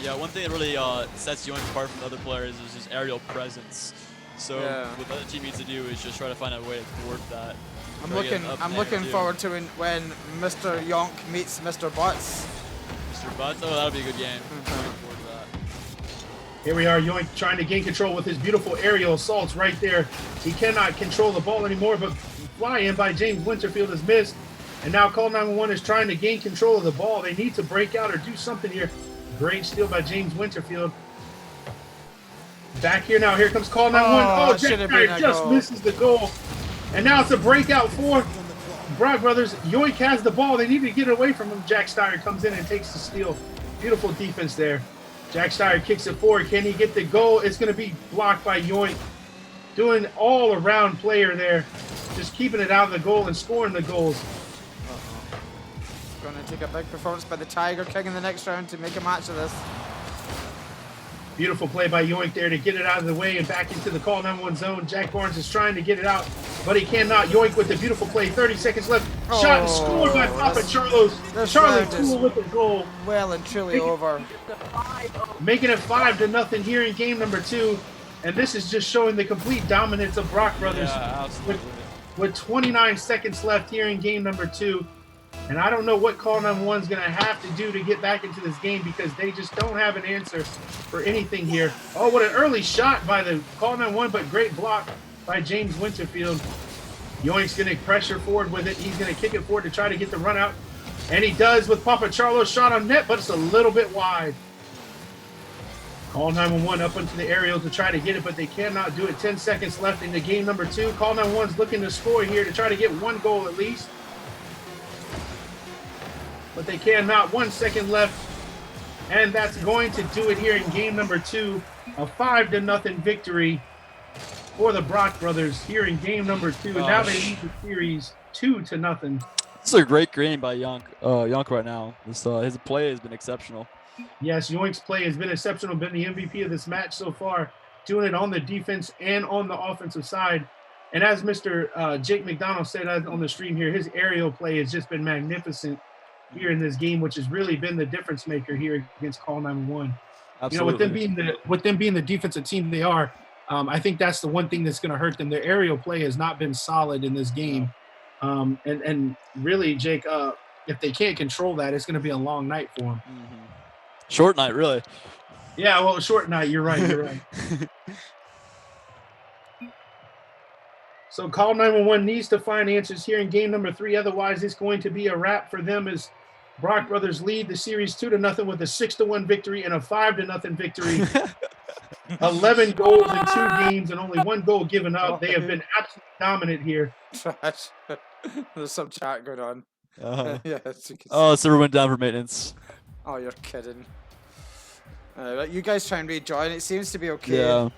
Yeah, one thing that really sets Yoink apart from the other players is his aerial presence. So what the other team needs to do is just try to find a way to thwart that. I'm looking forward to when Mr. Yonk meets Mr. Butts. Mr. Butts? Oh, that'll be a good game. Looking forward to that. Here we are, Yoink trying to gain control with his beautiful aerial assaults right there. He cannot control the ball anymore, but fly in by James Winterfield is missed. And now Call 911 is trying to gain control of the ball. They need to break out or do something here. Great steal by James Winterfield. Back here now. Here comes Call 911. Jack Steyer just misses the goal. And now it's a breakout for Brock brothers. Yoink has the ball. They need to get away from him. Jack Steyer comes in and takes the steal. Beautiful defense there. Jack Steyer kicks it forward. Can he get the goal? It's going to be blocked by Yoink. Doing all-around player there. Just keeping it out of the goal and scoring the goals. Going to take a big performance by the Tiger King in the next round to make a match of this. Beautiful play by Yoink there to get it out of the way and back into the Call 911 zone. Jack Barnes is trying to get it out, but he cannot. Yoink with the beautiful play. 30 seconds left. Shot and scored by Papa Charlos. Charlie Toole with the goal. Well and truly over. Making it 5-0 here in game number 2. And this is just showing the complete dominance of Brock brothers. Yeah, absolutely. With 29 seconds left here in game number 2. And I don't know what Call 911 is going to have to do to get back into this game because they just don't have an answer for anything here. Oh, what an early shot by the Call 911, but great block by James Winterfield. Yoink's going to pressure forward with it. He's going to kick it forward to try to get the run out. And he does with Papa Charlo's shot on net, but it's a little bit wide. Call 911 up into the aerial to try to get it, but they cannot do it. 10 seconds left in the game number 2. Call 911's looking to score here to try to get 1 goal at least. But they cannot. 1 second left. And that's going to do it here in game number 2. A 5-0 victory for the Brock brothers here in game number 2. And now they lead the series 2-0. This is a great game by Yonk right now. His play has been exceptional. Yes, Yoink's play has been exceptional. Been the MVP of this match so far. Doing it on the defense and on the offensive side. And as Mr. Jake McDonald said on the stream here, his aerial play has just been magnificent here in this game, which has really been the difference maker here against Call 911. Absolutely. You know, with them being the defensive team they are, I think that's the one thing that's going to hurt them. Their aerial play has not been solid in this game, and really, Jake, if they can't control that, it's going to be a long night for them. Mm-hmm. Short night, really. Yeah, well, short night. You're right. You're right. So call 911 needs to find answers here in game number 3. Otherwise, it's going to be a wrap for them as Brock Brothers lead the series 2-0 with a 6-1 victory and a 5-0 victory. 11 goals in 2 games and only 1 goal given up. They have been absolutely dominant here. Trash. There's some chat going on. Yeah, Oh, server went down for maintenance. Oh, you're kidding. You guys try and rejoin. It seems to be okay. Yeah.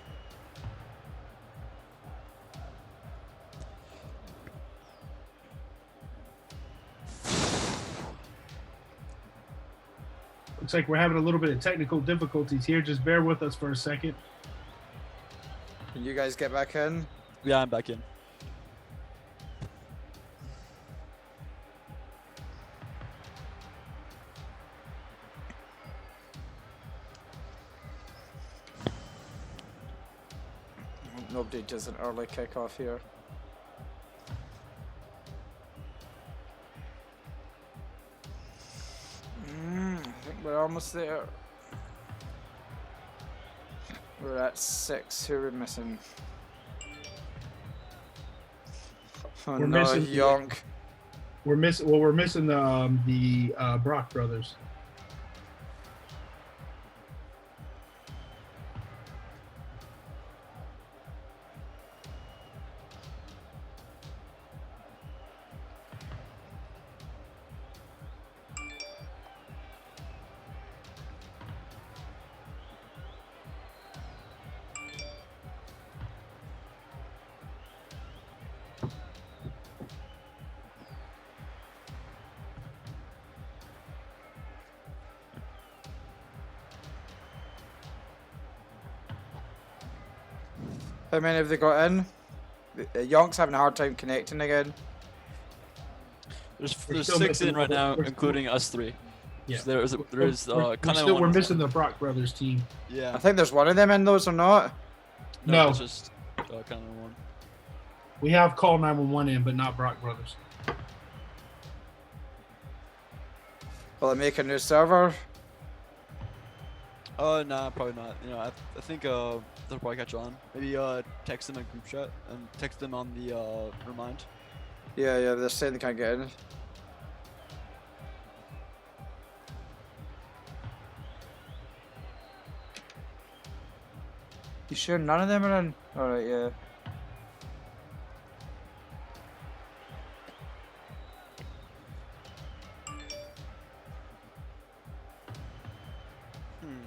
Looks like we're having a little bit of technical difficulties here. Just bear with us for a second. Can you guys get back in? Yeah, I'm back in. Nobody does an early kickoff here. I think we're almost there. We're at 6. Who are we missing? Oh, We're no, missing Yonk. We're missing the Brock Brothers. How many have they got in? Yonk's having a hard time connecting again. There's still 6 missing- in right now, we're still- including us 3. Yeah. So We're missing the Brock Brothers team. Yeah. I think there's one of them in those or not. No. It's just kind of one. We have call 911 in, but not Brock Brothers. Will it make a new server? Nah, probably not. You know, I think they'll probably catch on. Maybe text them in group chat and text them on the remind. Yeah, they're saying they can't get in. You sure none of them are in? Alright, yeah.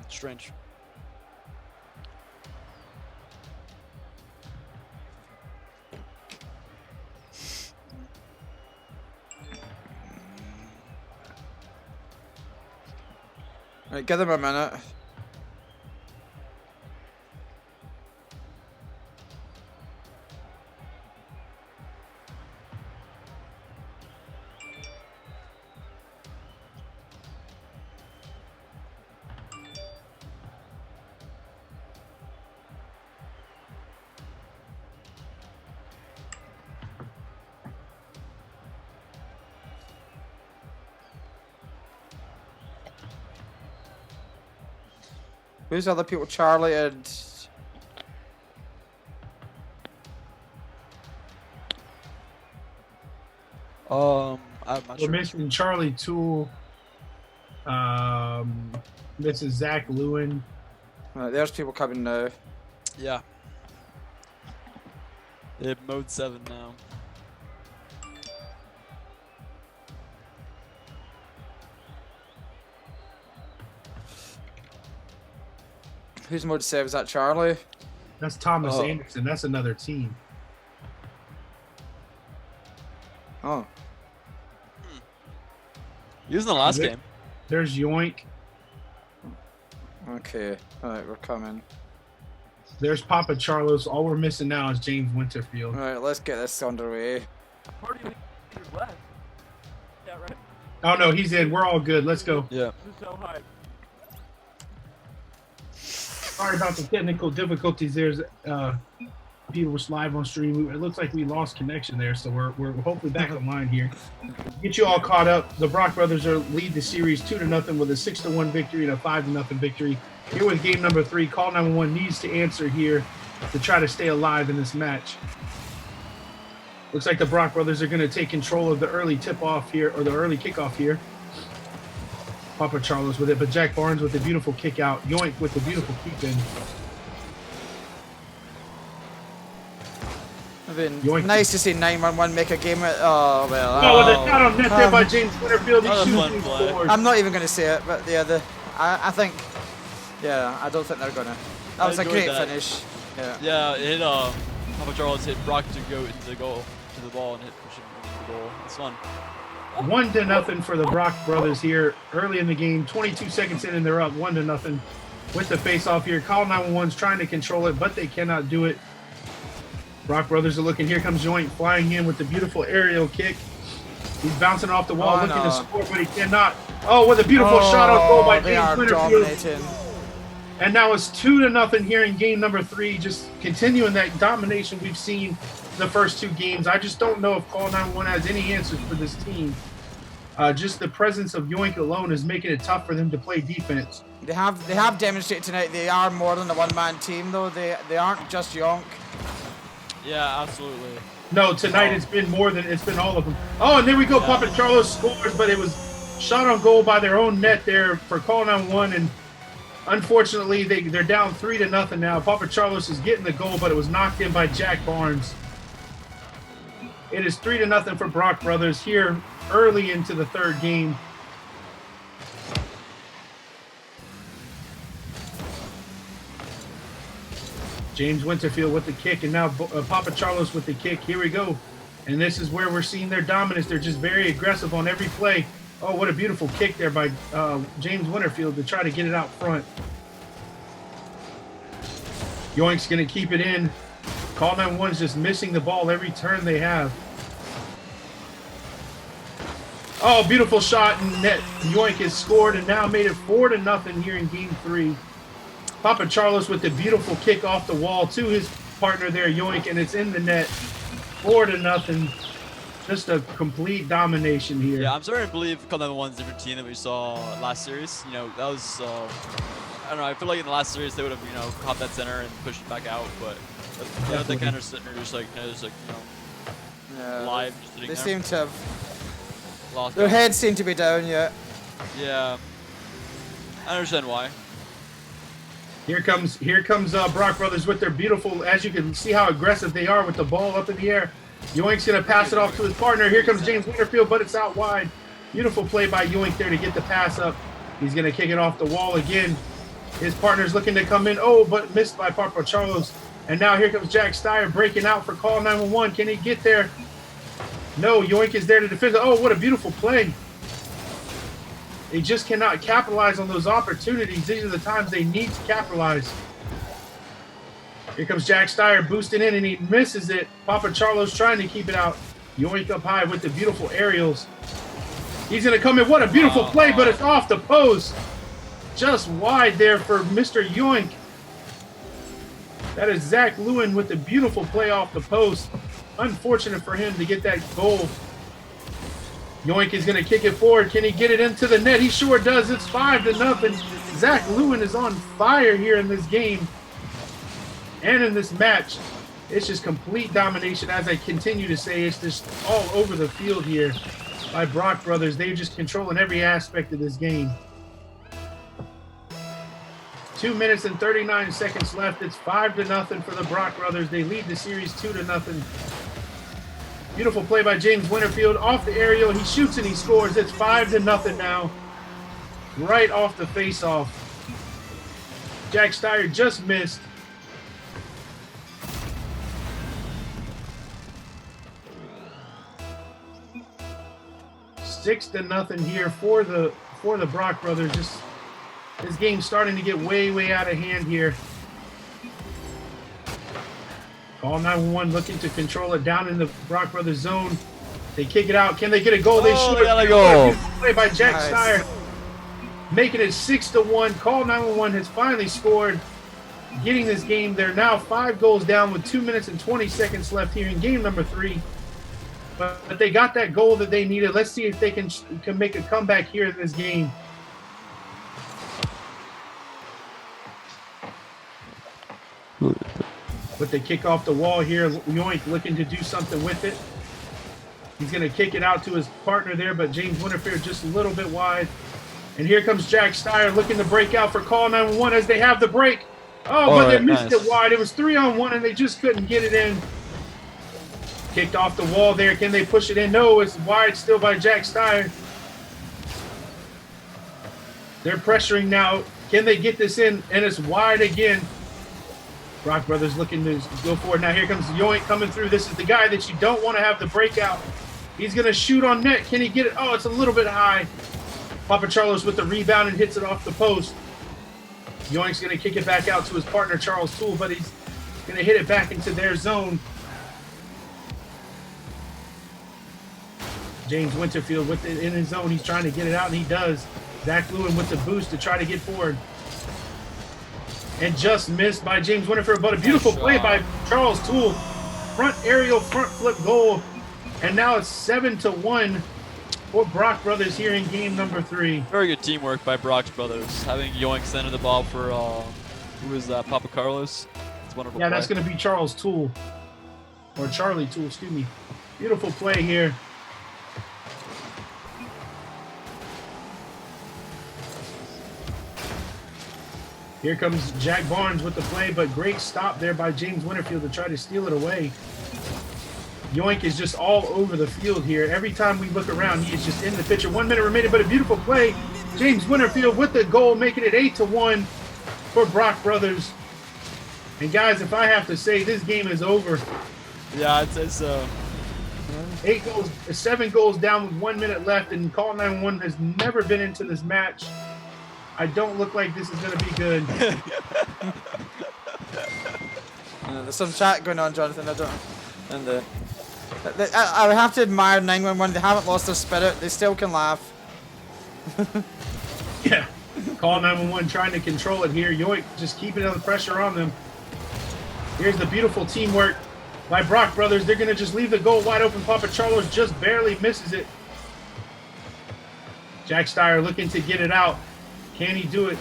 Strange. Alright, give them a minute. Who's the other people? Charlie and... I'm not We're sure. missing Charlie Toole, Mrs. Zach Lewin. Right, there's people coming now. Yeah. They have mode 7 now. Who's mode 7? Is that Charlie? That's Thomas Oh. Anderson. That's another team. Oh. He was in the last There- game. There's Yoink. Okay. Alright, we're coming. There's Papa Charlos. All we're missing now is James Winterfield. Alright, let's get this underway. Party leaders left. Yeah, right. Oh, no, he's in. We're all good. Let's go. Yeah. This is so hype. Sorry about the technical difficulties. There's people was live on stream. It looks like we lost connection there, so we're hopefully back online here. Get you all caught up. The Brock Brothers lead the series 2-0 with a 6-1 victory and a 5-0 victory. Here with game number 3, call 911 needs to answer here to try to stay alive in this match. Looks like the Brock brothers are going to take control of the early tip-off here, or the early kickoff here. Papa Charles with it, but Jack Barnes with the beautiful kick out. Yoink with the beautiful keep in. It'd been nice to see 911 make a game. Oh, well. Oh, with a shot on net there by James Winterfield. He shoots and scores. I'm not even going to say it, but yeah, I think, yeah, I don't think they're going to. That was a great finish. Yeah. Yeah, it hit, Papa Charles hit Brock to go into the goal, to the ball, and push him into the goal. It's fun. 1-0 for the Brock brothers here early in the game. 22 seconds in, and they're up 1-0 with the face-off here. Call 911's trying to control it, but they cannot do it. Brock brothers are looking. Here comes Joint flying in with the beautiful aerial kick. He's bouncing off the wall, looking to score, but he cannot. Oh, with a beautiful shot on goal by James Winterfield. And now it's 2-0 here in game number 3, just continuing that domination we've seen the first 2 games. I just don't know if Call 911 has any answers for this team. Just the presence of Yoink alone is making it tough for them to play defense. They have demonstrated tonight they are more than a one-man team, though. They aren't just Yoink. Yeah, absolutely. No, tonight it's been all of them. Oh, and there we go. Yeah. Papa Charles scores, but it was shot on goal by their own net there for Call 911, and unfortunately they're down 3-0 now. Papa Charles is getting the goal, but it was knocked in by Jack Barnes. It is 3-0 for Brock brothers here early into the 3rd game. James Winterfield with the kick, and now Papa Charles with the kick. Here we go. And this is where we're seeing their dominance. They're just very aggressive on every play. Oh, what a beautiful kick there by James Winterfield to try to get it out front. Yoink's going to keep it in. Call 911's just missing the ball every turn they have. Oh, beautiful shot in net. Yoink has scored and now made it 4-0 here in game 3. Papa Charles with the beautiful kick off the wall to his partner there, Yoink, and it's in the net. 4-0. Just a complete domination here. Yeah, I'm starting to believe Call 911's different team that we saw last series. You know, that was, I don't know, I feel like in the last series they would have, you know, caught that center and pushed it back out, but they kind of sitting there just like, live, just sitting there. They seem to have lost their heads seem to be down yet. Yeah. I understand why. Here comes Brock brothers with their beautiful, as you can see how aggressive they are with the ball up in the air. Yoink's going to pass it off to his partner. Here comes James Winterfield, but it's out wide. Beautiful play by Yoink there to get the pass up. He's going to kick it off the wall again. His partner's looking to come in. Oh, but missed by Papa Charles. And now here comes Jack Steyer breaking out for Call 911. Can he get there? No, Yoink is there to defend. Oh, what a beautiful play. They just cannot capitalize on those opportunities. These are the times they need to capitalize. Here comes Jack Steyer boosting in, and he misses it. Papa Charlo's trying to keep it out. Yoink up high with the beautiful aerials. He's going to come in. What a beautiful play, but it's off the post. Just wide there for Mr. Yoink. That is Zach Lewin with the beautiful play off the post. Unfortunate for him to get that goal. Yoink is going to kick it forward. Can he get it into the net? He sure does. It's 5-0. Zach Lewin is on fire here in this game and in this match. It's just complete domination. As I continue to say, it's just all over the field here by Brock brothers. They're just controlling every aspect of this game. 2 minutes and 39 seconds left. It's 5-0 for the Brock brothers. They lead the series 2-0. Beautiful play by James Winterfield off the aerial. He shoots and he scores. It's 5-0 now. Right off the face-off. Jack Steyer just missed. Six to nothing here for the Brock brothers. Just this game's starting to get way out of hand here. Call 911 looking to control it down in the Brock brothers zone. They kick it out. Can they get a goal? They shoot. They got a goal. Play by Jack Steyer, making it 6-1. Call 911 has finally scored, getting this game. They're now 5 goals down with 2 minutes and 20 seconds left here in game number 3. But they got that goal that they needed. Let's see if they can make a comeback here in this game. But they kick off the wall here. Yoink looking to do something with it. He's going to kick it out to his partner there, but James Winterfield just a little bit wide. And here comes Jack Steyer looking to break out for call 911 as they have the break. Oh, but they missed it wide. It was 3-on-1, and they just couldn't get it in. Kicked off the wall there. Can they push it in? No, it's wide still by Jack Steyer. They're pressuring now. Can they get this in? And it's wide again. Brock Brothers looking to go forward. Now here comes Yoink coming through. This is the guy that you don't want to have the breakout. He's going to shoot on net. Can he get it? Oh, it's a little bit high. Papa Charles with the rebound and hits it off the post. Yoink's going to kick it back out to his partner, Charles Toole, but he's going to hit it back into their zone. James Winterfield with it in his zone. He's trying to get it out, and he does. Zach Lewin with the boost to try to get forward. And just missed by James Winterfield, but a beautiful play by Charles Toole. Front aerial, front flip goal. And now it's 7-1 for Brock Brothers here in game number 3. Very good teamwork by Brock's Brothers. Having Yoink center the ball for, who is that, Papa Carlos? It's wonderful play. That's going to be Charles Toole. Or Charlie Toole, excuse me. Beautiful play here. Here comes Jack Barnes with the play, but great stop there by James Winterfield to try to steal it away. Yoink is just all over the field here. Every time we look around, he is just in the picture. 1 minute remaining, but a beautiful play. James Winterfield with the goal, making it 8-1 for Brock Brothers. And guys, if I have to say, this game is over. Yeah, I'd say so. 7 goals down with 1 minute left, and Call 911 has never been into this match. I don't look like this is going to be good. There's some chat going on, Jonathan. I don't. And I would have to admire 911. They haven't lost their spirit. They still can laugh. Yeah. Call 911 trying to control it here. Yoink just keeping the pressure on them. Here's the beautiful teamwork by Brock Brothers. They're going to just leave the goal wide open. Papa Charlos just barely misses it. Jack Steyer looking to get it out. Can he do it?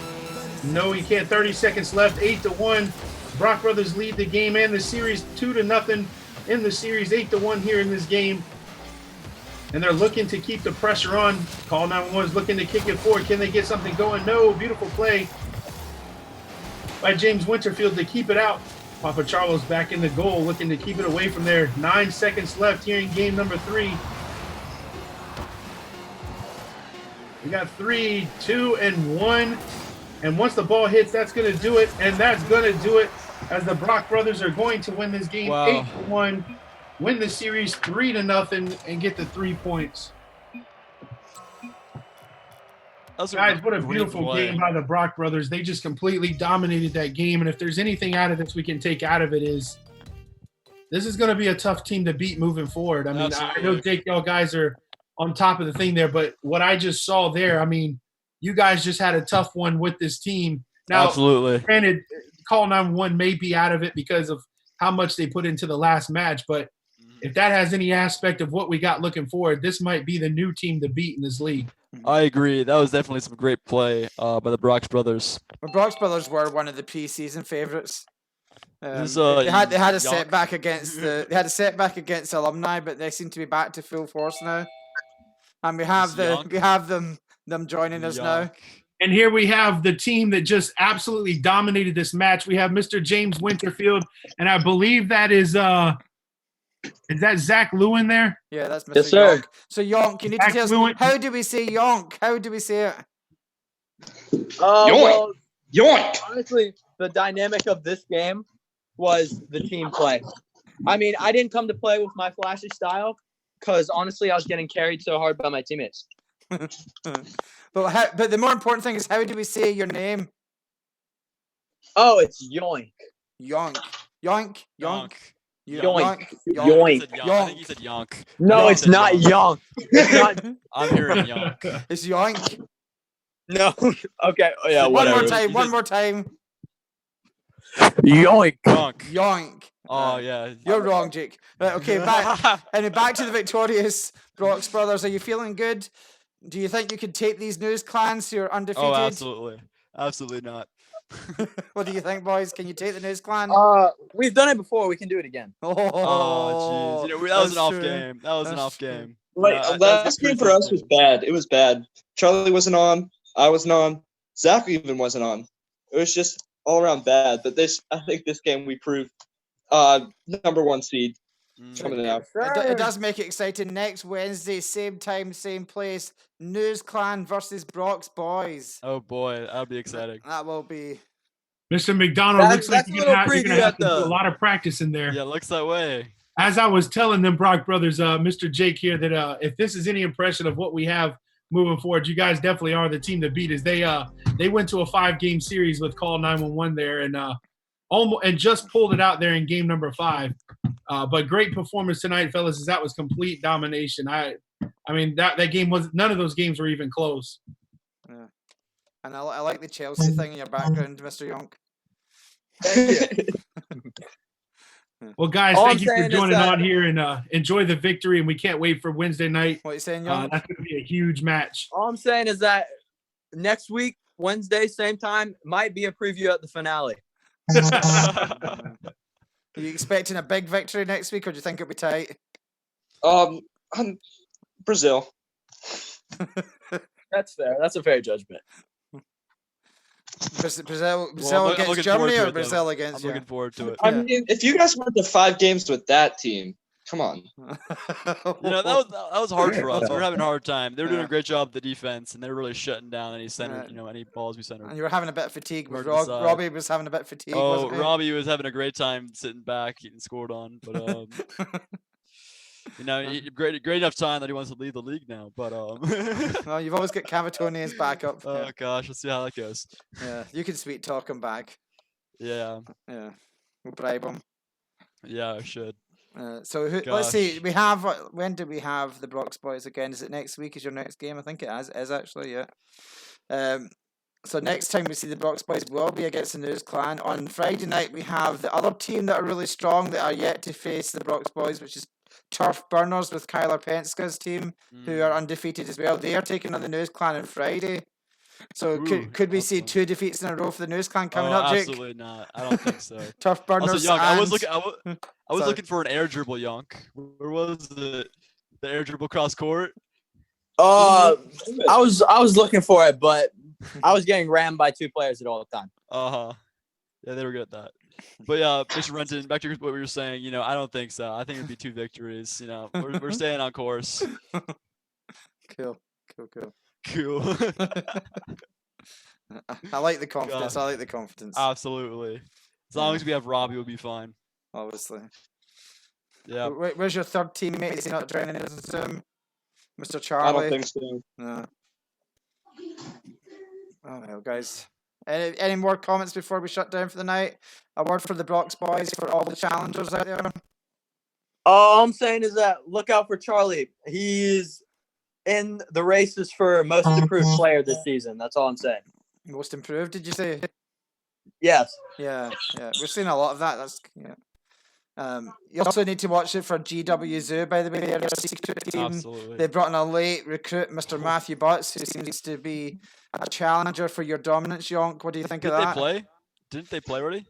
No, he can't. 30 seconds left. 8-1. Brock Brothers lead the game and the series 2-0 in the series. 8-1 here in this game. And they're looking to keep the pressure on. Call 911 is looking to kick it forward. Can they get something going? No. Beautiful play by James Winterfield to keep it out. Papa Charlos back in the goal, looking to keep it away from there. 9 seconds left here in game number 3. We got 3, 2, and 1. And once the ball hits, that's going to do it. And that's going to do it as the Brock Brothers are going to win this game 8-1, win the series 3-0, and get the 3 points. Guys, what a beautiful game by the Brock Brothers. They just completely dominated that game. And if there's anything out of this we can take out of it is this is going to be a tough team to beat moving forward. I mean, I know Jake, y'all guys are on top of the thing there, but what I just saw there, I mean, you guys just had a tough one with this team. Now, absolutely. Granted, Call 911 may be out of it because of how much they put into the last match, but if that has any aspect of what we got looking forward, this might be the new team to beat in this league. I agree. That was definitely some great play by the Brox Brothers. The Brox Brothers were one of the preseason favorites. They had a setback against Alumni, but they seem to be back to full force now. And we have them joining us now. And here we have the team that just absolutely dominated this match. We have Mr. James Winterfield, and I believe that is that Zach Lewin there? Yeah, that's Mr. Yes, sir. Yonk. So Yonk, you need to tell us, how do we say Yonk? How do we say it? Well, Yoink! honestly, the dynamic of this game was the team play. I mean, I didn't come to play with my flashy style because honestly, I was getting carried so hard by my teammates. But the more important thing is, how do we say your name? Oh, it's Yoink. Yonk. Yonk. Yonk. Yoink. Yoink. I think he said Yonk. No, it's not Yonk. It's not. I'm hearing Yonk. It's Yoink. No. Okay. Oh, yeah. One Whatever. more time. Yoink. Yonk. Yoink. Oh yeah. You're wrong, Jake. Right, okay, back to the victorious Brox Brothers. Are you feeling good? Do you think you could take these news clans? You're undefeated. Oh, absolutely. Absolutely not. What do you think, boys? Can you take the News Clan? We've done it before. We can do it again. Oh, jeez. You know, that was an off game. That was an That's off true. game. Like, That was last game pretty for us was game. bad. It was bad. Charlie wasn't on. I wasn't on. Zach even wasn't on. It was just all around bad. But I think this game we proved number 1 seed coming out. It does make it exciting. Next Wednesday, same time, same place. News Clan versus Brock's Boys. Oh boy, that'll be exciting. That will be. Mr. McDonald, looks like that's a you're little gonna preview have to at do a the- lot of practice in there. Yeah, looks that way. As I was telling them, Brock brothers, Mr. Jake here, that if this is any impression of what we have moving forward, you guys definitely are the team to beat. As they went to a 5-game series with Call 911 there, and almost and just pulled it out there in game number 5. But great performance tonight, fellas. As that was complete domination. I mean that game was none of those games were even close. Yeah. And I like the Chelsea thing in your background, Mr. Yonk. Thank you. Well, guys, All thank I'm you for saying is joining that- on here and enjoy the victory. And we can't wait for Wednesday night. What are you saying, Yonk? That's going to be a huge match. All I'm saying is that next week, Wednesday, same time, might be a preview at the finale. Are you expecting a big victory next week, or do you think it'll be tight? Brazil. That's fair. That's a fair judgment. Brazil Well, I'm against looking forward Germany, to or it, though. Brazil I'm against looking forward to it. I mean, if you guys went to 5 games with that team, come on. You know, that was hard for us. We were having a hard time. They were doing Yeah. a great job with the defense, and they were really shutting down any center, Right. any balls we centered. And you were having a bit of fatigue. Hard With to decide. Robbie was having a bit of fatigue. Oh, wasn't he? Robbie was having a great time sitting back, getting scored on, but you know, great enough time that he wants to lead the league now. But Well, you've always got Cavatoni as backup. oh gosh, let's see how that goes. Yeah, you can sweet talk him back. Yeah, Yeah, we'll bribe him. yeah, I should. So let's see. Gosh. We have when do we have the Brox Boys again? Is it next week? Is your next game? I think it is actually. Yeah. So next time we see the Brox Boys will be against the News Clan. On Friday night we have the other team that are really strong that are yet to face the Brox Boys, which is Turf Burners with Kyler Penska's team, who are undefeated as well. They are taking on the News Clan on Friday. So Ooh, could we that's see fun. 2 defeats in a row for the News Clan coming Oh, up, Jake? absolutely not. I don't think so. Turf Burners. Also, Yonk, I was and- looking. I was Sorry. looking for an air dribble, Yonk. Where was it? The air dribble cross court. I was looking for it, but I was getting rammed by 2 players at all the time. Yeah, they were good at that. But yeah, Mr. Renton, back to what we were saying. You know, I don't think so. I think it'd be 2 victories. You know, we're staying on course. Cool. Cool. I like the confidence. God. I like the confidence. Absolutely. As long as we have Robbie, we'll be fine. Obviously. Yeah. Where's your third teammate? Is he not joining us, Mr. I Charlie? don't think so. No. Oh well, guys. Any more comments before we shut down for the night? A word for the Brox Boys, for all the challengers out there. All I'm saying is that look out for Charlie. He's in the races for most improved player this season. That's all I'm saying. Most improved, did you say? Yes. Yeah. We're seeing a lot of that. That's yeah. You also need to watch it for GW Zoo, by the way. They're a secret team. Absolutely. They brought in a late recruit, Mr. Matthew Butts, who seems to be a challenger for your dominance, Yonk. What do you think Did of they that? play? Didn't they play already?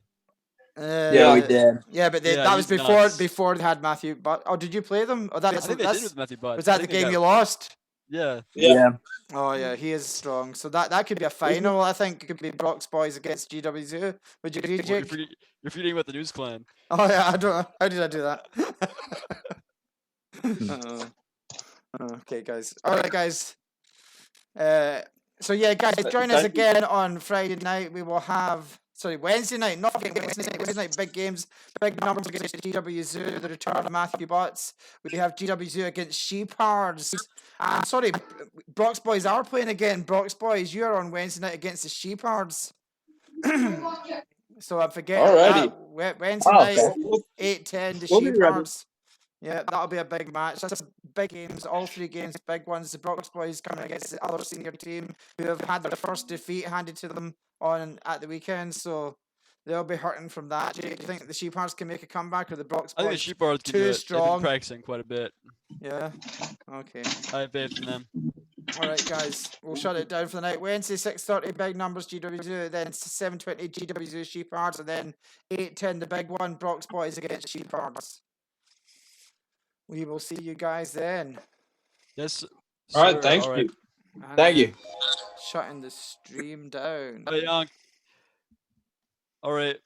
Yeah, we did. Yeah, but Yeah, that was he's before nuts. before they had Matthew Butts. Oh, did you play them? Oh, I think they did with Matthew Butt. was that the game you lost? Yeah. Yeah. Oh yeah, he is strong. So that could be a final. I think it could be Brox Boys against GW Zoo. Would you agree, You're Jake? forgetting about the News Clan. Oh yeah, I don't know. How did I do that? Okay, guys. All right, guys. So yeah, guys, join us again on Friday night. We will have Wednesday night, not Wednesday night, big games, big numbers against GW Zoo, the return of Matthew Butts. We have GW Zoo against Sheephards. Sorry, Brox Boys are playing again. Brox Boys, you are on Wednesday night against the Sheephards. So I'm forgetting Alrighty. that. Wednesday night, 8:10, the We'll be ready. Sheephards. Yeah, that'll be a big match. That's big games, all 3 games, big ones. The Brox Boys coming against the other senior team who have had their first defeat handed to them at the weekend, so they'll be hurting from that. Do you think the Sheephards can make a comeback, or the Brox I think the Boys? Sheephards can too do it. They've strong. been practicing quite a bit. Yeah. Okay. I have faith in them. All right, guys, we'll shut it down for the night. Wednesday, 6:30, big numbers, GWZ. Then 7:20, GWZ Sheepards, and then 8:10, the big one, Brock's Boys against Sheepards. We will see you guys then. Yes. All right, sir. thank All right. you. And, Thank you. Shutting the stream down. Bye, Young. All right.